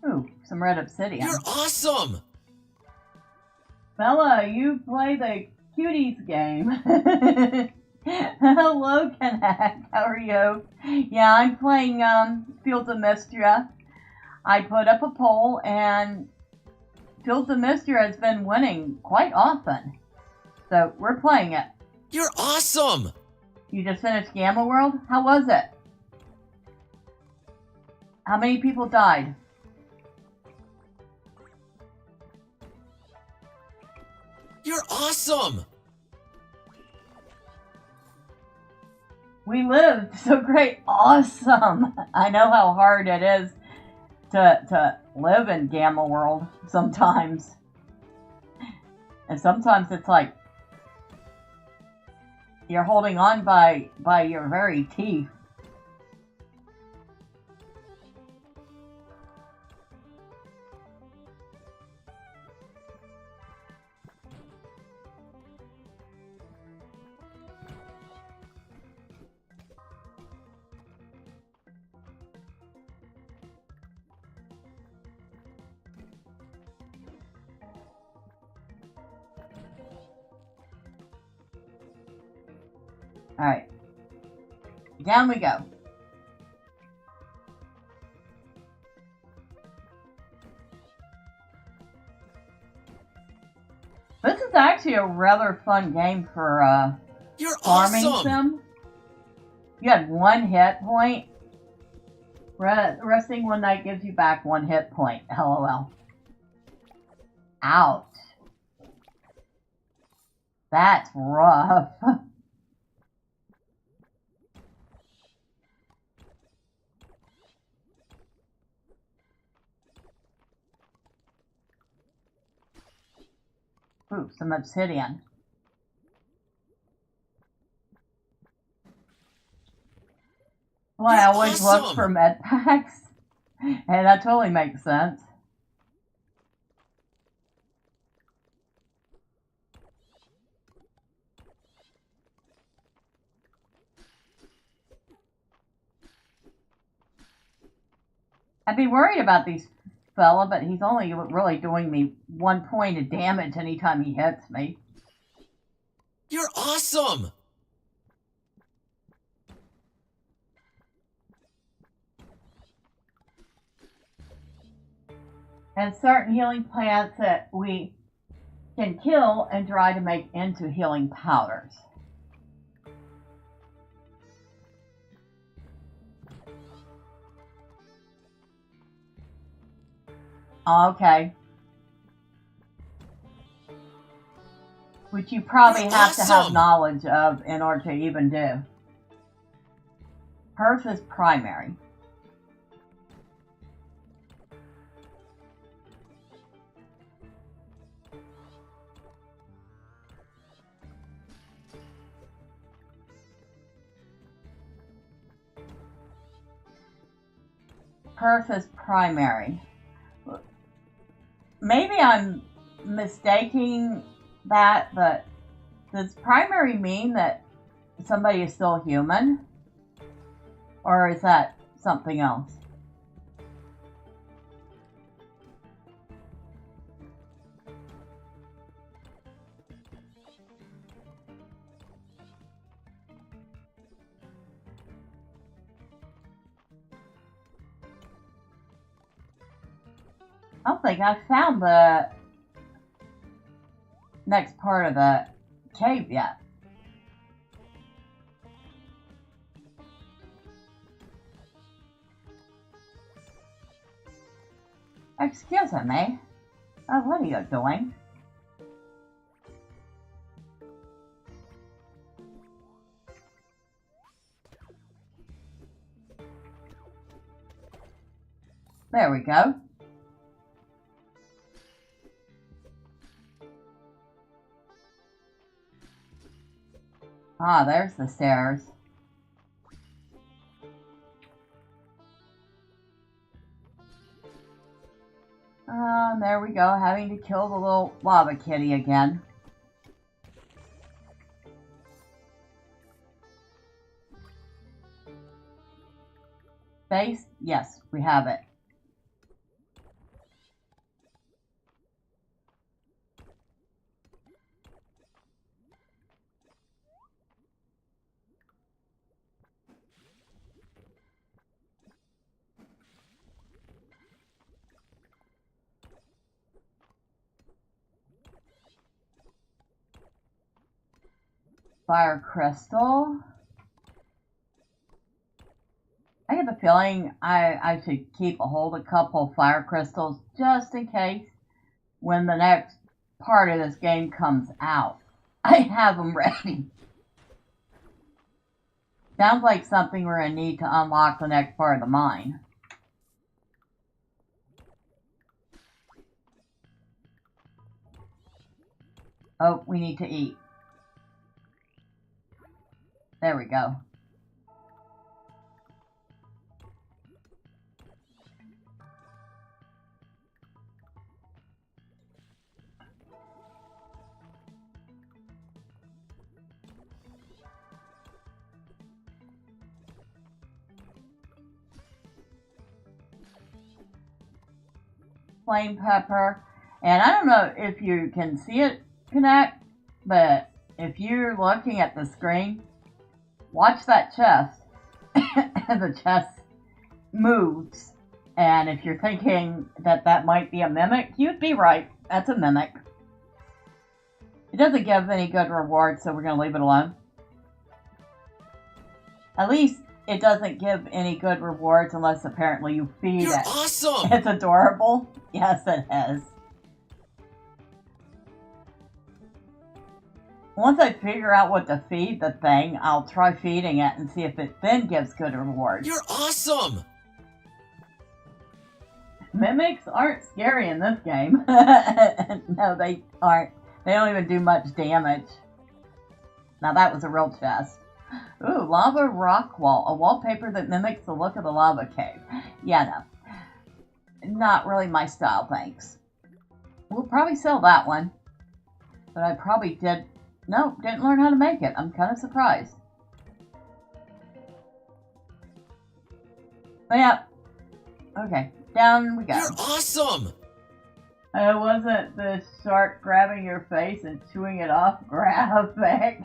Ooh, some red obsidian. You're awesome! Bella, you play the cuties game. Hello, Connect. How are you? Yeah, I'm playing Fields of Mistria. I put up a poll, and Fields of Mistria has been winning quite often. So, we're playing it. You're awesome! You just finished Gamma World? How was it? How many people died? You're awesome! We lived. So great. Awesome. I know how hard it is to live in Gamma World sometimes. And sometimes it's like you're holding on by your very teeth. Alright. Down we go. This is actually a rather fun game for You're farming awesome! sim. You had 1 hit point. Resting one night gives you back 1 hit point. LOL. Ouch. That's rough. Ooh, some obsidian. Well, I always look for med packs. And that totally makes sense. I'd be worried about these fella, but he's only really doing me 1 point of damage anytime he hits me. You're awesome! And certain healing plants that we can kill and dry to make into healing powders. Okay. which you probably You're have to have awesome! knowledge of in order to even do. Perth is primary. Perth is primary. Maybe I'm mistaking that, but does primary mean that somebody is still human? Or is that something else? I don't think I found the next part of the cave yet. Excuse me. What are you doing? There we go. Ah, there's the stairs. There we go, having to kill the little lava kitty again. Base? Yes, we have it. Fire crystal. I get the feeling I should keep a hold of a couple fire crystals just in case when the next part of this game comes out. I have them ready. Sounds like something we're going to need to unlock the next part of the mine. Oh, we need to eat. There we go. Flame pepper. And I don't know if you can see it connect, but if you're looking at the screen, watch that chest. The chest moves. And if you're thinking that that might be a mimic, you'd be right. That's a mimic. It doesn't give any good rewards, so we're going to leave it alone. At least it doesn't give any good rewards unless apparently you feed You're it. awesome! It's adorable. Yes, it is. Once I figure out what to feed the thing, I'll try feeding it and see if it then gives good rewards. You're awesome! Mimics aren't scary in this game. No, they aren't. They don't even do much damage. Now that was a real chest. Ooh, lava rock wall. A wallpaper that mimics the look of the lava cave. Yeah, no. Not really my style, thanks. We'll probably sell that one. But I probably didn't learn how to make it. I'm kind of surprised. But yeah. Okay, down we go. You're awesome! It wasn't the shark grabbing your face and chewing it off graphic.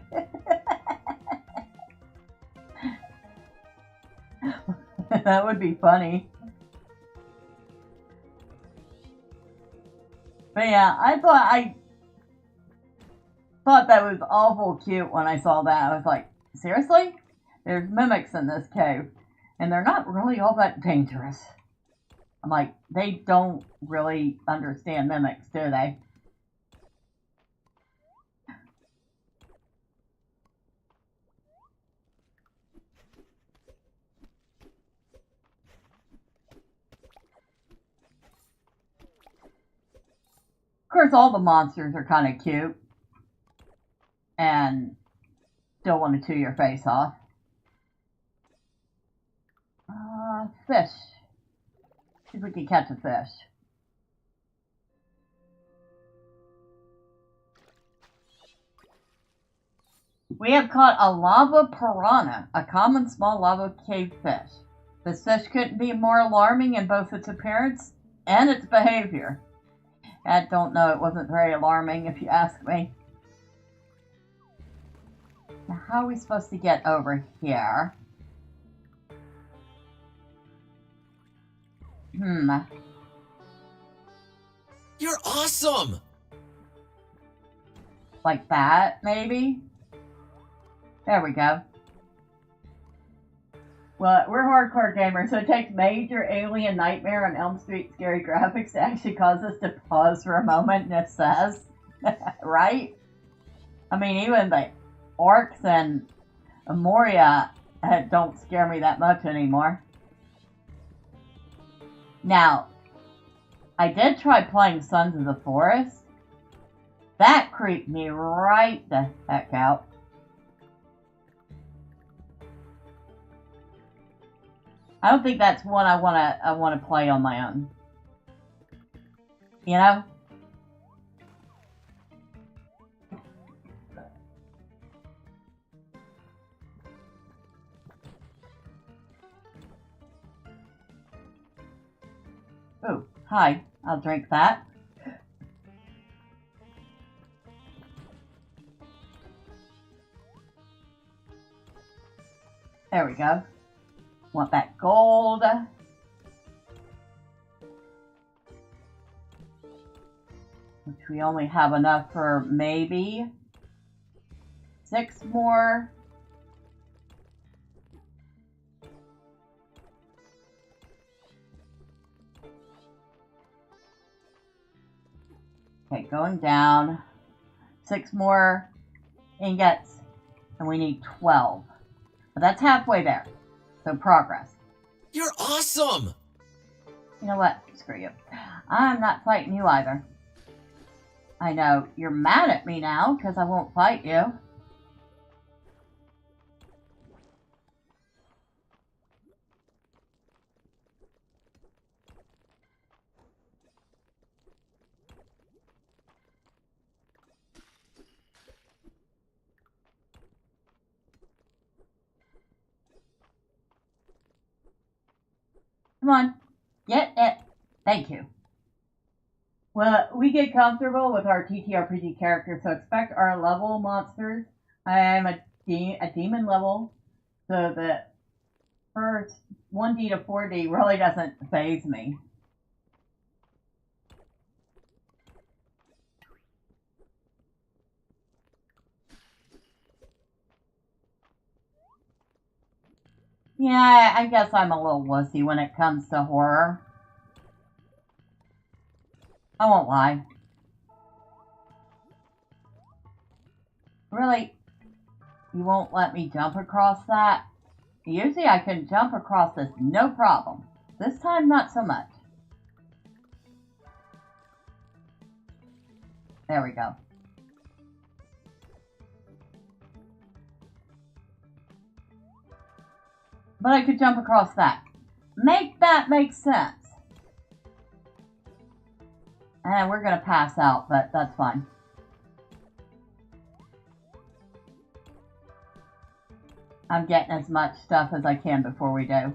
That would be funny. But yeah, I thought that was awful cute when I saw that. I was like, seriously? There's mimics in this cave, and they're not really all that dangerous. I'm like, they don't really understand mimics, do they? course, all the monsters are kind of cute and still want to chew your face off. Fish. See if we can catch a fish. We have caught a lava piranha, a common small lava cave fish. This fish couldn't be more alarming in both its appearance and its behavior. I don't know, it wasn't very alarming if you ask me. Now, how are we supposed to get over here? You're awesome! Like that, maybe? There we go. Well, we're hardcore gamers, so it takes major alien nightmare on Elm Street scary graphics to actually cause us to pause for a moment, and it says, right? I mean, even the orcs and Moria don't scare me that much anymore. Now, I did try playing Sons of the Forest. That creeped me right the heck out. I don't think that's one I wanna play on my own. You know? Oh, hi. I'll drink that. There we go. Want that gold. Which we only have enough for maybe 6 more. Okay, going down. 6 more ingots, and we need 12. But that's halfway there. So progress. You're awesome! You know what? Screw you. I'm not fighting you either. I know you're mad at me now because I won't fight you. Come on. Get it. Thank you. Well, we get comfortable with our TTRPG character, so expect our level monsters. I am a demon level, so the first 1D to 4D really doesn't faze me. Yeah, I guess I'm a little wussy when it comes to horror. I won't lie. Really? You won't let me jump across that? Usually I can jump across this no problem. This time, not so much. There we go. But I could jump across that. Make that make sense. And we're going to pass out, but that's fine. I'm getting as much stuff as I can before we do.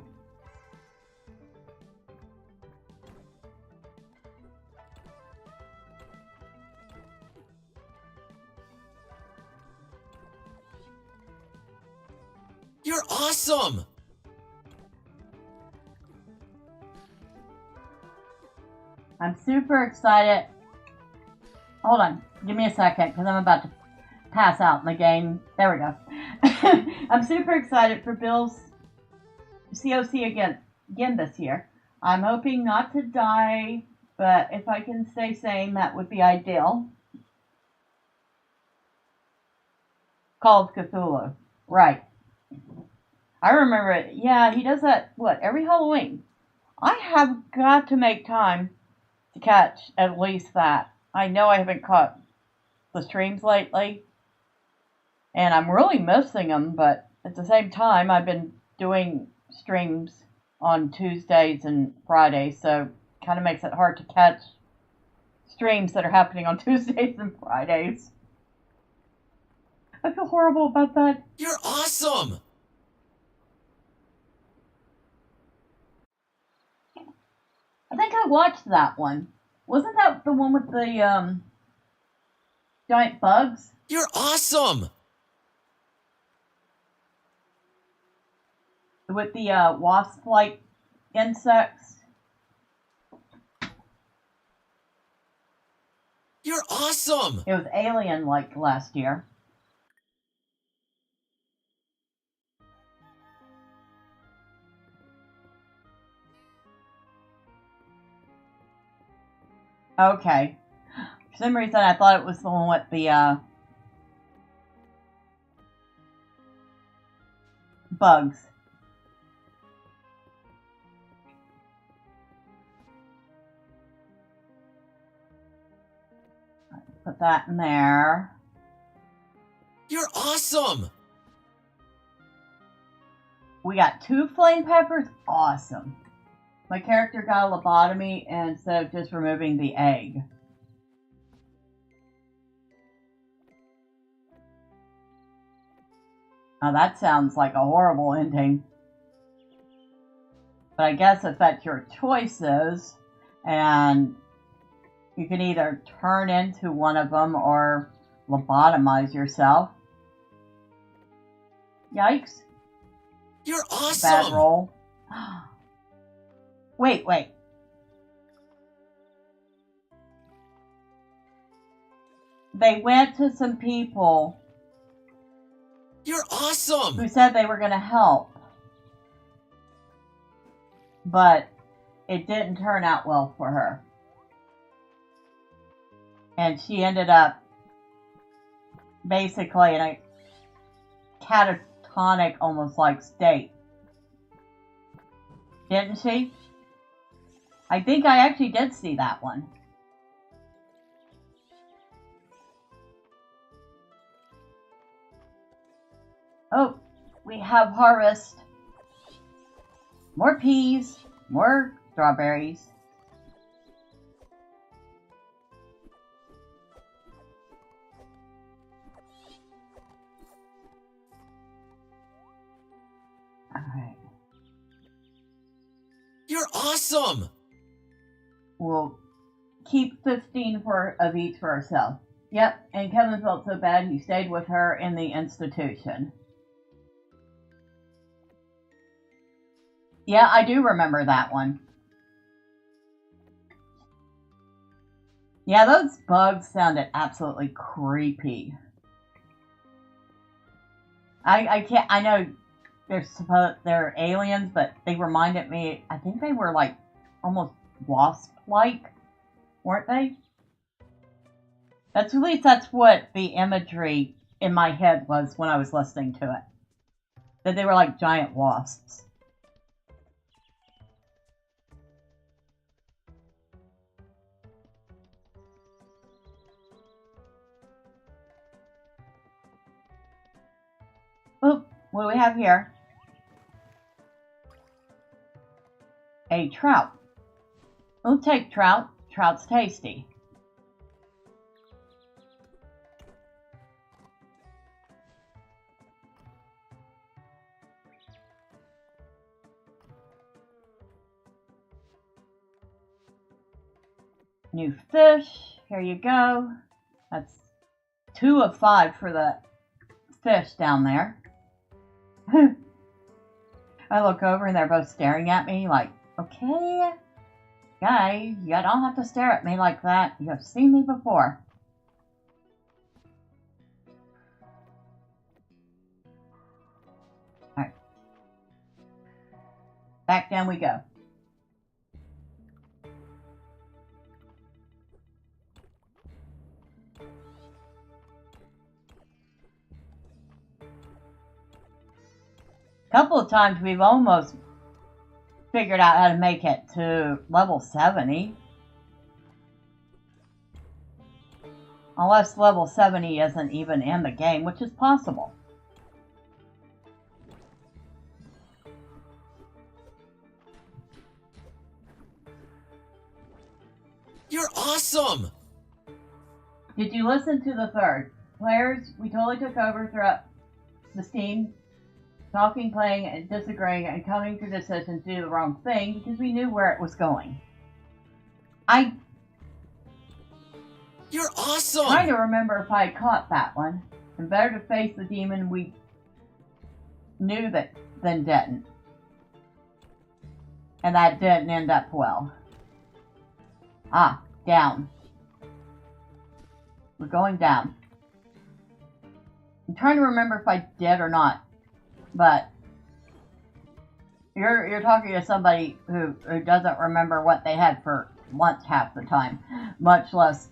You're awesome! I'm super excited. Hold on. Give me a second, because I'm about to pass out in the game. There we go. I'm super excited for Bill's COC again this year. I'm hoping not to die, but if I can stay sane, that would be ideal. Call of Cthulhu. Right. I remember it. Yeah, he does that, every Halloween. I have got to make time to catch at least that. I know I haven't caught the streams lately, and I'm really missing them, but at the same time, I've been doing streams on Tuesdays and Fridays, so it kind of makes it hard to catch streams that are happening on Tuesdays and Fridays. I feel horrible about that. You're awesome! I think I watched that one. Wasn't that the one with the giant bugs? You're awesome! With the wasp-like insects? You're awesome! It was alien-like last year. Okay. For some reason, I thought it was the one with the bugs. Put that in there. You're awesome! We got 2 flame peppers. Awesome. My character got a lobotomy instead of just removing the egg. Now that sounds like a horrible ending. But I guess if that's your choices, and you can either turn into one of them or lobotomize yourself. Yikes. You're awesome! Bad roll. Wait. They went to some people You're awesome! who said they were going to help. But it didn't turn out well for her. And she ended up basically in a catatonic, almost like state. Didn't she? I think I actually did see that one. Oh, we have harvest. More peas, more strawberries. Alright. You're awesome! We'll keep 15 of each for ourselves. Yep, and Kevin felt so bad he stayed with her in the institution. Yeah, I do remember that one. Yeah, those bugs sounded absolutely creepy. I know they're aliens, but they reminded me, I think they were like almost wasp-like, weren't they? At least that's what the imagery in my head was when I was listening to it. That they were like giant wasps. Oh, what do we have here? A trout. We'll take trout. Trout's tasty. New fish. Here you go. That's 2 of 5 for the fish down there. I look over and they're both staring at me like, okay, guy, you don't have to stare at me like that. You have seen me before. Alright. Back down we go. A couple of times we've almost figured out how to make it to level 70. Unless level 70 isn't even in the game, which is possible. You're awesome! Did you listen to the third? Players, we totally took over throughout the Steam, talking, playing, and disagreeing, and coming to decisions to do the wrong thing because we knew where it was going. You're awesome! Trying to remember if I caught that one. And better to face the demon we knew that than didn't. And that didn't end up well. Ah, down. We're going down. I'm trying to remember if I did or not. But you're talking to somebody who doesn't remember what they had for lunch half the time, much less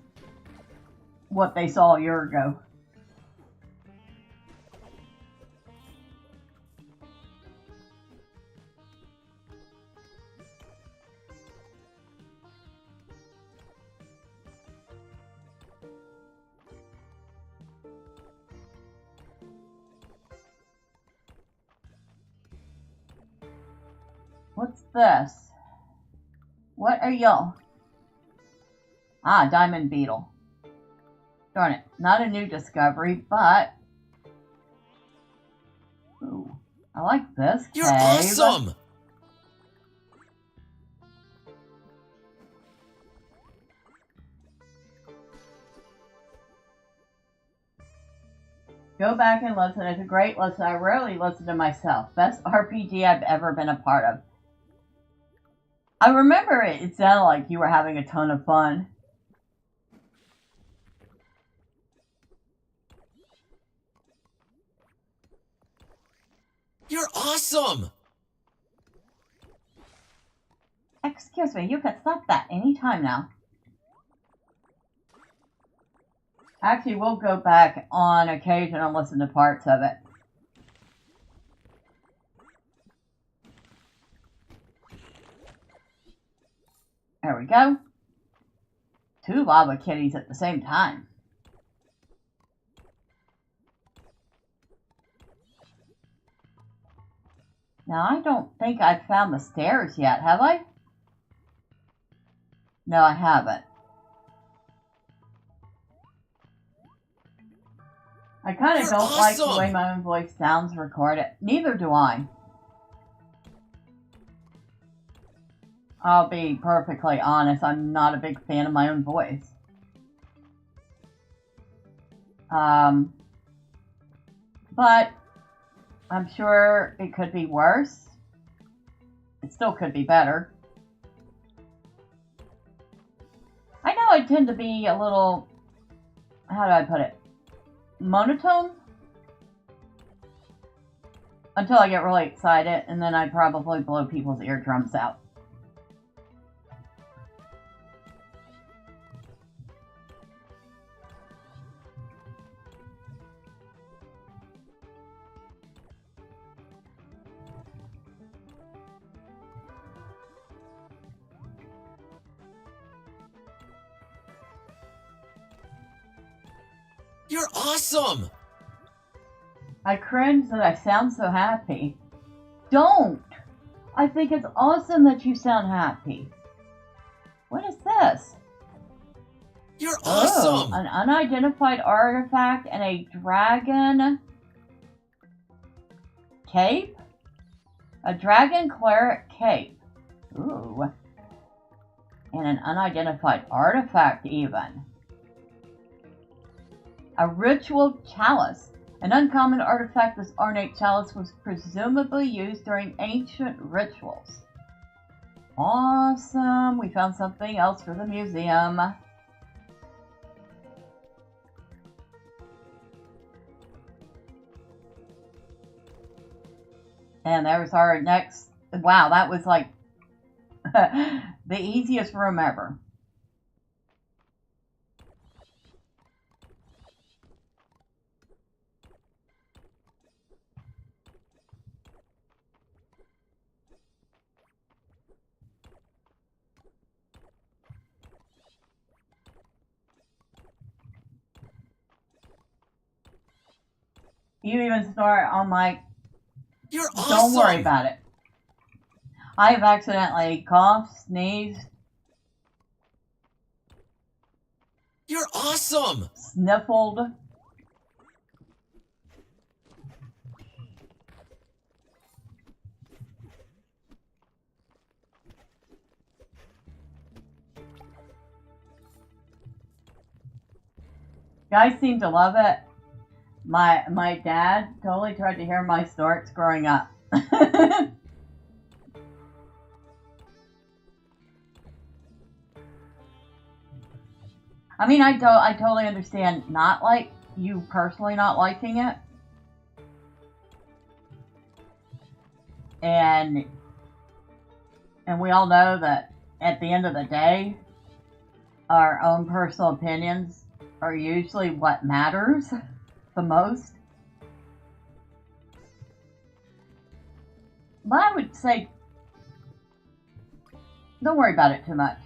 what they saw a year ago. What's this? What are y'all? Ah, diamond beetle. Darn it, not a new discovery, but... Ooh, I like this cave. You're awesome! Go back and listen. It's a great listen. I rarely listen to myself. Best RPG I've ever been a part of. I remember it sounded like you were having a ton of fun. You're awesome! Excuse me, you can stop that anytime now. Actually, we'll go back on occasion and listen to parts of it. There we go. 2 lava kitties at the same time. Now, I don't think I've found the stairs yet, have I? No, I haven't. I kind of don't like the way my own voice sounds recorded. Neither do I. I'll be perfectly honest, I'm not a big fan of my own voice. But I'm sure it could be worse. It still could be better. I know I tend to be a little, how do I put it, monotone? Until I get really excited, and then I probably blow people's eardrums out. You're awesome! I cringe that I sound so happy. Don't! I think it's awesome that you sound happy. What is this? You're awesome! Oh, an unidentified artifact and a dragon cape? A dragon cleric cape. Ooh. And an unidentified artifact even. A ritual chalice. An uncommon artifact, this ornate chalice was presumably used during ancient rituals. Awesome! We found something else for the museum. And there's our next... Wow, that was like the easiest room ever. You even snort on my... You're awesome. Don't worry about it. I have accidentally coughed, sneezed, You're awesome. sniffled. Guys seem to love it. My dad totally tried to hear my snorts growing up. I mean, I totally understand not like you personally not liking it. And we all know that at the end of the day, our own personal opinions are usually what matters the most. But I would say, don't worry about it too much.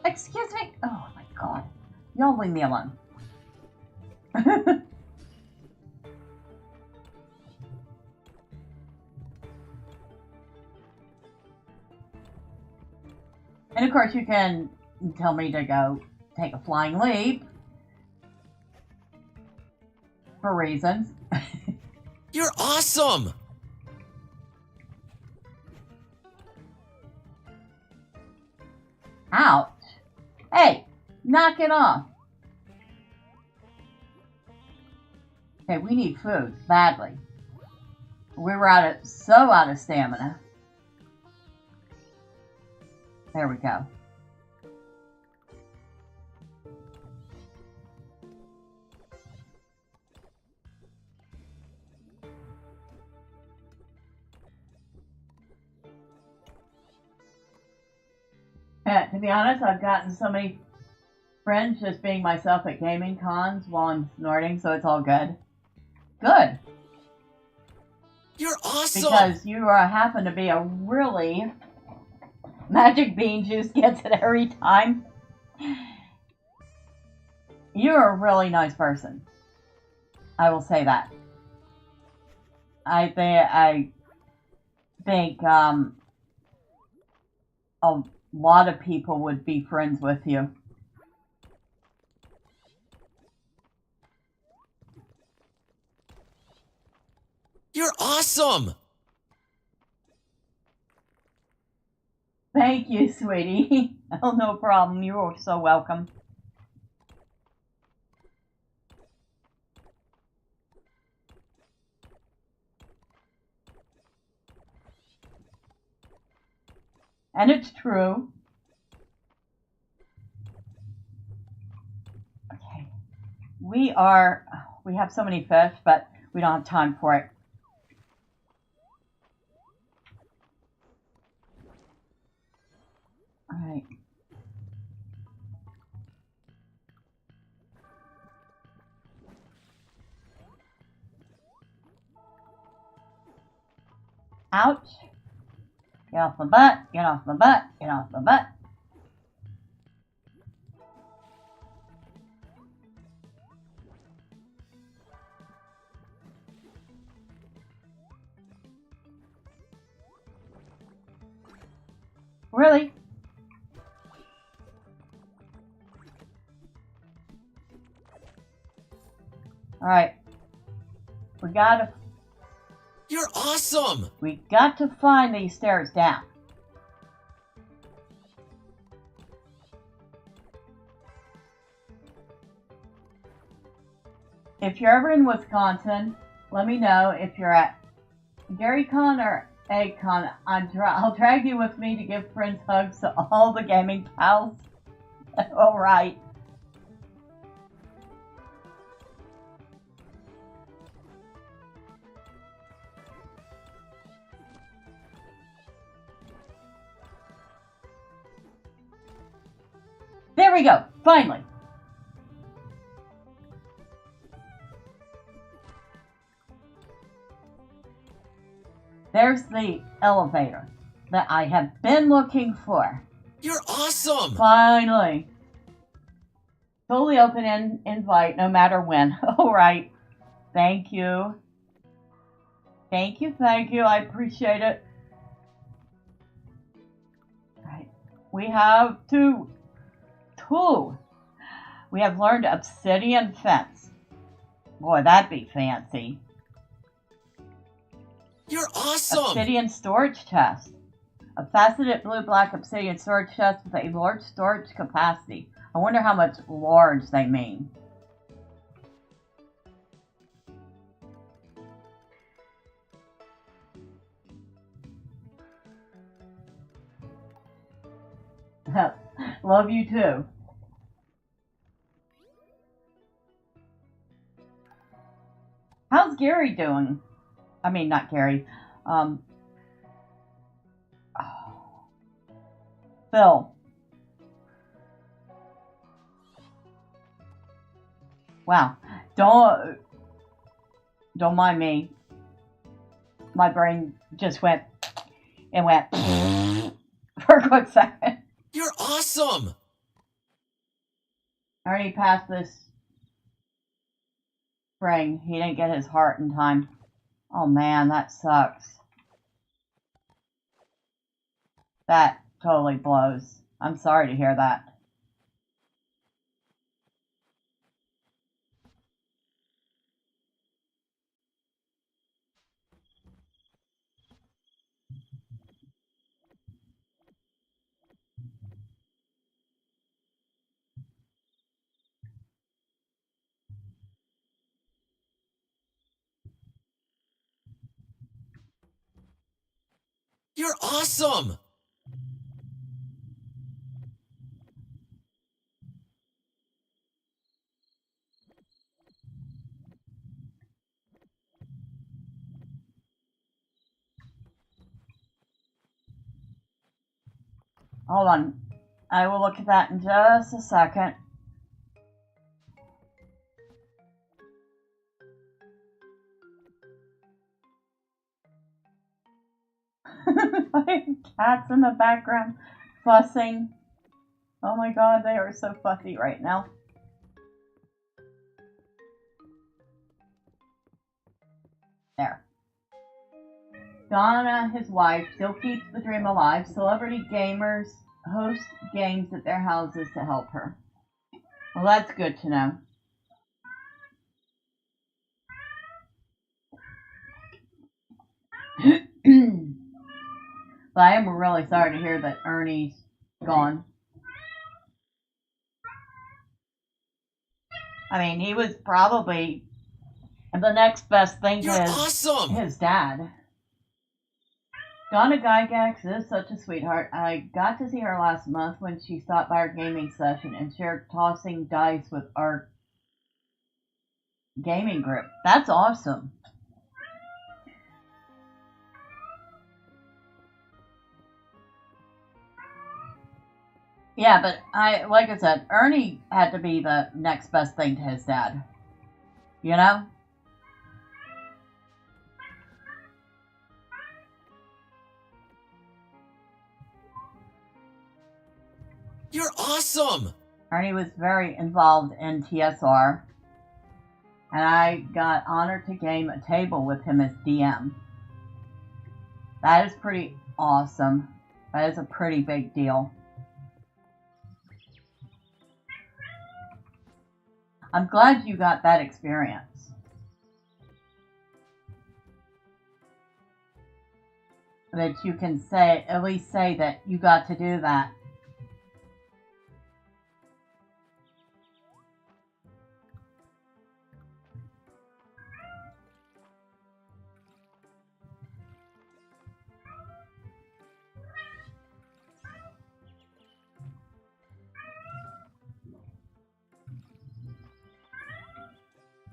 Excuse me? Oh my god. Y'all leave me alone. And of course you can tell me to go take a flying leap. For reasons. You're awesome. Ouch. Hey, knock it off. Okay, we need food, badly. We were so out of stamina. There we go. To be honest, I've gotten so many friends just being myself at gaming cons while I'm snorting, so it's all good. Good. You're awesome. Because you happen to be a really... Magic Bean Juice gets it every time. You're a really nice person. I will say that. I think a lot of people would be friends with you. You're awesome. Thank you, sweetie. Oh, no problem. You're so welcome. And it's true. Okay. We have so many fish, but we don't have time for it. All right. Ouch. Get off my butt, get off my butt, get off my butt. Really? Alright. You're awesome. We got to find these stairs down. If you're ever in Wisconsin, let me know. If you're at GaryCon or AgCon, I'll drag you with me to give friends hugs to all the gaming pals. Alright. There we go, finally. There's the elevator that I have been looking for. You're awesome. Finally. Totally open invite, no matter when. All right. Thank you. Thank you, thank you. I appreciate it. All right. We have two. We have learned obsidian fence. Boy, that'd be fancy. You're awesome! Obsidian storage chest. A faceted blue-black obsidian storage chest with a large storage capacity. I wonder how much large they mean. Love you too. How's Gary doing? I mean, not Gary. Phil. Wow. Don't mind me. My brain just went for a quick second. You're awesome! I already passed this spring. He didn't get his heart in time. Oh man, that sucks. That totally blows. I'm sorry to hear that. You're awesome! Hold on. I will look at that in just a second. Cats in the background fussing. Oh my god, they are so fussy right now. There. Donna, his wife, still keeps the dream alive. Celebrity gamers host games at their houses to help her. Well, that's good to know. But I am really sorry to hear that Ernie's gone. I mean, he was probably the next best thing to his dad. Donna Gygax is such a sweetheart. I got to see her last month when she stopped by our gaming session and shared tossing dice with our gaming group. That's awesome. Yeah, but like I said, Ernie had to be the next best thing to his dad. You know? You're awesome! Ernie was very involved in TSR, and I got honored to game a table with him as DM. That is pretty awesome. That is a pretty big deal. I'm glad you got that experience. That you can at least say that you got to do that.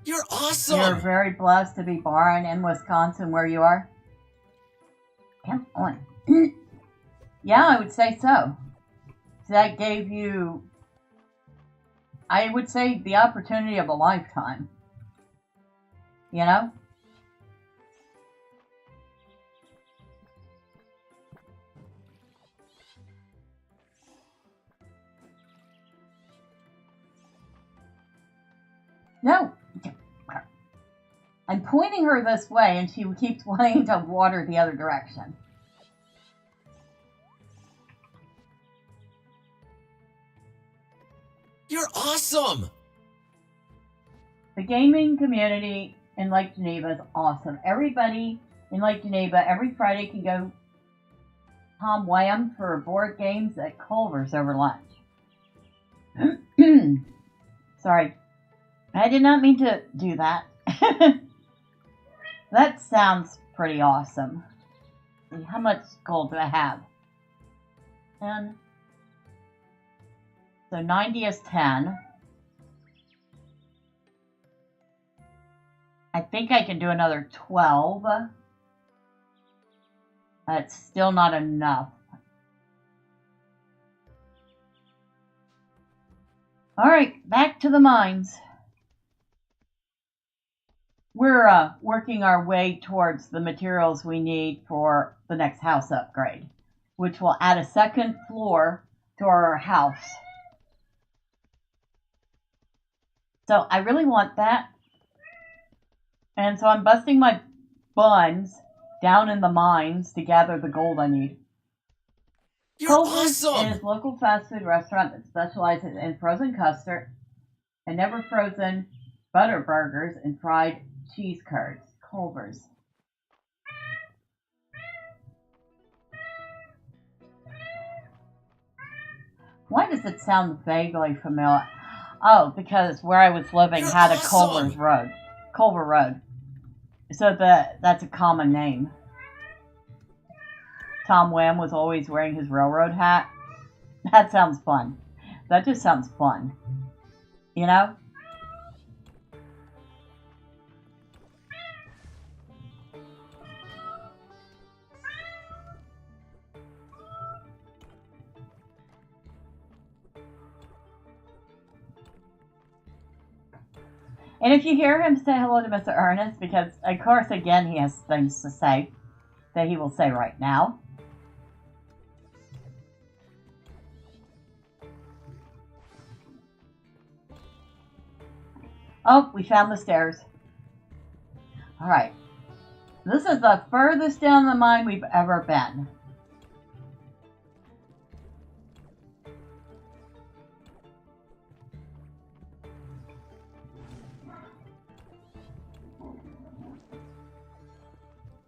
You're awesome! You're very blessed to be born in Wisconsin where you are. Come on. Yeah, I would say so. That gave you, I would say, the opportunity of a lifetime. You know? No. I'm pointing her this way, and she keeps wanting to water the other direction. You're awesome! The gaming community in Lake Geneva is awesome. Everybody in Lake Geneva every Friday can go Tom Wham for board games at Culver's over lunch. Sorry. I did not mean to do that. That sounds pretty awesome. How much gold do I have? 10. So 90 is 10. I think I can do another 12. That's still not enough. Alright, back to the mines. We're working our way towards the materials we need for the next house upgrade, which will add a second floor to our house. So I really want that. And so I'm busting my buns down in the mines to gather the gold I need. You're Culver's awesome! is a local fast food restaurant that specializes in frozen custard and never frozen butter burgers and fried cheese curds. Culver's. Why does it sound vaguely familiar? Oh, because where I was living You're had a awesome! Culver Road. So that's a common name. Tom Wham was always wearing his railroad hat. That sounds fun. That just sounds fun. You know? And if you hear him say hello to Mr. Ernest, because of course again he has things to say that he will say right now. Oh, we found the stairs. Alright. This is the furthest down the mine we've ever been.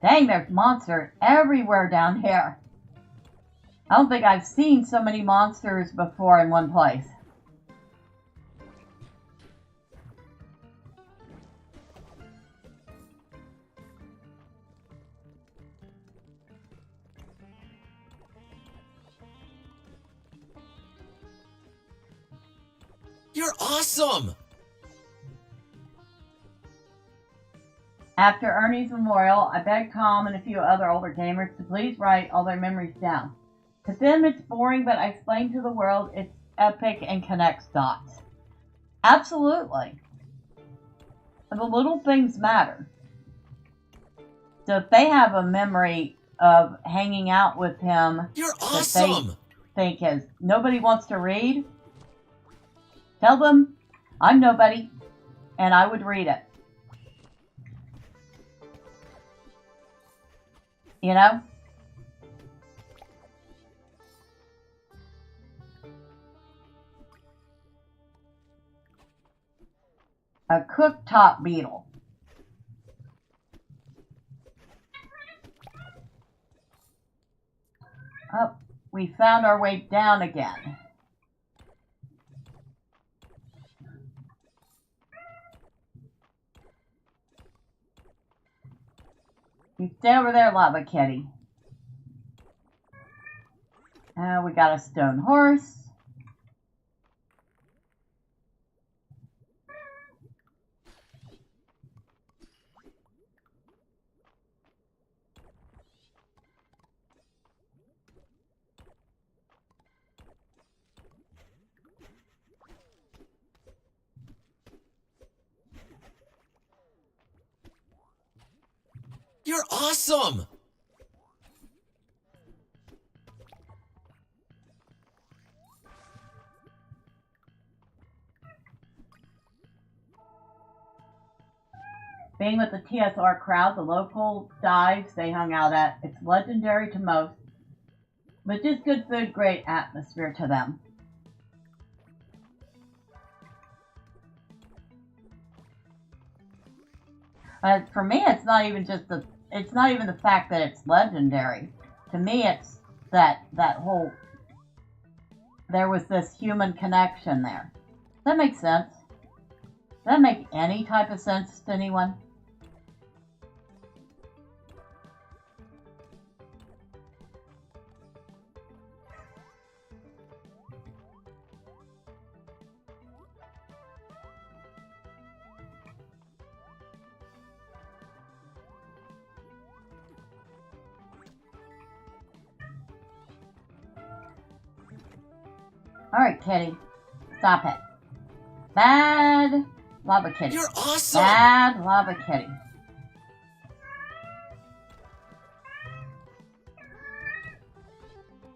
Dang, there's monsters everywhere down here. I don't think I've seen so many monsters before in one place. You're awesome! After Ernie's memorial, I begged Tom and a few other older gamers to please write all their memories down. To them it's boring, but I explain to the world it's epic and connects dots. Absolutely. The little things matter. So if they have a memory of hanging out with him You're that awesome! they think is nobody wants to read, tell them I'm nobody and I would read it. You know? A cooktop beetle. Oh, we found our way down again. You stay over there, Lava Kitty. We got a stone horse. You're awesome! Being with the TSR crowd, the local dives they hung out at, it's legendary to most, but just good food, great atmosphere to them. For me, it's not even the fact that it's legendary. To me, it's that whole, there was this human connection there. Does that make sense? Does that make any type of sense to anyone? Alright, kitty. Stop it. Bad lava kitty. You're awesome! Bad lava kitty.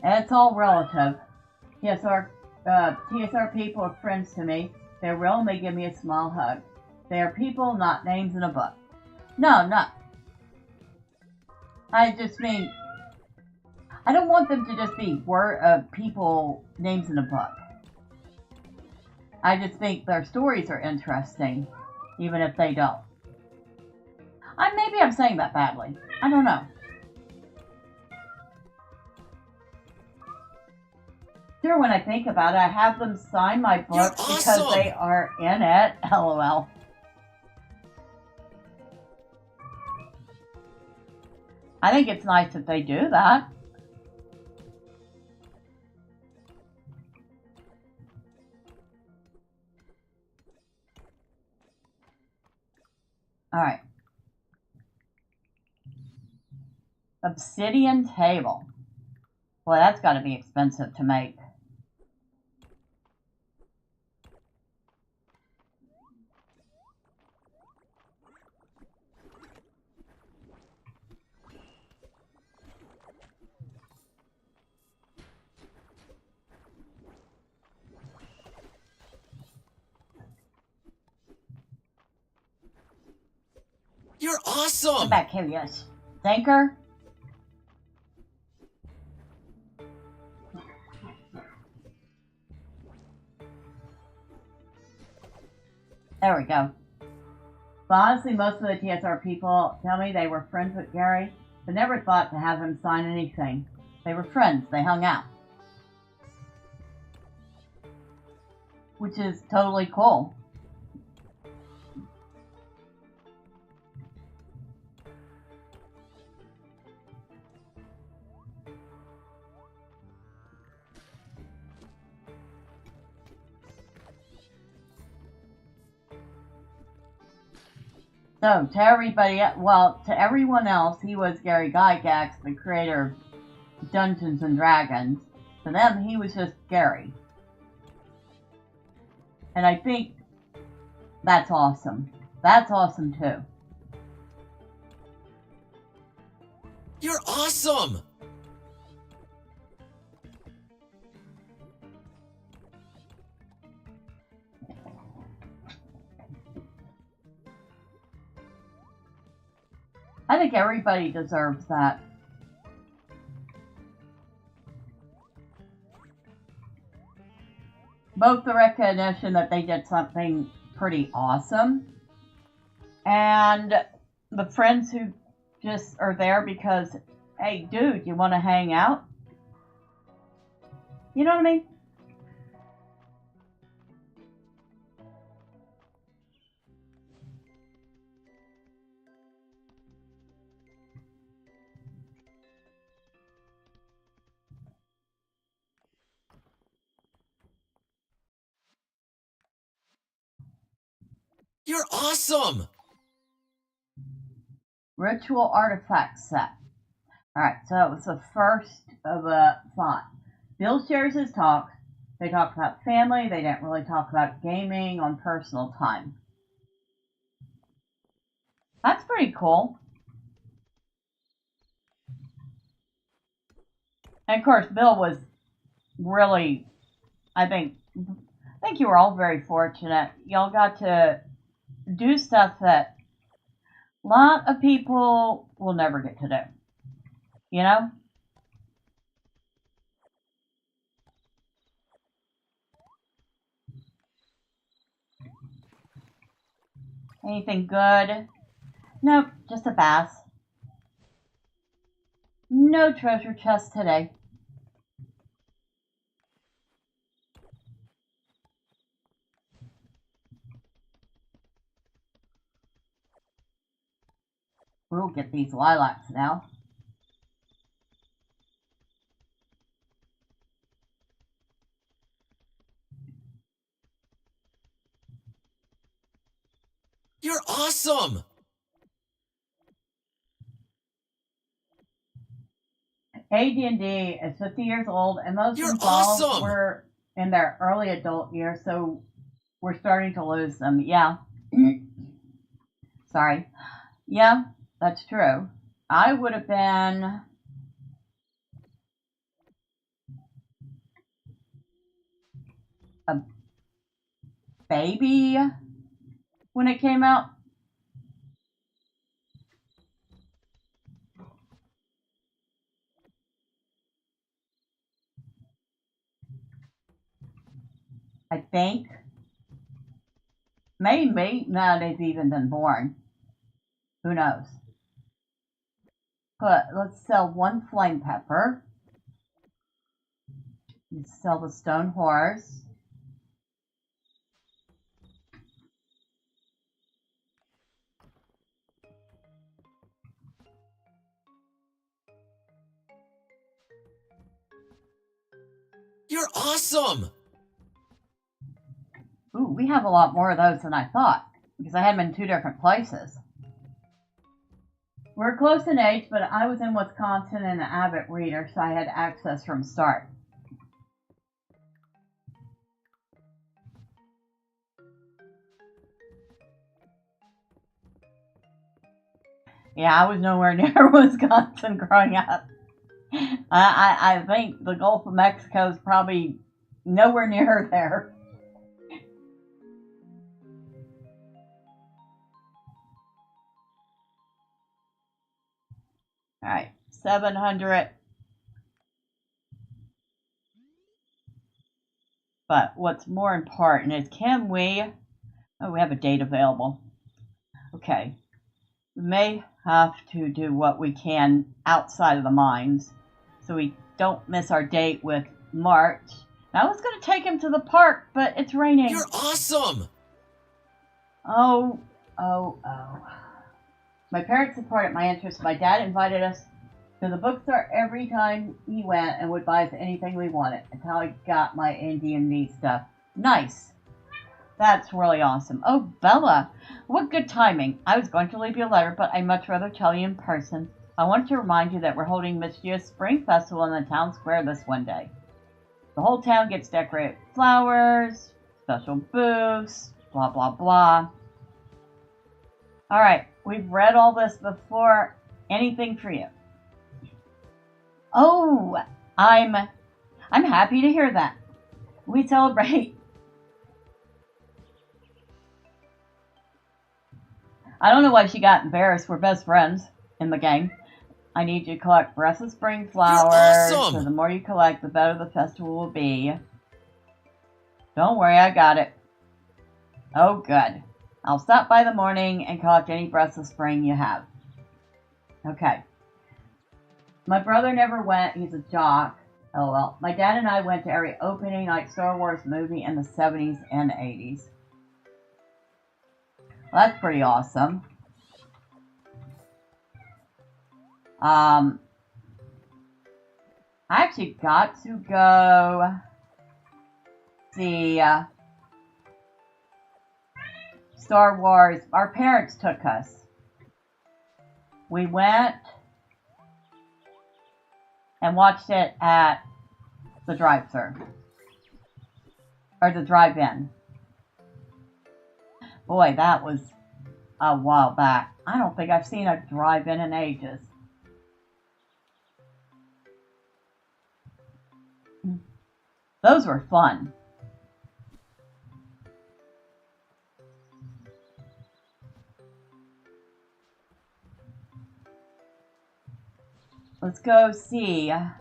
It's all relative. TSR people are friends to me. They're real and they give me a small hug. They are people, not names in a book. No. I just mean, I don't want them to just be people, names in a book. I just think their stories are interesting, even if they don't. Maybe I'm saying that badly. I don't know. Sure, when I think about it, I have them sign my book because they are in it. LOL. I think it's nice that they do that. All right. Obsidian table. Boy, that's got to be expensive to make. You're awesome! Come back here, yes. Thinker? There we go. But honestly, most of the TSR people tell me they were friends with Gary, but never thought to have him sign anything. They were friends. They hung out. Which is totally cool. So, to everyone else, he was Gary Gygax, the creator of Dungeons and Dragons. To them, he was just Gary. And I think that's awesome. That's awesome, too. You're awesome! I think everybody deserves that. Both the recognition that they did something pretty awesome, and the friends who just are there because, hey, dude, you want to hang out? You know what I mean? You're awesome! Ritual artifact set. Alright, so that was the first of a thought. Bill shares his talk. They talked about family. They didn't really talk about gaming on personal time. That's pretty cool. And of course, Bill was really, I think you were all very fortunate. Y'all got to do stuff that A lot of people will never get to do. You know? Anything good? Nope, just a bass. No treasure chest today. We'll get these lilacs now. You're awesome! AD&D is 50 years old, and most You're involved awesome! were in their early adult years, so we're starting to lose them. Yeah. Sorry. Yeah, that's true. I would have been a baby when it came out. I think. Maybe not they've even been born. Who knows? But let's sell one flame pepper. Let's sell the stone horse. You're awesome! Ooh, we have a lot more of those than I thought, because I had them in two different places. We're close in age, but I was in Wisconsin and an avid reader, so I had access from start. Yeah, I was nowhere near Wisconsin growing up. I think the Gulf of Mexico is probably nowhere near there. All right, 700. But what's more important is can we... Oh, we have a date available. Okay. We may have to do what we can outside of the mines so we don't miss our date with March. I was going to take him to the park, but it's raining. You're awesome! Oh. My parents supported my interest. My dad invited us to the bookstore every time he went and would buy us anything we wanted. That's how I got my AD&D stuff. Nice. That's really awesome. Oh, Bella, what good timing. I was going to leave you a letter, but I'd much rather tell you in person. I want to remind you that we're holding Mistria's Spring Festival in the town square this one day. The whole town gets decorated with flowers, special booths, blah, blah, blah. All right, we've read all this before. Anything for you? Oh, I'm happy to hear that. We celebrate. I don't know why she got embarrassed. We're best friends in the game. I need you to collect Breath of Spring flowers. You're awesome! So the more you collect, the better the festival will be. Don't worry, I got it. Oh, good. I'll stop by the morning and collect any Breath of Spring you have. Okay. My brother never went. He's a jock. Oh well. My dad and I went to every opening night Star Wars movie in the 70s and 80s. Well, that's pretty awesome. I actually got to go see Star Wars. Our parents took us. We went and watched it at the drive-thru. Or the drive-in. Boy, that was a while back. I don't think I've seen a drive-in in ages. Those were fun. let's go see how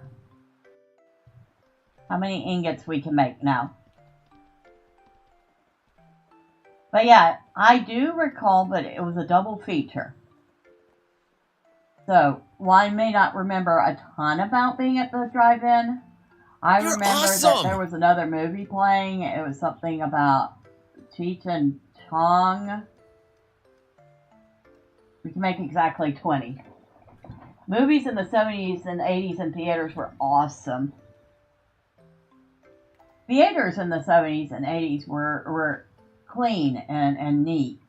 many ingots we can make now. But yeah, I do recall that it was a double feature. So, while I may not remember a ton about being at the drive-in, I You're remember that awesome! there was another movie playing. It was something about Cheech and Chong. We can make exactly 20. Movies in the 70s and 80s in theaters were awesome. Theaters in the 70s and 80s were clean and neat.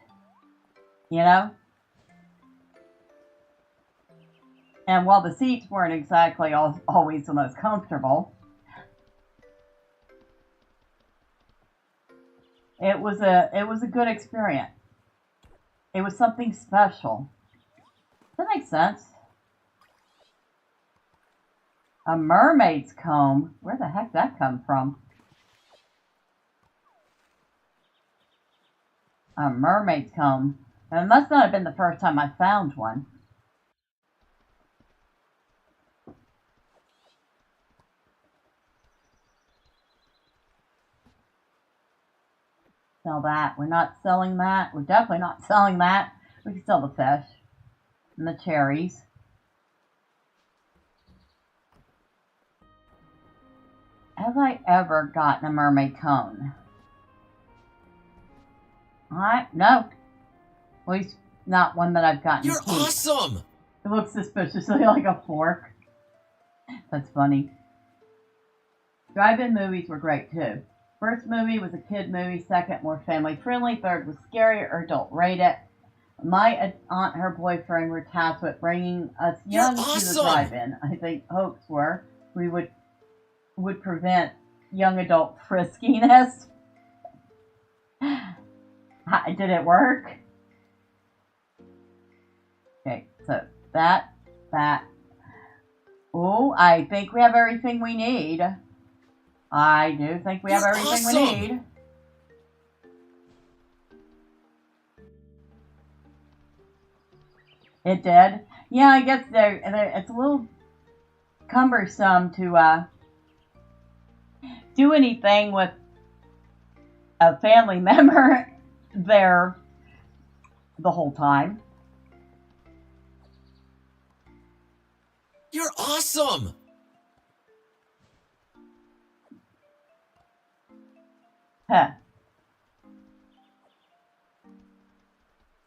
You know? And while the seats weren't exactly always the most comfortable, it was a good experience. It was something special. Does that make sense? A mermaid's comb? Where the heck did that come from? A mermaid's comb. It must not have been the first time I found one. Sell that. We're not selling that. We're definitely not selling that. We can sell the fish and the cherries. Have I ever gotten a mermaid cone? No. At least not one that I've gotten You're to keep. awesome! It looks suspiciously like a fork. That's funny. Drive-in movies were great too. First movie was a kid movie. Second, more family-friendly. Third was scary or adult-rated. My aunt and her boyfriend were tasked with bringing us young to the drive-in. I think hopes were we would prevent young adult friskiness. Did it work? Okay, so that. Oh, I think we have everything we need. I do think we have everything we need. It did. Yeah, I guess it's a little cumbersome to do anything with a family member there the whole time. You're awesome! Huh.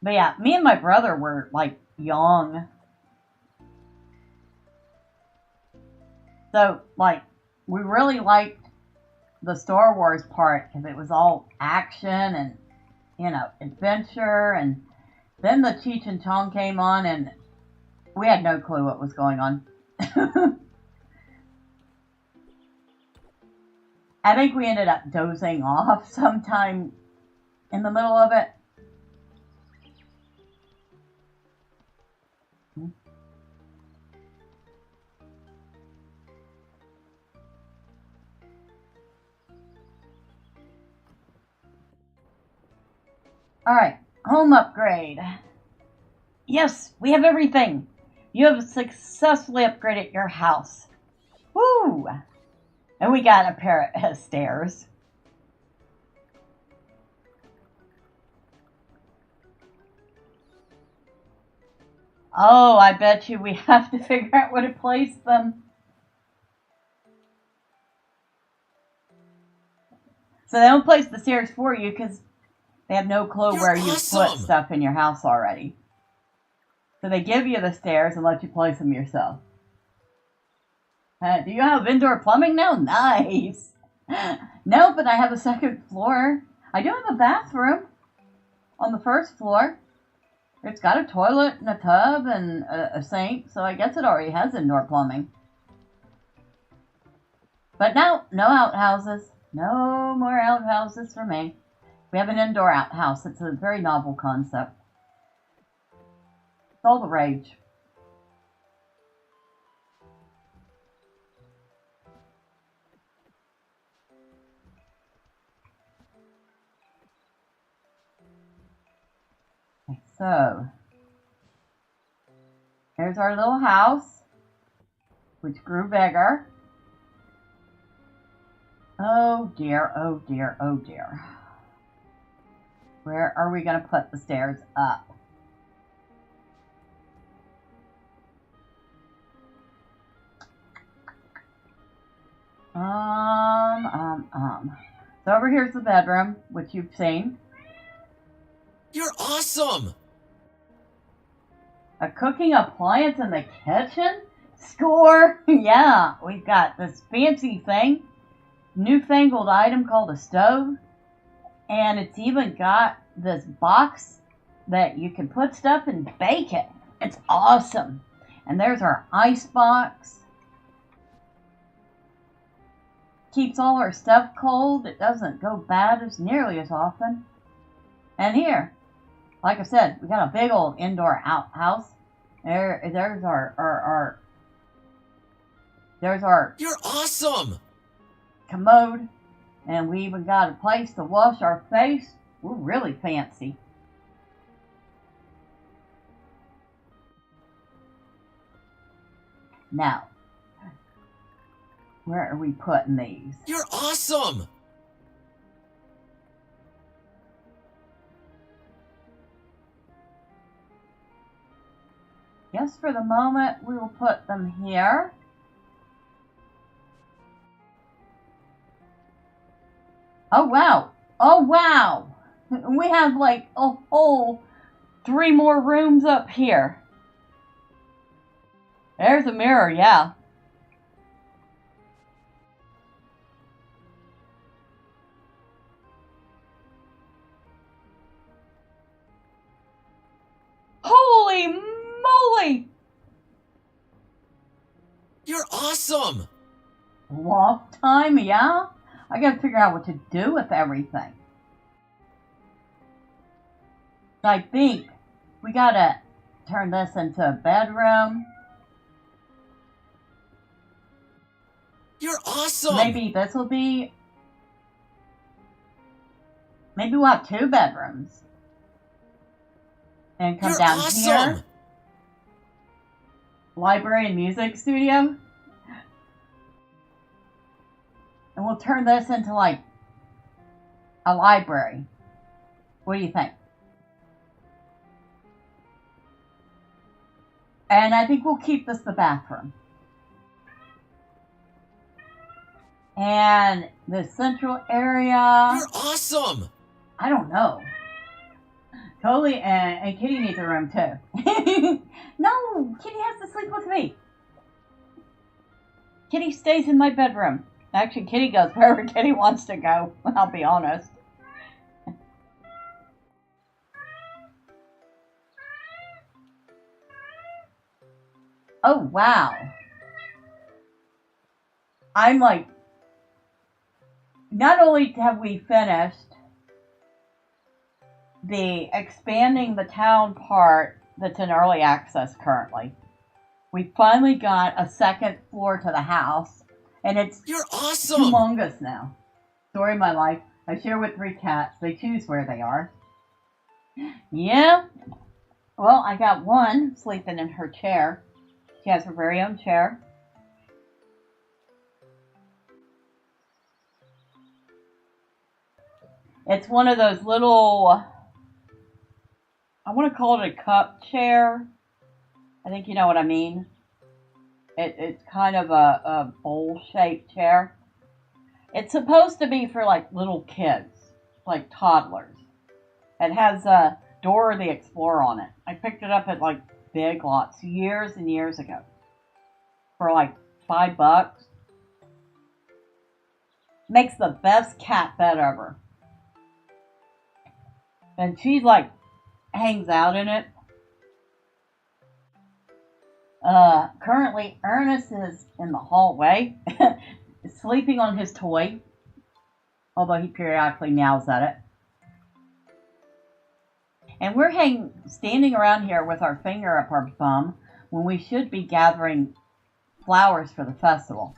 But yeah, me and my brother were like young. So like we really liked the Star Wars part because it was all action and adventure, and then the Cheech and Chong came on and we had no clue what was going on. I think we ended up dozing off sometime in the middle of it. Alright, home upgrade. Yes, we have everything. You have successfully upgraded your house. Woo! And we got a pair of stairs. Oh, I bet you we have to figure out where to place them. So they don't place the stairs for you because they have no clue where you put stuff in your house already. So they give you the stairs and let you place them yourself. Do you have indoor plumbing now? Nice. No, but I have a second floor. I do have a bathroom on the first floor. It's got a toilet and a tub and a sink, so I guess it already has indoor plumbing. But no outhouses. No more outhouses for me. We have an indoor outhouse. It's a very novel concept. It's all the rage. Okay, so here's our little house. which grew bigger. Oh dear, oh dear, oh dear. Where are we going to put the stairs up? So over here's the bedroom, which you've seen. You're awesome! A cooking appliance in the kitchen? Score! Yeah, we've got this fancy thing. Newfangled item called a stove. And it's even got this box that you can put stuff and bake it. It's awesome. And there's our ice box. Keeps all our stuff cold. It doesn't go bad as nearly as often. And here, like I said, we got a big old indoor outhouse. There's our You're awesome! commode. And we even got a place to wash our face. We're really fancy. Now, where are we putting these? You're awesome! Just for the moment, we will put them here. Oh, wow. Oh, wow. We have like a whole 3 more rooms up here. There's a mirror, yeah. Holy moly! You're awesome! Loft time, yeah? I gotta figure out what to do with everything. I think we gotta turn this into a bedroom. You're awesome! Maybe this will be... Maybe we'll have 2 bedrooms. And come You're down awesome! here. Library and music studio. And we'll turn this into like a library. What do you think? And I think we'll keep this the bathroom. And the central area. You're awesome! I don't know. Totally, and Kitty needs a room too. No, Kitty has to sleep with me. Kitty stays in my bedroom. Actually, Kitty goes wherever Kitty wants to go, I'll be honest. Oh, wow. I'm like, not only have we finished the expanding the town part that's in early access currently, we finally got a 2nd floor to the house, and it's You're awesome! humongous now. Story of my life. I share with 3 cats. They choose where they are. Yeah. Well, I got one sleeping in her chair. She has her very own chair. It's one of those little, I want to call it a cup chair. I think you know what I mean. It's kind of a bowl-shaped chair. It's supposed to be for like little kids, like toddlers. It has a Dora the Explorer on it. I picked it up at like Big Lots years and years ago for like $5. Makes the best cat bed ever. And she like hangs out in it. Currently Ernest is in the hallway sleeping on his toy, although he periodically meows at it. And we're standing around here with our finger up our bum when we should be gathering flowers for the festival.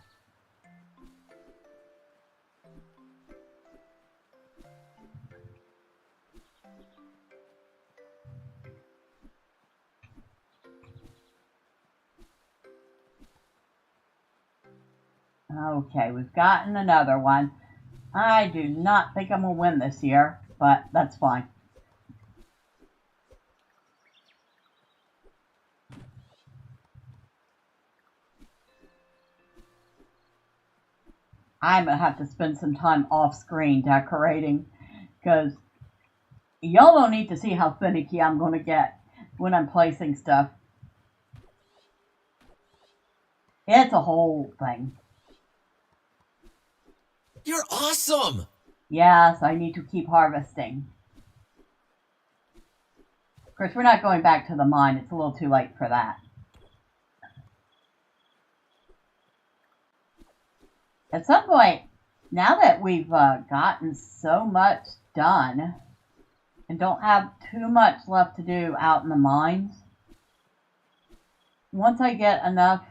Okay, we've gotten another one. I do not think I'm going to win this year, but that's fine. I'm going to have to spend some time off screen decorating because y'all don't need to see how finicky I'm going to get when I'm placing stuff. It's a whole thing. You're awesome! Yes, I need to keep harvesting. Of course, we're not going back to the mine. It's a little too late for that. At some point, now that we've gotten so much done and don't have too much left to do out in the mines, once I get enough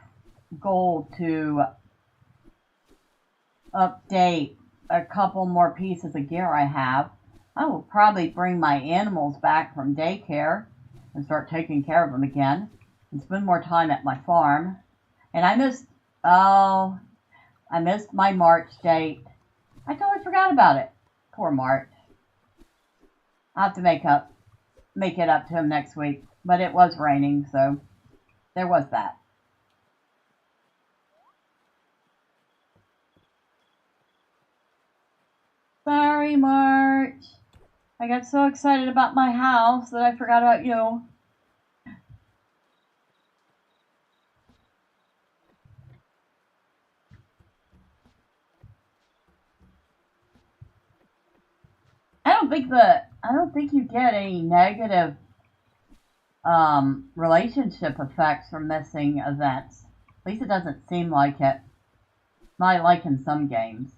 gold to update a couple more pieces of gear I have, I will probably bring my animals back from daycare and start taking care of them again and spend more time at my farm. And I missed my March date. I totally forgot about it. Poor March. I'll have to make it up to him next week. But it was raining, so there was that. Sorry, March. I got so excited about my house that I forgot about you. I don't think you get any negative relationship effects from missing events. At least it doesn't seem like it. Not like in some games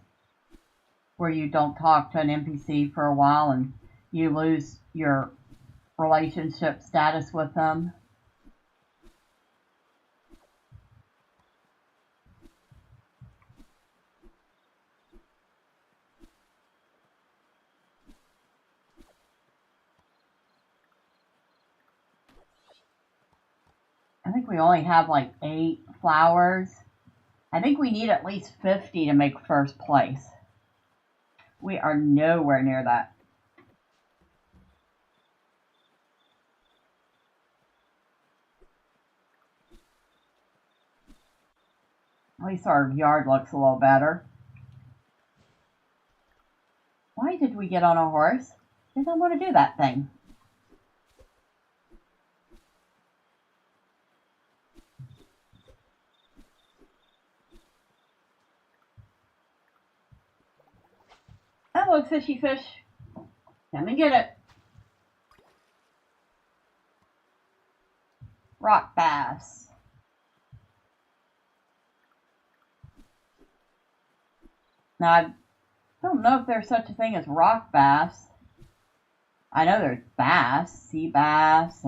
where you don't talk to an NPC for a while and you lose your relationship status with them. I think we only have like 8 flowers. I think we need at least 50 to make first place. We are nowhere near that. At least our yard looks a little better. Why did we get on a horse? Because I want to do that thing. Oh, look, fishy fish. Come and get it. Rock bass. Now, I don't know if there's such a thing as rock bass. I know there's bass, sea bass,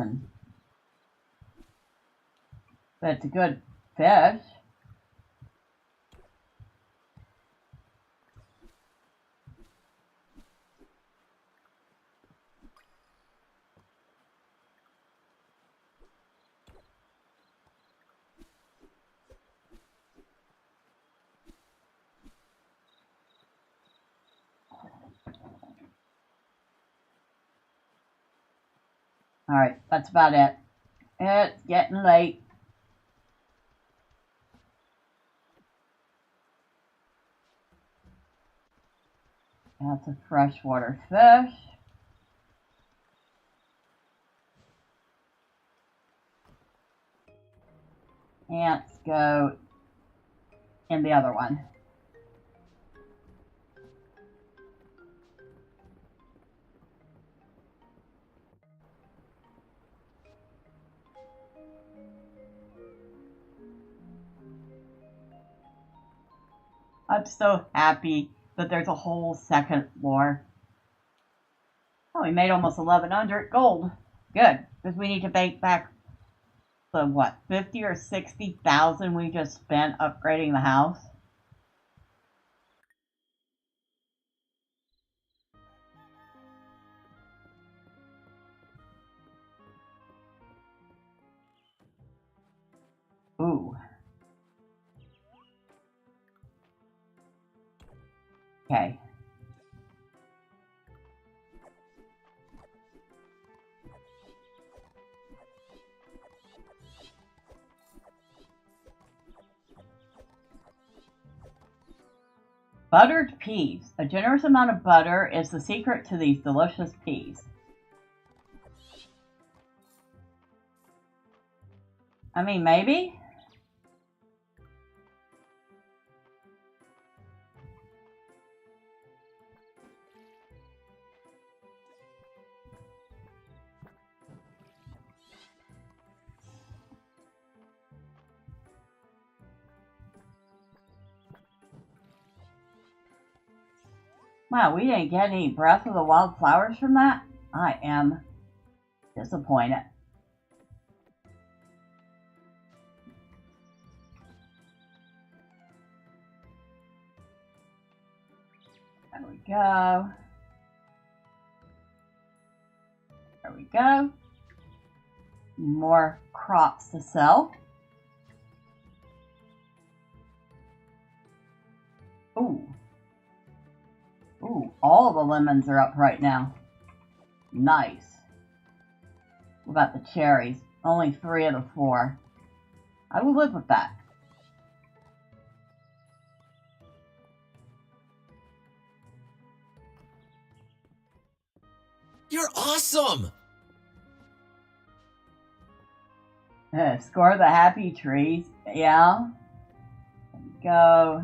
but it's a good fish. Alright, that's about it. It's getting late. That's a freshwater fish. Ants go in the other one. I'm so happy that there's a whole second floor. Oh, we made almost 1,100 gold. Good, because we need to make back the what, 50 or 60,000 we just spent upgrading the house. Ooh. Okay. Buttered peas. A generous amount of butter is the secret to these delicious peas. I mean, maybe? Wow, we didn't get any Breath of the Wild flowers from that? I am disappointed. There we go. There we go. More crops to sell. Ooh. Ooh, all the lemons are up right now. Nice. What about the cherries? Only 3 of the 4. I will live with that. You're awesome! Score the happy trees. Yeah. There we go.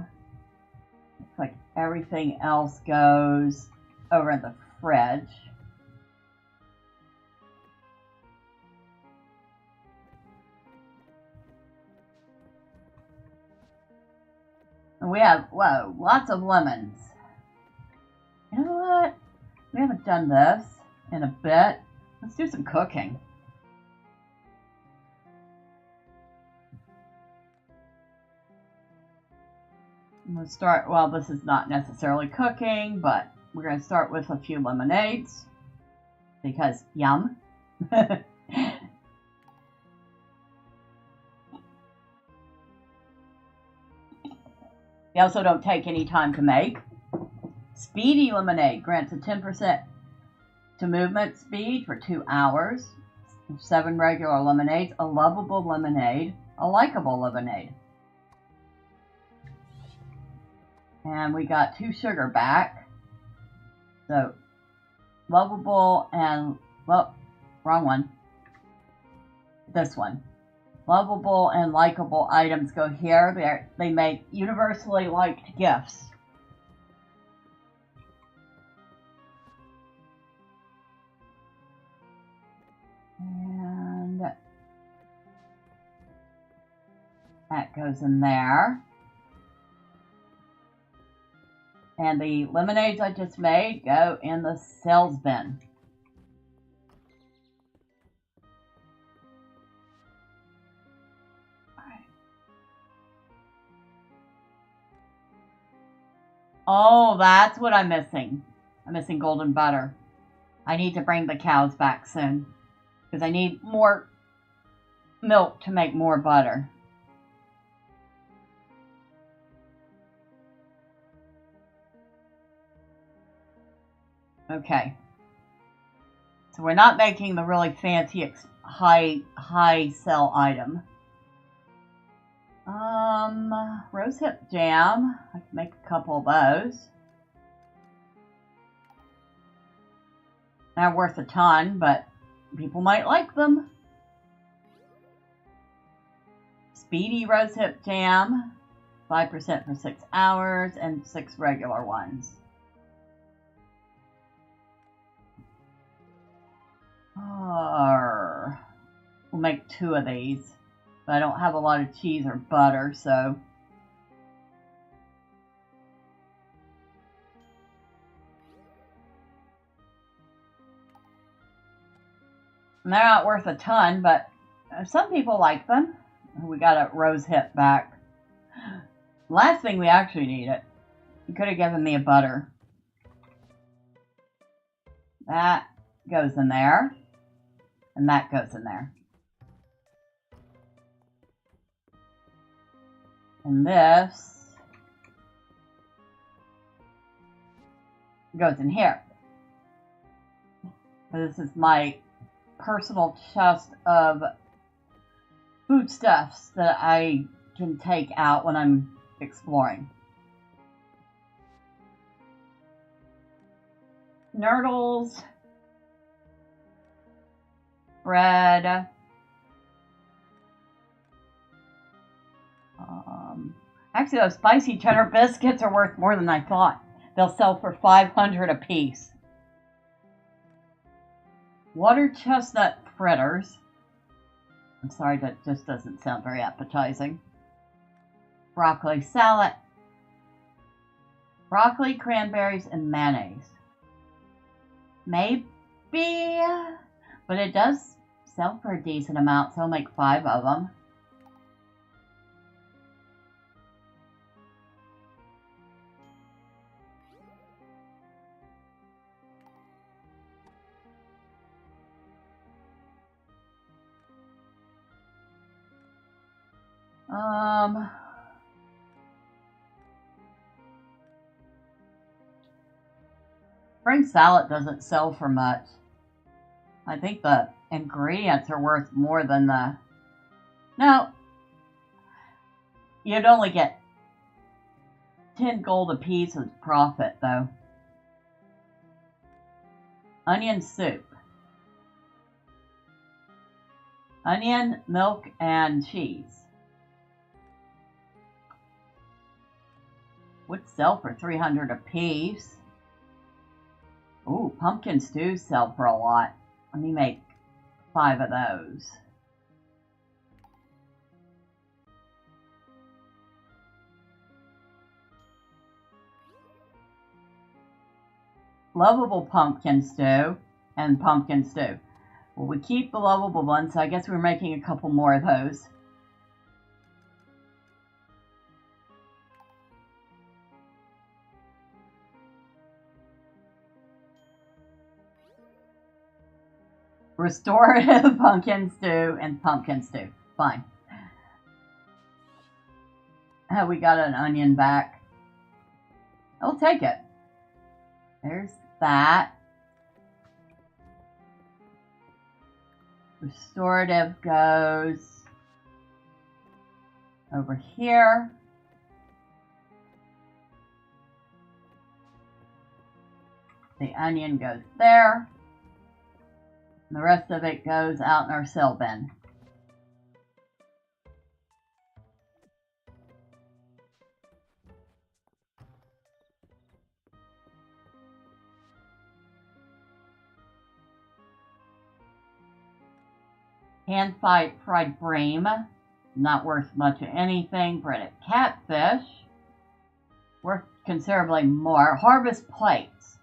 Looks like everything else goes over in the fridge. And we have, whoa, lots of lemons. You know what? We haven't done this in a bit. Let's do some cooking. I'm going to start, well, this is not necessarily cooking, but we're going to start with a few lemonades because yum. They also don't take any time to make. Speedy lemonade grants a 10% to movement speed for 2 hours. 7 regular lemonades, a lovable lemonade, a likable lemonade. And we got 2 sugar back. So, lovable and, well, wrong one. This one. Lovable and likable items go here. They make universally liked gifts. And that goes in there. And the lemonades I just made go in the sales bin. Oh, that's what I'm missing. I'm missing golden butter. I need to bring the cows back soon because I need more milk to make more butter. Okay. So we're not making the really fancy high sell item. Rosehip jam. I can make a couple of those. They're worth a ton, but people might like them. Speedy rosehip jam. 5% for 6 hours and 6 regular ones. We'll make 2 of these. But I don't have a lot of cheese or butter, so. And they're not worth a ton, but some people like them. We got a rose hip back. Last thing we actually needed. You could have given me a butter. That goes in there. And that goes in there. And this goes in here. This is my personal chest of foodstuffs that I can take out when I'm exploring. Nurdles, bread, actually those spicy cheddar biscuits are worth more than I thought. They'll sell for $500 a piece. Water chestnut fritters. I'm sorry, that just doesn't sound very appetizing. Broccoli salad. Broccoli, cranberries, and mayonnaise. Maybe, but it does sell for a decent amount, so I'll make 5 of them. Spring salad doesn't sell for much. I think the ingredients are worth more than the... No. You'd only get 10 gold a piece as profit, though. Onion soup. Onion, milk, and cheese. Would sell for $300 a piece. Ooh, pumpkin stews sell for a lot. Let me make 5 of those. Lovable pumpkin stew and pumpkin stew. Well, we keep the lovable one, so I guess we're making a couple more of those. Restorative pumpkin stew and pumpkin stew. Fine. Oh, we got an onion back. I'll take it. There's that. Restorative goes over here. The onion goes there. And the rest of it goes out in our sell bin. Pan-fried bream, not worth much of anything. Breaded catfish, worth considerably more. Harvest plates.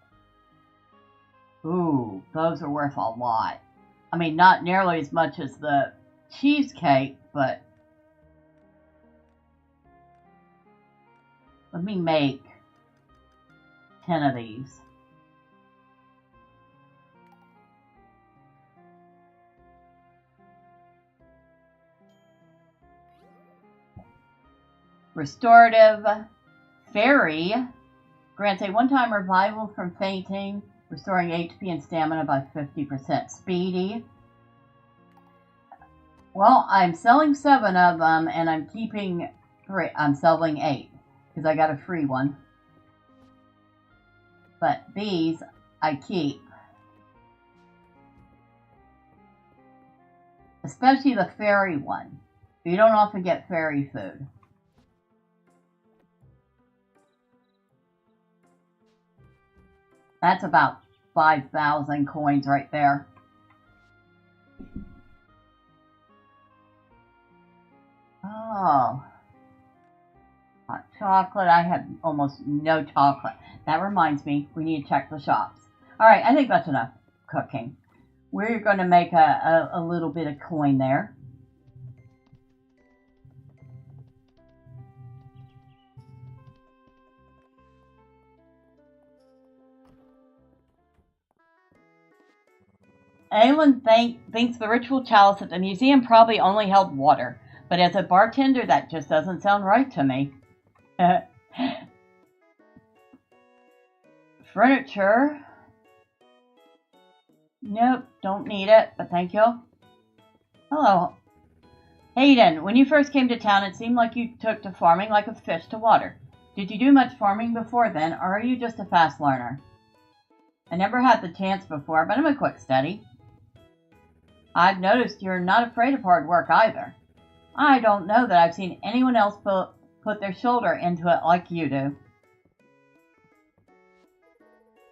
Ooh, those are worth a lot. I mean, not nearly as much as the cheesecake, but let me make 10 of these. Restorative fairy grants a one-time revival from fainting, restoring HP and stamina by 50%. Speedy. Well, I'm selling 7 of them, and I'm keeping 3. I'm selling 8 because I got a free one. But these I keep. Especially the fairy one. You don't often get fairy food. That's about 5,000 coins right there. Oh. Hot chocolate. I have almost no chocolate. That reminds me, we need to check the shops. Alright, I think that's enough cooking. We're going to make a little bit of coin there. Adeline thinks the ritual chalice at the museum probably only held water, but as a bartender, that just doesn't sound right to me. Furniture. Nope, don't need it, but thank you. Hello. Hayden, when you first came to town, it seemed like you took to farming like a fish to water. Did you do much farming before then, or are you just a fast learner? I never had the chance before, but I'm a quick study. I've noticed you're not afraid of hard work either. I don't know that I've seen anyone else put their shoulder into it like you do.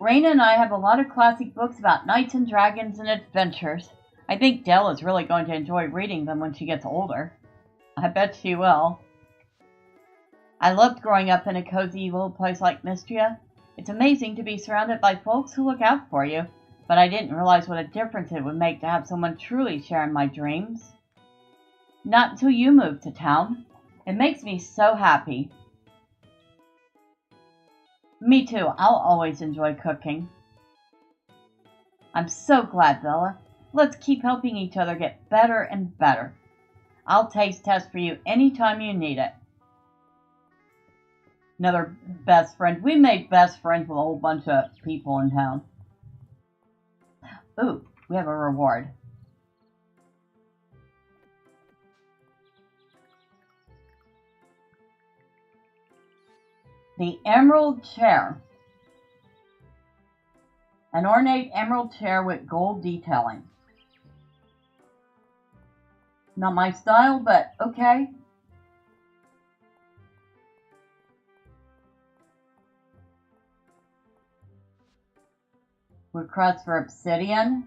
Raina and I have a lot of classic books about knights and dragons and adventures. I think Dell is really going to enjoy reading them when she gets older. I bet she will. I loved growing up in a cozy little place like Mistria. It's amazing to be surrounded by folks who look out for you, but I didn't realize what a difference it would make to have someone truly sharing my dreams. Not until you moved to town. It makes me so happy. Me too. I'll always enjoy cooking. I'm so glad, Bella. Let's keep helping each other get better and better. I'll taste test for you anytime you need it. Another best friend. We made best friends with a whole bunch of people in town. Ooh, we have a reward. The Emerald Chair. An ornate emerald chair with gold detailing. Not my style, but okay. Request for obsidian.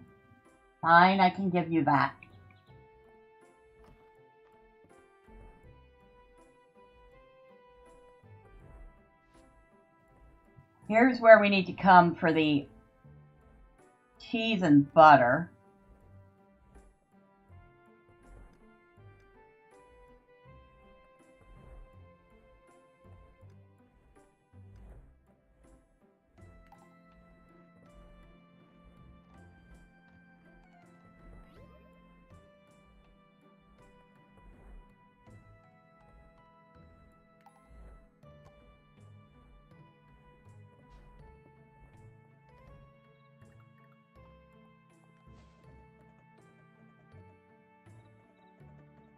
Fine, I can give you that. Here's where we need to come for the cheese and butter.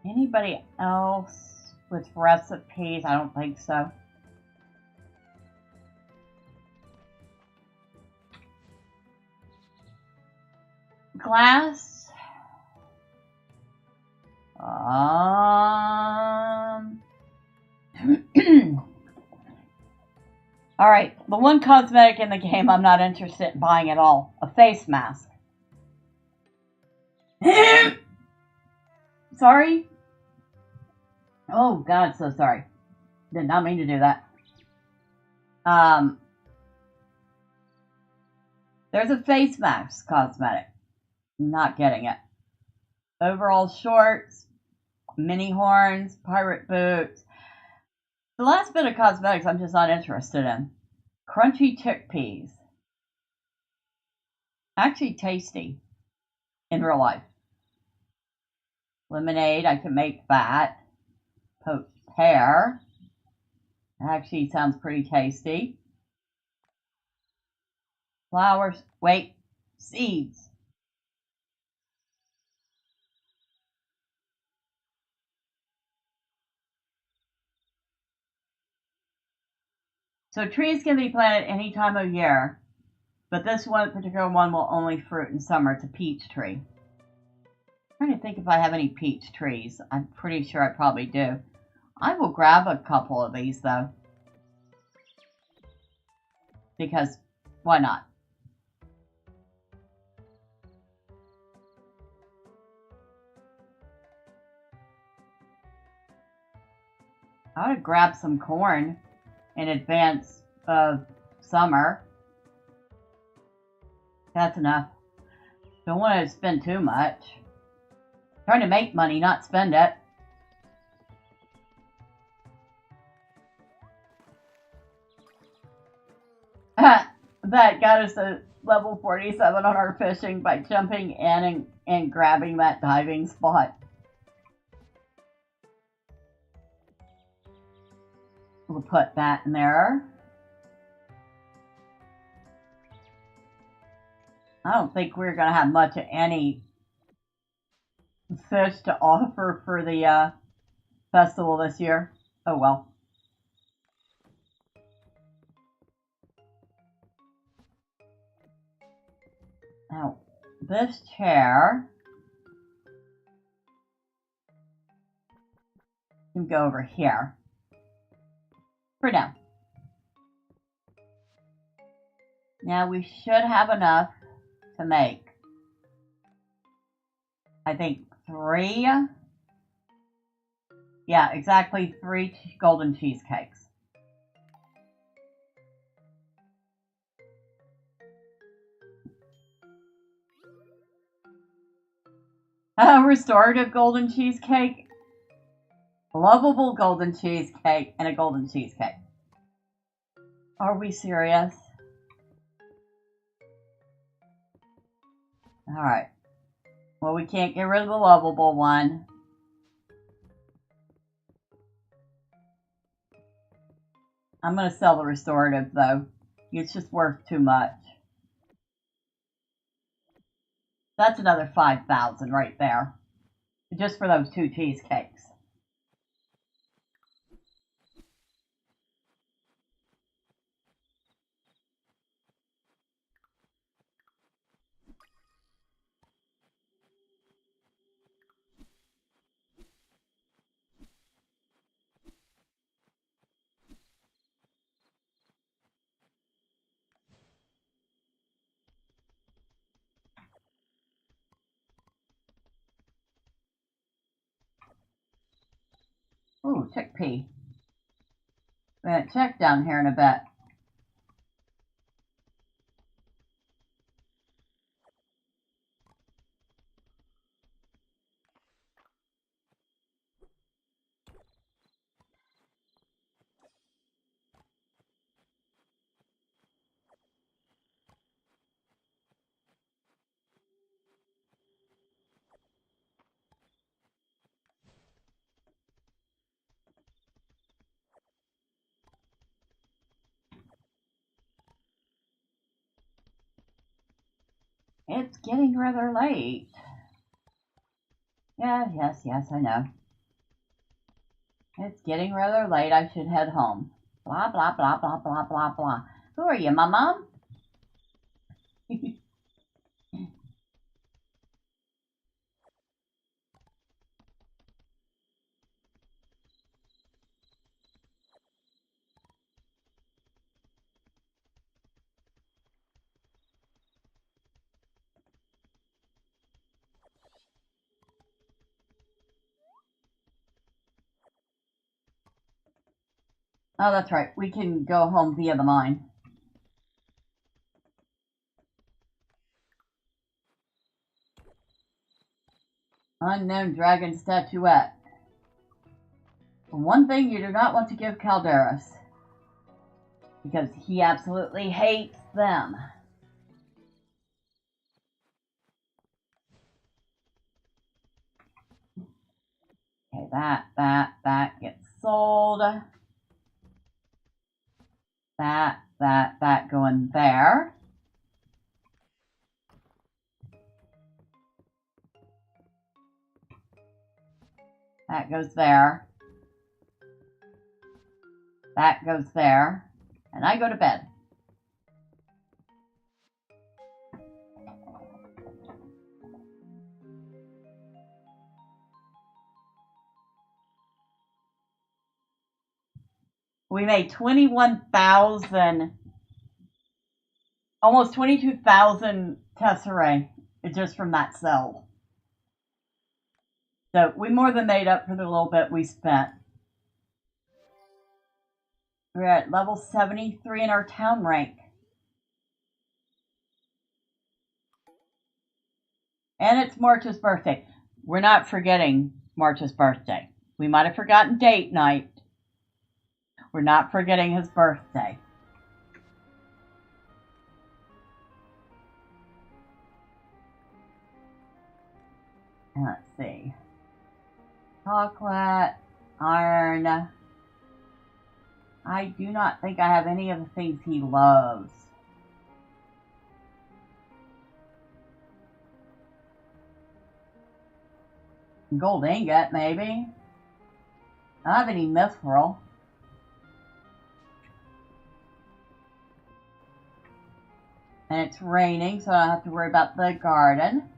Anybody else with recipes? I don't think so. Glass. Alright, the one cosmetic in the game I'm not interested in buying at all. A face mask. Sorry? Oh, God, so sorry. Did not mean to do that. There's a face mask cosmetic. Not getting it. Overall shorts, mini horns, pirate boots. The last bit of cosmetics I'm just not interested in. Crunchy chickpeas. Actually tasty in real life. Lemonade, I can make that. Poached pear. Actually sounds pretty tasty. Flowers, wait, seeds. So trees can be planted any time of year, but this one particular one will only fruit in summer. It's a peach tree. I'm trying to think if I have any peach trees. I'm pretty sure I probably do. I will grab a couple of these though, because why not? I ought to grab some corn in advance of summer. That's enough. Don't want to spend too much. Trying to make money, not spend it. That got us to level 47 on our fishing by jumping in and grabbing that diving spot. We'll put that in there. I don't think we're going to have much of any fish to offer for the festival this year. Oh well. Now, this chair can go over here for now. Now we should have enough to make, I think, 3. Yeah, exactly 3 golden cheesecakes. Restorative golden cheesecake, lovable golden cheesecake, and a golden cheesecake. Are we serious? Alright. Well, we can't get rid of the lovable one. I'm going to sell the restorative, though. It's just worth too much. That's another 5,000 right there. Just for those 2 cheesecakes. Ooh, chickpea. We're going to check down here in a bit. It's getting rather late. Yes, I know. It's getting rather late. I should head home. Blah, blah, blah, blah, blah, blah, blah. Who are you, my mom? Oh, that's right. We can go home via the mine. Unknown dragon statuette. One thing you do not want to give Calderas, because he absolutely hates them. Okay, that gets sold. That going there. That goes there. That goes there. And I go to bed. We made 21,000, almost 22,000 tesserae just from that sell. So we more than made up for the little bit we spent. We're at level 73 in our town rank. And it's March's birthday. We're not forgetting March's birthday. We might have forgotten date night. We're not forgetting his birthday. Let's see. Chocolate, iron. I do not think I have any of the things he loves. Gold ingot, maybe. I don't have any mithril. And it's raining, so I don't have to worry about the garden.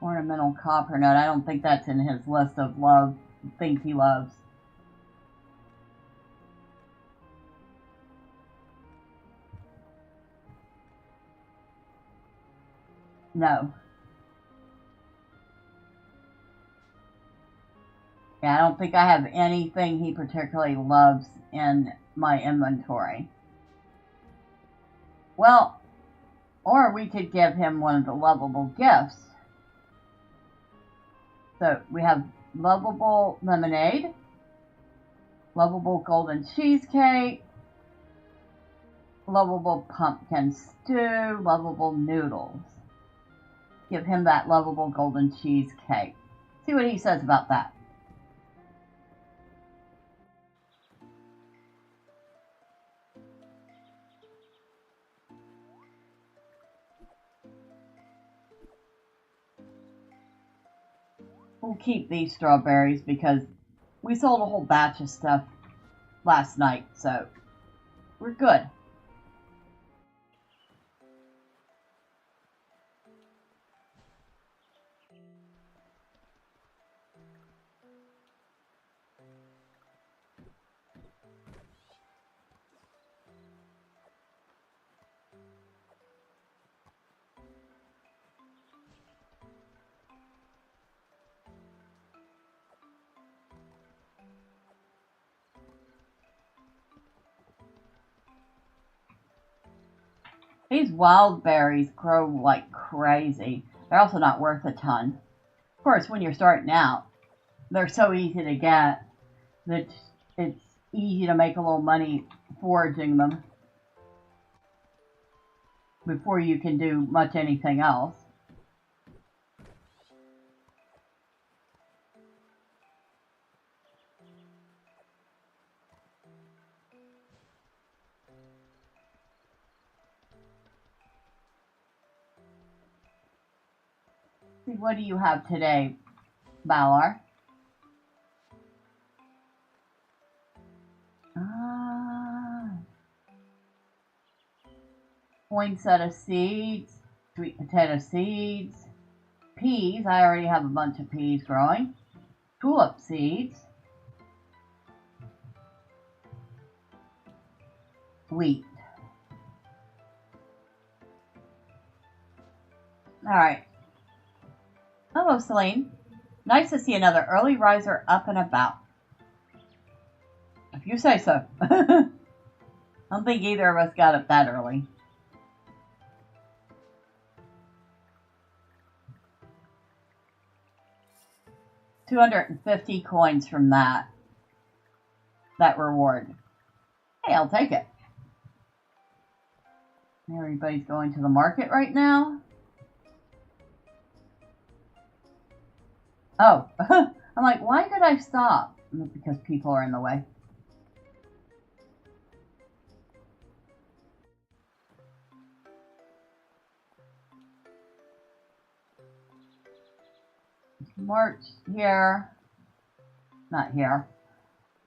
Ornamental copper node. I don't think that's in his list of things he loves. No. Yeah, I don't think I have anything he particularly loves in my inventory. Well, or we could give him one of the lovable gifts. So we have lovable lemonade, lovable golden cheesecake, lovable pumpkin stew, lovable noodles. Give him that lovable golden cheesecake. See what he says about that. We'll keep these strawberries because we sold a whole batch of stuff last night, so we're good. These wild berries grow like crazy. They're also not worth a ton. Of course, when you're starting out, they're so easy to get that it's easy to make a little money foraging them before you can do much anything else. See, what do you have today, Valar? Poinsettia seeds, sweet potato seeds, peas. I already have a bunch of peas growing. Tulip seeds, wheat. All right. Hello, Celine. Nice to see another early riser up and about. If you say so. I don't think either of us got up that early. $250 coins from that reward. Hey, I'll take it. Everybody's going to the market right now. Oh, I'm like, why did I stop? Because people are in the way. March here. Not here.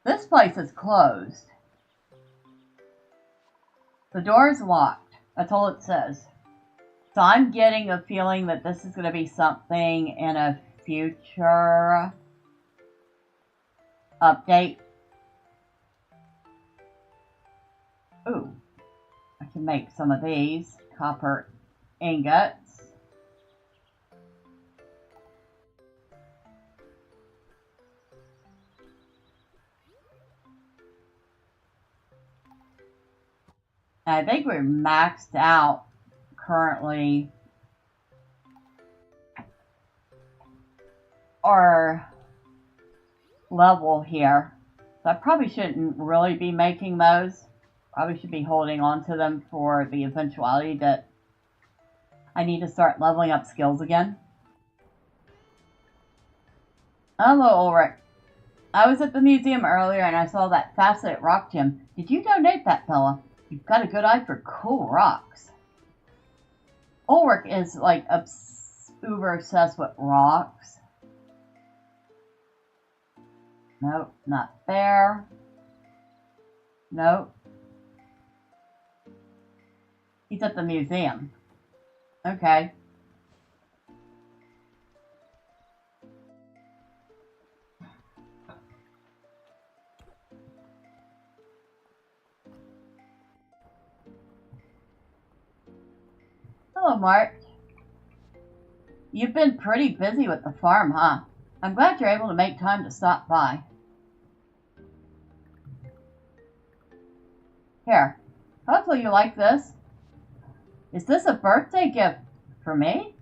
This place is closed. The door is locked. That's all it says. So I'm getting a feeling that this is going to be something in a future update. Ooh, I can make some of these copper ingots. I think we're maxed out currently our level here. So I probably shouldn't really be making those. Probably should be holding on to them for the eventuality that I need to start leveling up skills again. Hello, Ulrich. I was at the museum earlier and I saw that faceted rock gem. Did you donate that, fella? You've got a good eye for cool rocks. Ulrich is like uber obsessed with rocks. Nope, not there. Nope. He's at the museum. Okay. Hello, Mark. You've been pretty busy with the farm, huh? I'm glad you're able to make time to stop by. Here, hopefully you like this. Is this a birthday gift for me?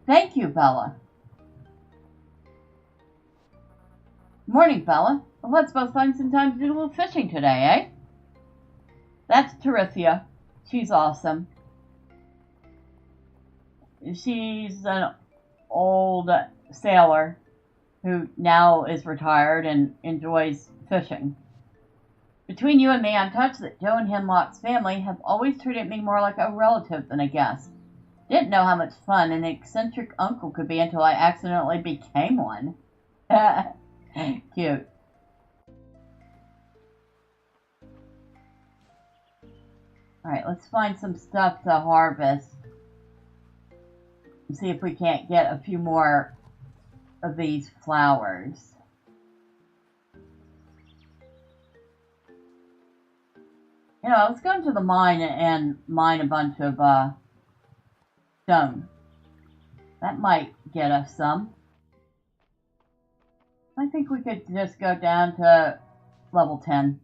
Thank you, Bella. Morning, Bella. Well, let's both find some time to do a little fishing today, eh? That's Terithia. She's awesome. She's an old sailor who now is retired and enjoys fishing. Between you and me, I'm touched that Joe and Hemlock's family have always treated me more like a relative than a guest. Didn't know how much fun an eccentric uncle could be until I accidentally became one. Cute. Alright, let's find some stuff to harvest. And see if we can't get a few more of these flowers. You know, let's go into the mine and mine a bunch of stone. That might get us some. I think we could just go down to level 10.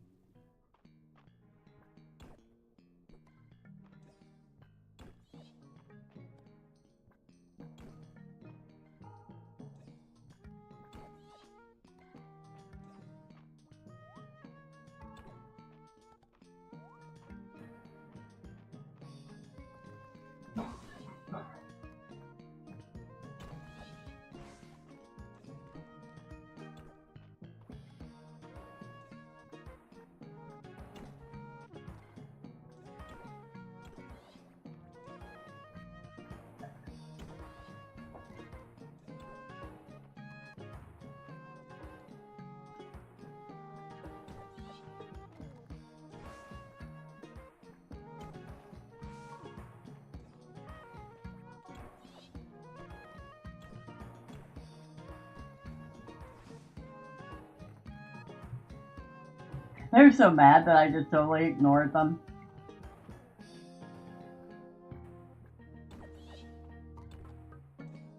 They're so mad that I just totally ignored them.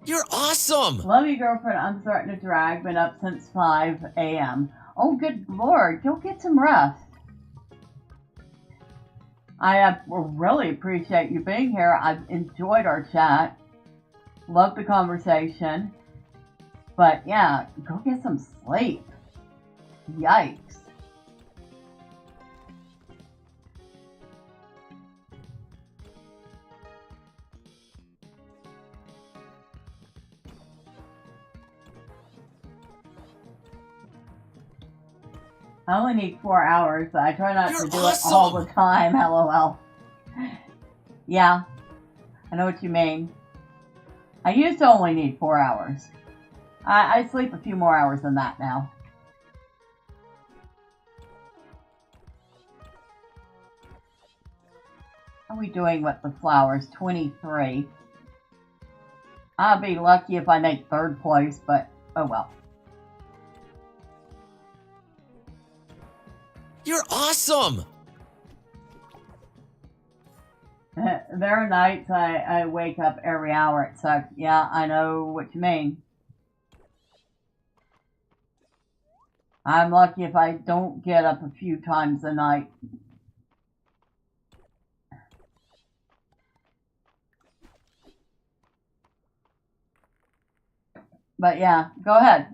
You're awesome! Love you, girlfriend. I'm starting to drag. Been up since 5 a.m. Oh, good lord. Go get some rest. I really appreciate you being here. I've enjoyed our chat. Love the conversation. But yeah, go get some sleep. Yikes. I only need 4 hours, but I try not to do it all the time, lol. Yeah, I know what you mean. I used to only need 4 hours. I sleep a few more hours than that now. How are we doing with the flowers? 23. I'll be lucky if I make 3rd place, but oh well. You're awesome! There are nights I wake up every hour. It sucks. Yeah, I know what you mean. I'm lucky if I don't get up a few times a night. But yeah, go ahead.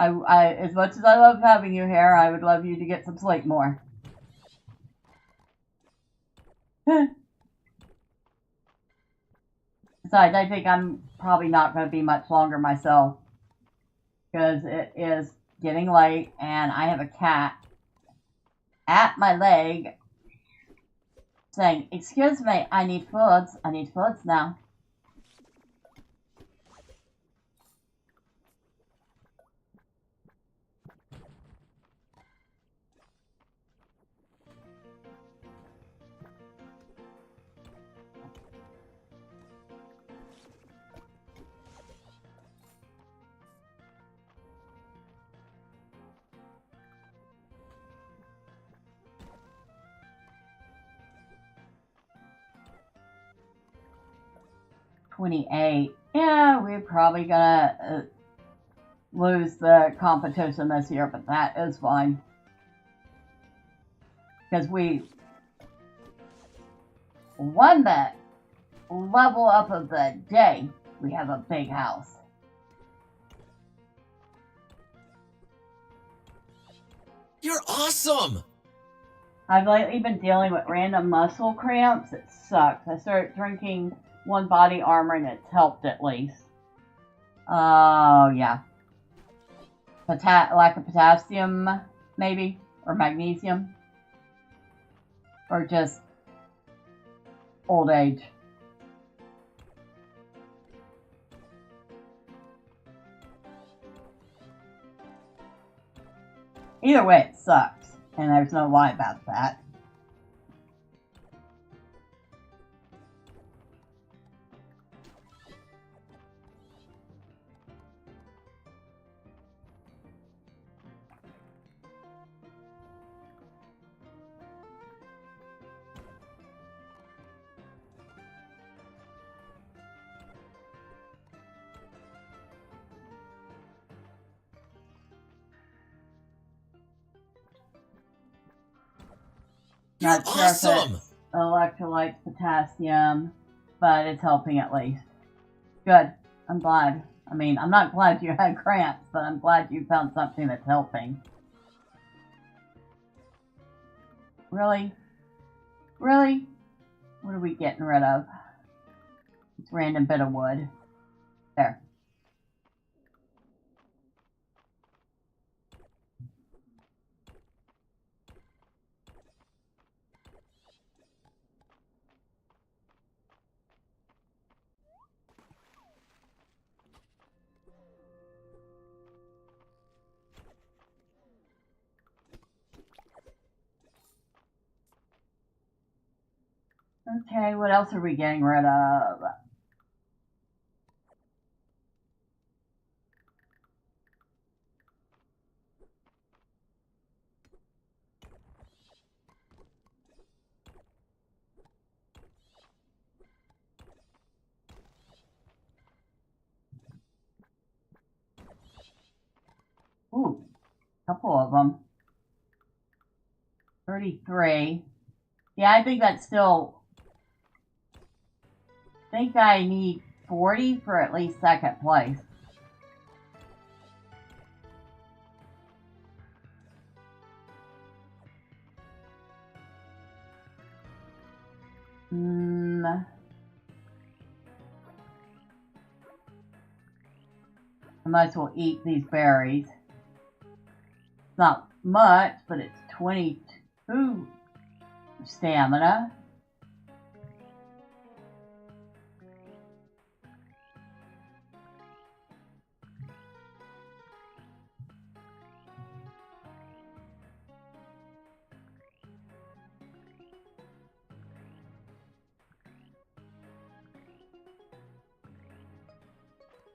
I as much as I love having you here, I would love you to get some sleep more. Besides, I think I'm probably not going to be much longer myself. Because it is getting late and I have a cat at my leg saying, "Excuse me, I need foods. I need foods now." $28. Yeah, we're probably gonna lose the competition this year, but that is fine. Because we won that level up of the day. We have a big house. You're awesome! I've lately been dealing with random muscle cramps. It sucks. I started drinking one body armor and it's helped at least. Oh, yeah. Lack of potassium, maybe? Or magnesium? Or just old age. Either way, it sucks. And there's no lie about that. You're Not sure awesome! if it's electrolytes, potassium, but it's helping at least. Good. I'm glad. I mean, I'm not glad you had cramps, but I'm glad you found something that's helping. Really? Really? What are we getting rid of? It's a random bit of wood. There. Okay, what else are we getting rid of? Ooh, a couple of them. 33. Yeah, I think that's still... I think I need 40 for at least second place. I might as well eat these berries. It's not much, but it's 22 stamina.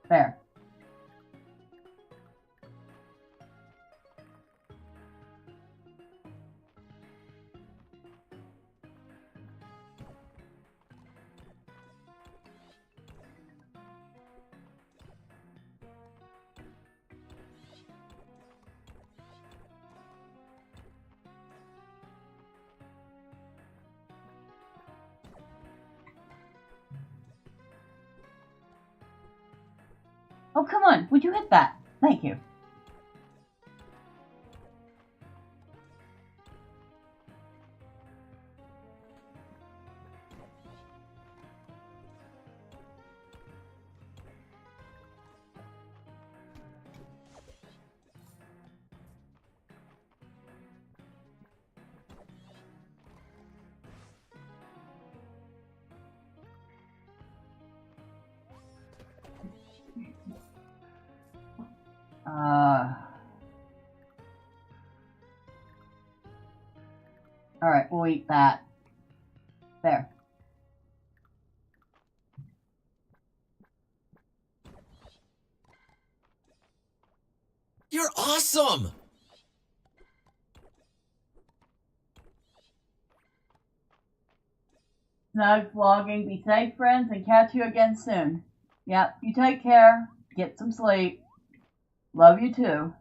There. Oh, come on. Would you hit that? Thank you. Alright, we'll eat that. There. You're awesome! Snug vlogging. Be safe, friends, and catch you again soon. Yep, you take care. Get some sleep. Love you too.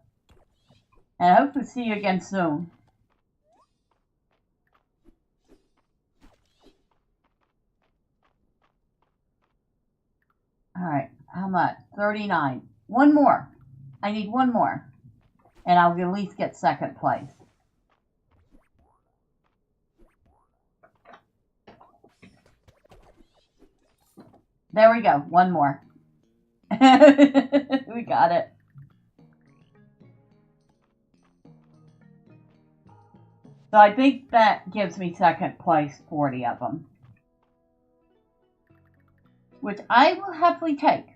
And I hope to see you again soon. Alright, how much? 39. One more. I need one more. And I'll at least get second place. There we go. One more. We got it. So I think that gives me second place, 40 of them. Which I will happily take.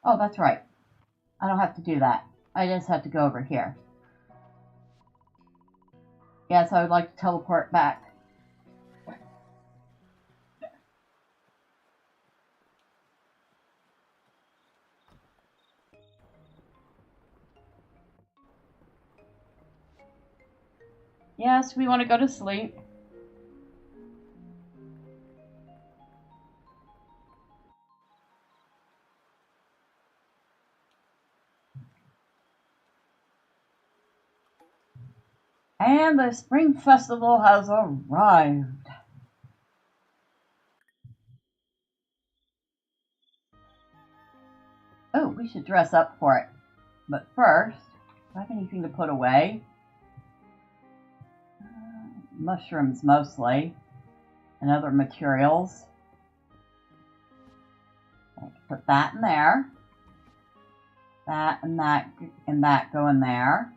Oh, that's right. I don't have to do that. I just have to go over here. Yes, I would like to teleport back. Yes, we want to go to sleep. And the Spring Festival has arrived. Oh, we should dress up for it. But first, do I have anything to put away? Mushrooms mostly. And other materials. Put that in there. That and that go in there.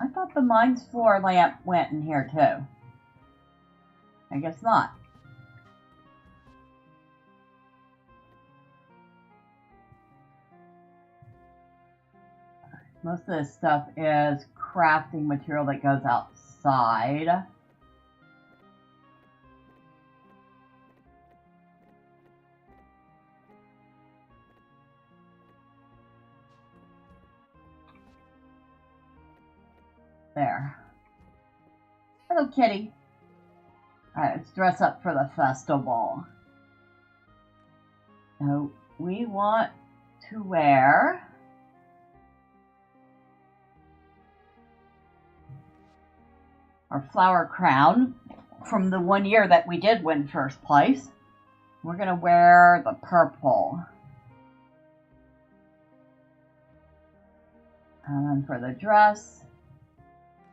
I thought the mines floor lamp went in here too. I guess not. Most of this stuff is crafting material that goes outside. There. Hello, kitty. Alright, let's dress up for the festival. So, we want to wear our flower crown from the one year that we did win first place. We're going to wear the purple. And then for the dress,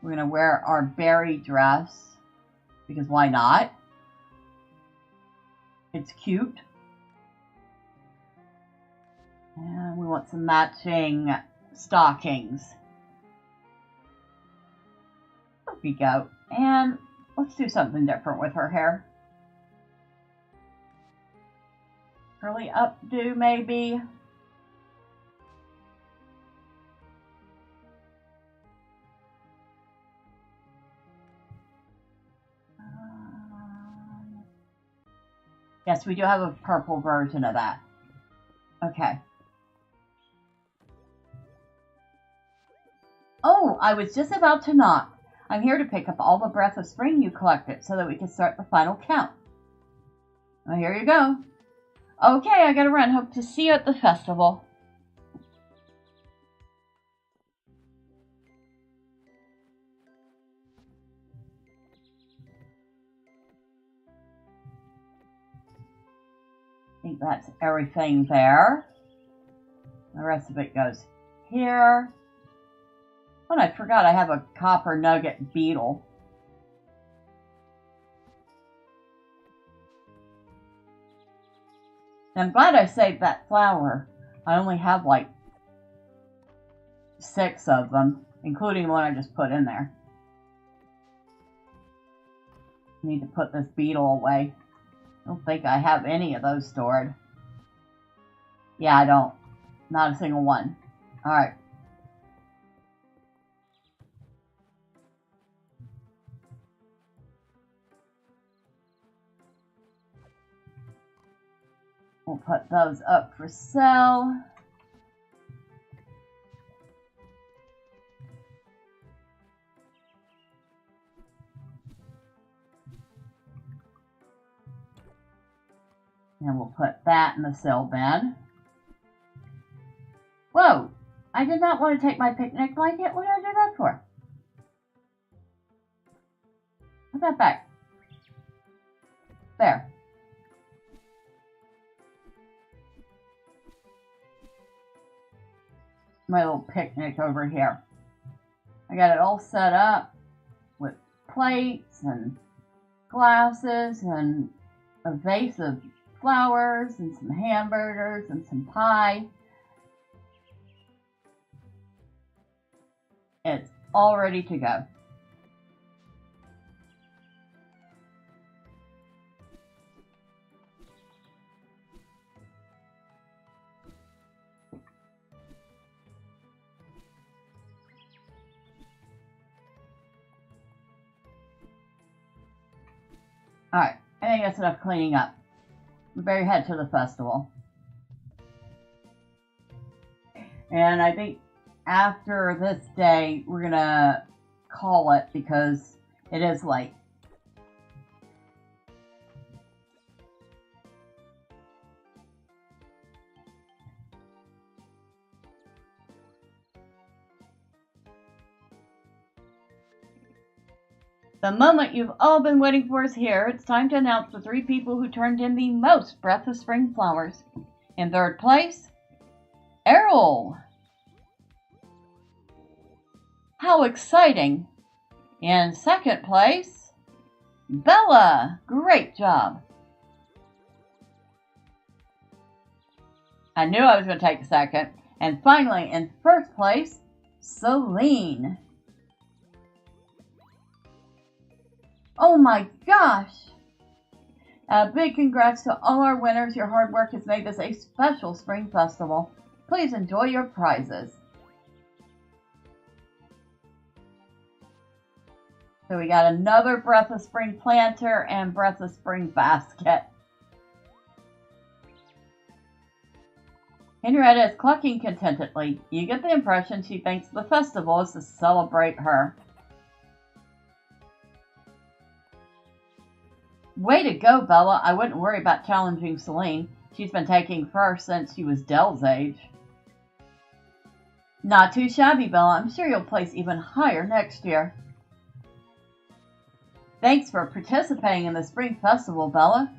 we're going to wear our berry dress, because why not? It's cute. And we want some matching stockings. There we go. And let's do something different with her hair. Curly updo, maybe. Yes, we do have a purple version of that. Okay. Oh, I was just about to knock. I'm here to pick up all the breath of spring you collected so that we can start the final count. Well, here you go. Okay, I gotta run. Hope to see you at the festival. I think that's everything there. The rest of it goes here. Oh, and I forgot I have a copper nugget beetle. I'm glad I saved that flower. I only have like 6 of them, including the one I just put in there. Need to put this beetle away. I don't think I have any of those stored. Yeah, I don't. Not a single one. Alright. We'll put those up for sale. And we'll put that in the sale bin. Whoa! I did not want to take my picnic blanket. What did I do that for? Put that back. There. My little picnic over here. I got it all set up with plates and glasses and a vase of flowers and some hamburgers and some pie. It's all ready to go. Alright, I think that's enough cleaning up. We better head to the festival. And I think after this day, we're gonna call it because it is late. The moment you've all been waiting for is here. It's time to announce the 3 people who turned in the most Breath of Spring flowers. In 3rd place, Errol. How exciting! In 2nd place, Bella. Great job. I knew I was going to take 2nd. And finally, in 1st place, Celine. Oh my gosh! A big congrats to all our winners. Your hard work has made this a special spring festival. Please enjoy your prizes. So we got another Breath of Spring planter and Breath of Spring basket. Henrietta is clucking contentedly. You get the impression she thinks the festival is to celebrate her. Way to go, Bella. I wouldn't worry about challenging Celine. She's been taking first since she was Del's age. Not too shabby, Bella. I'm sure you'll place even higher next year. Thanks for participating in the Spring Festival, Bella.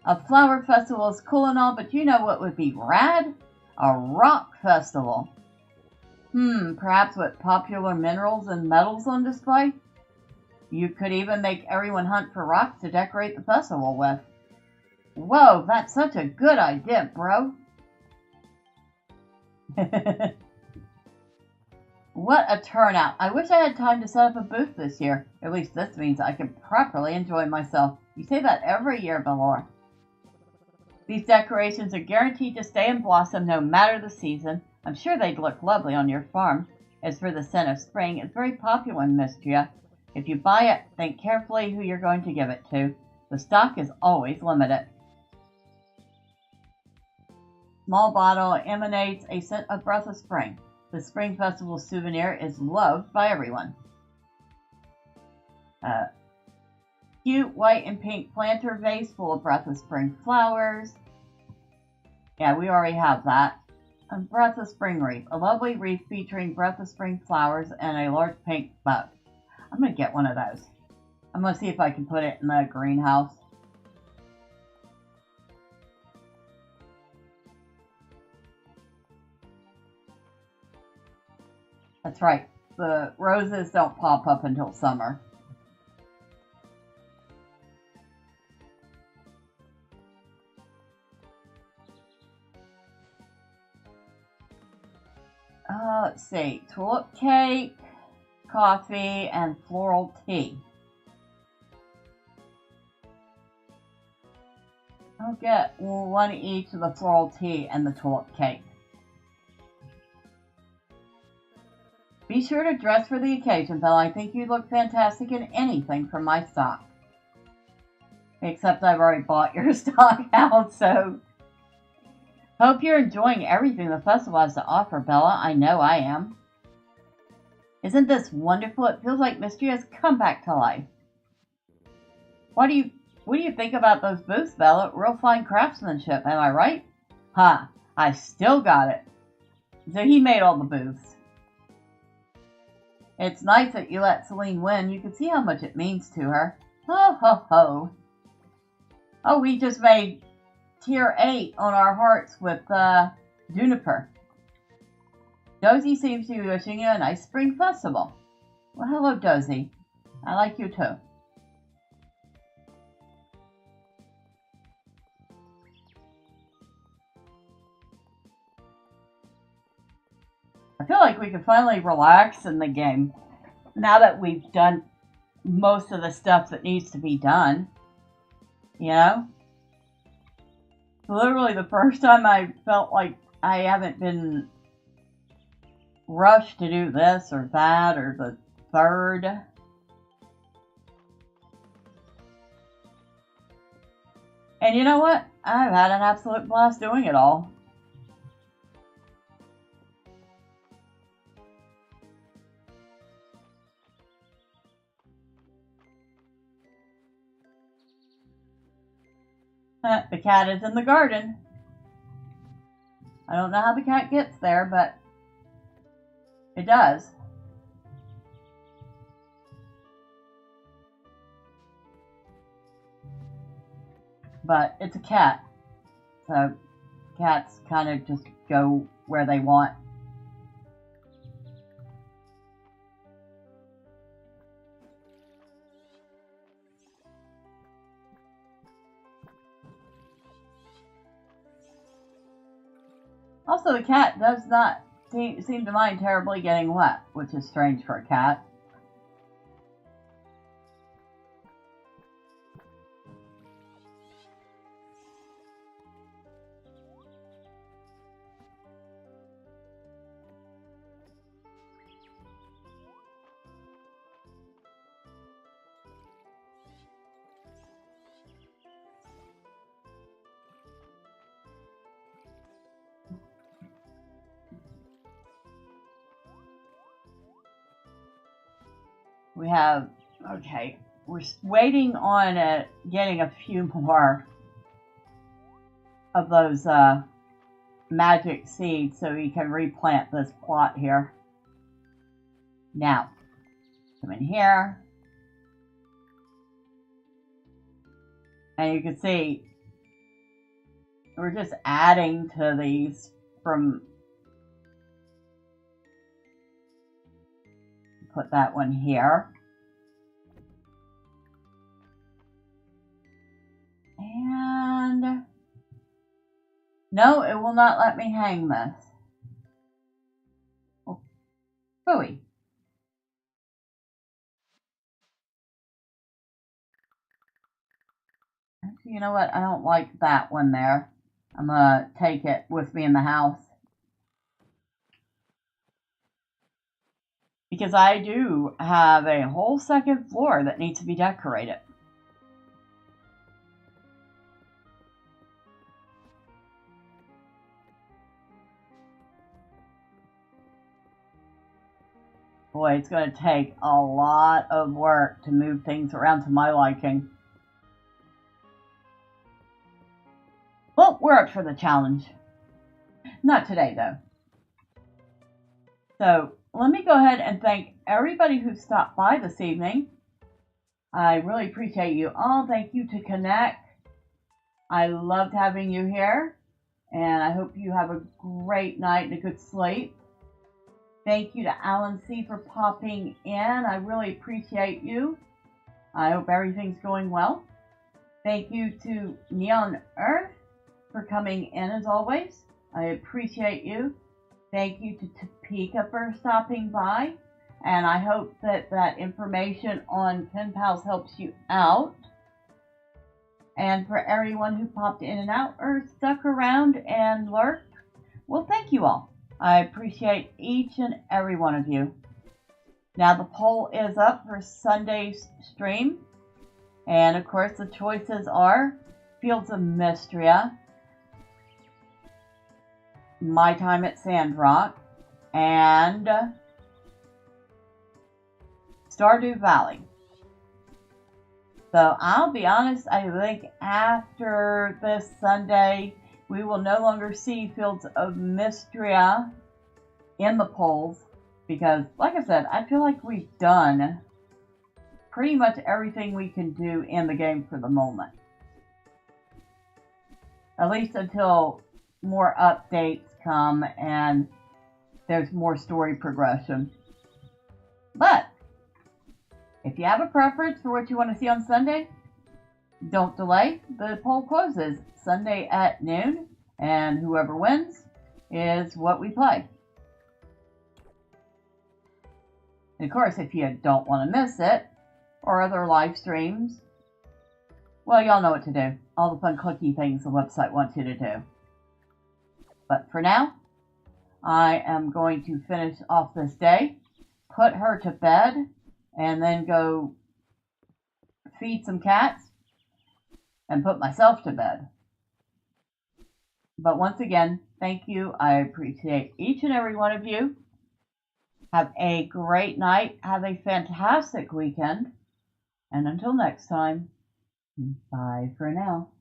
A flower festival is cool and all, but you know what would be rad? A rock festival. Perhaps with popular minerals and metals on display? You could even make everyone hunt for rocks to decorate the festival with. Whoa, that's such a good idea, bro. What a turnout. I wish I had time to set up a booth this year. At least this means I can properly enjoy myself. You say that every year, Valor. These decorations are guaranteed to stay in blossom no matter the season. I'm sure they'd look lovely on your farm. As for the scent of spring, it's very popular in Mistria. If you buy it, think carefully who you're going to give it to. The stock is always limited. Small bottle emanates a scent of Breath of Spring. The Spring Festival souvenir is loved by everyone. Cute white and pink planter vase full of Breath of Spring flowers. Yeah, we already have that. A Breath of Spring wreath. A lovely wreath featuring Breath of Spring flowers and a large pink bow. I'm going to get one of those. I'm going to see if I can put it in the greenhouse. That's right. The roses don't pop up until summer. Let's see. Tulip cake, coffee, and floral tea. I'll get one each of the floral tea and the tulip cake. Be sure to dress for the occasion, Belle. I think you look fantastic in anything from my stock. Except I've already bought your stock out, so... Hope you're enjoying everything the festival has to offer, Bella. I know I am. Isn't this wonderful? It feels like Mistria has come back to life. What do you think about those booths, Bella? Real fine craftsmanship, am I right? Ha! I still got it. So he made all the booths. It's nice that you let Celine win. You can see how much it means to her. Ho ho ho. Oh, we just made tier 8 on our hearts with Juniper. Dozy seems to be wishing you a nice spring festival. Well, hello, Dozy. I like you too. I feel like we can finally relax in the game now that we've done most of the stuff that needs to be done. You know? Literally the first time I felt like I haven't been rushed to do this or that or the third. And you know what? I've had an absolute blast doing it all. The cat is in the garden. I don't know how the cat gets there, but it does. But it's a cat. So cats kind of just go where they want. Also, the cat does not seem to mind terribly getting wet, which is strange for a cat. We have, okay, we're waiting on getting a few more of those magic seeds so we can replant this plot here. Now, come in here. And you can see we're just adding to these from... Put that one here. And no, it will not let me hang this. Oh, phooey. Actually, you know what? I don't like that one there. I'm gonna take it with me in the house. Because I do have a whole second floor that needs to be decorated. Boy, it's going to take a lot of work to move things around to my liking. Well, we're up for the challenge. Not today, though. So, let me go ahead and thank everybody who stopped by this evening. I really appreciate you all. Thank you to Connect. I loved having you here. And I hope you have a great night and a good sleep. Thank you to Alan C. for popping in. I really appreciate you. I hope everything's going well. Thank you to Neon Earth for coming in as always. I appreciate you. Thank you to Topeka for stopping by. And I hope that that information on Pen Pals helps you out. And for everyone who popped in and out or stuck around and lurked, well, thank you all. I appreciate each and every one of you. Now the poll is up for Sunday's stream. And of course, the choices are Fields of Mistria, My Time at Sandrock, and Stardew Valley. So I'll be honest, I think after this Sunday, we will no longer see Fields of Mistria in the polls because, like I said, I feel like we've done pretty much everything we can do in the game for the moment. At least until more updates come and there's more story progression. But if you have a preference for what you want to see on Sunday, don't delay. The poll closes Sunday at noon, and whoever wins is what we play. And of course, if you don't want to miss it, or other live streams, well, y'all know what to do. All the fun clicky things the website wants you to do. But for now, I am going to finish off this day, put her to bed, and then go feed some cats and put myself to bed. But once again, thank you. I appreciate each and every one of you. Have a great night. Have a fantastic weekend. And until next time, bye for now.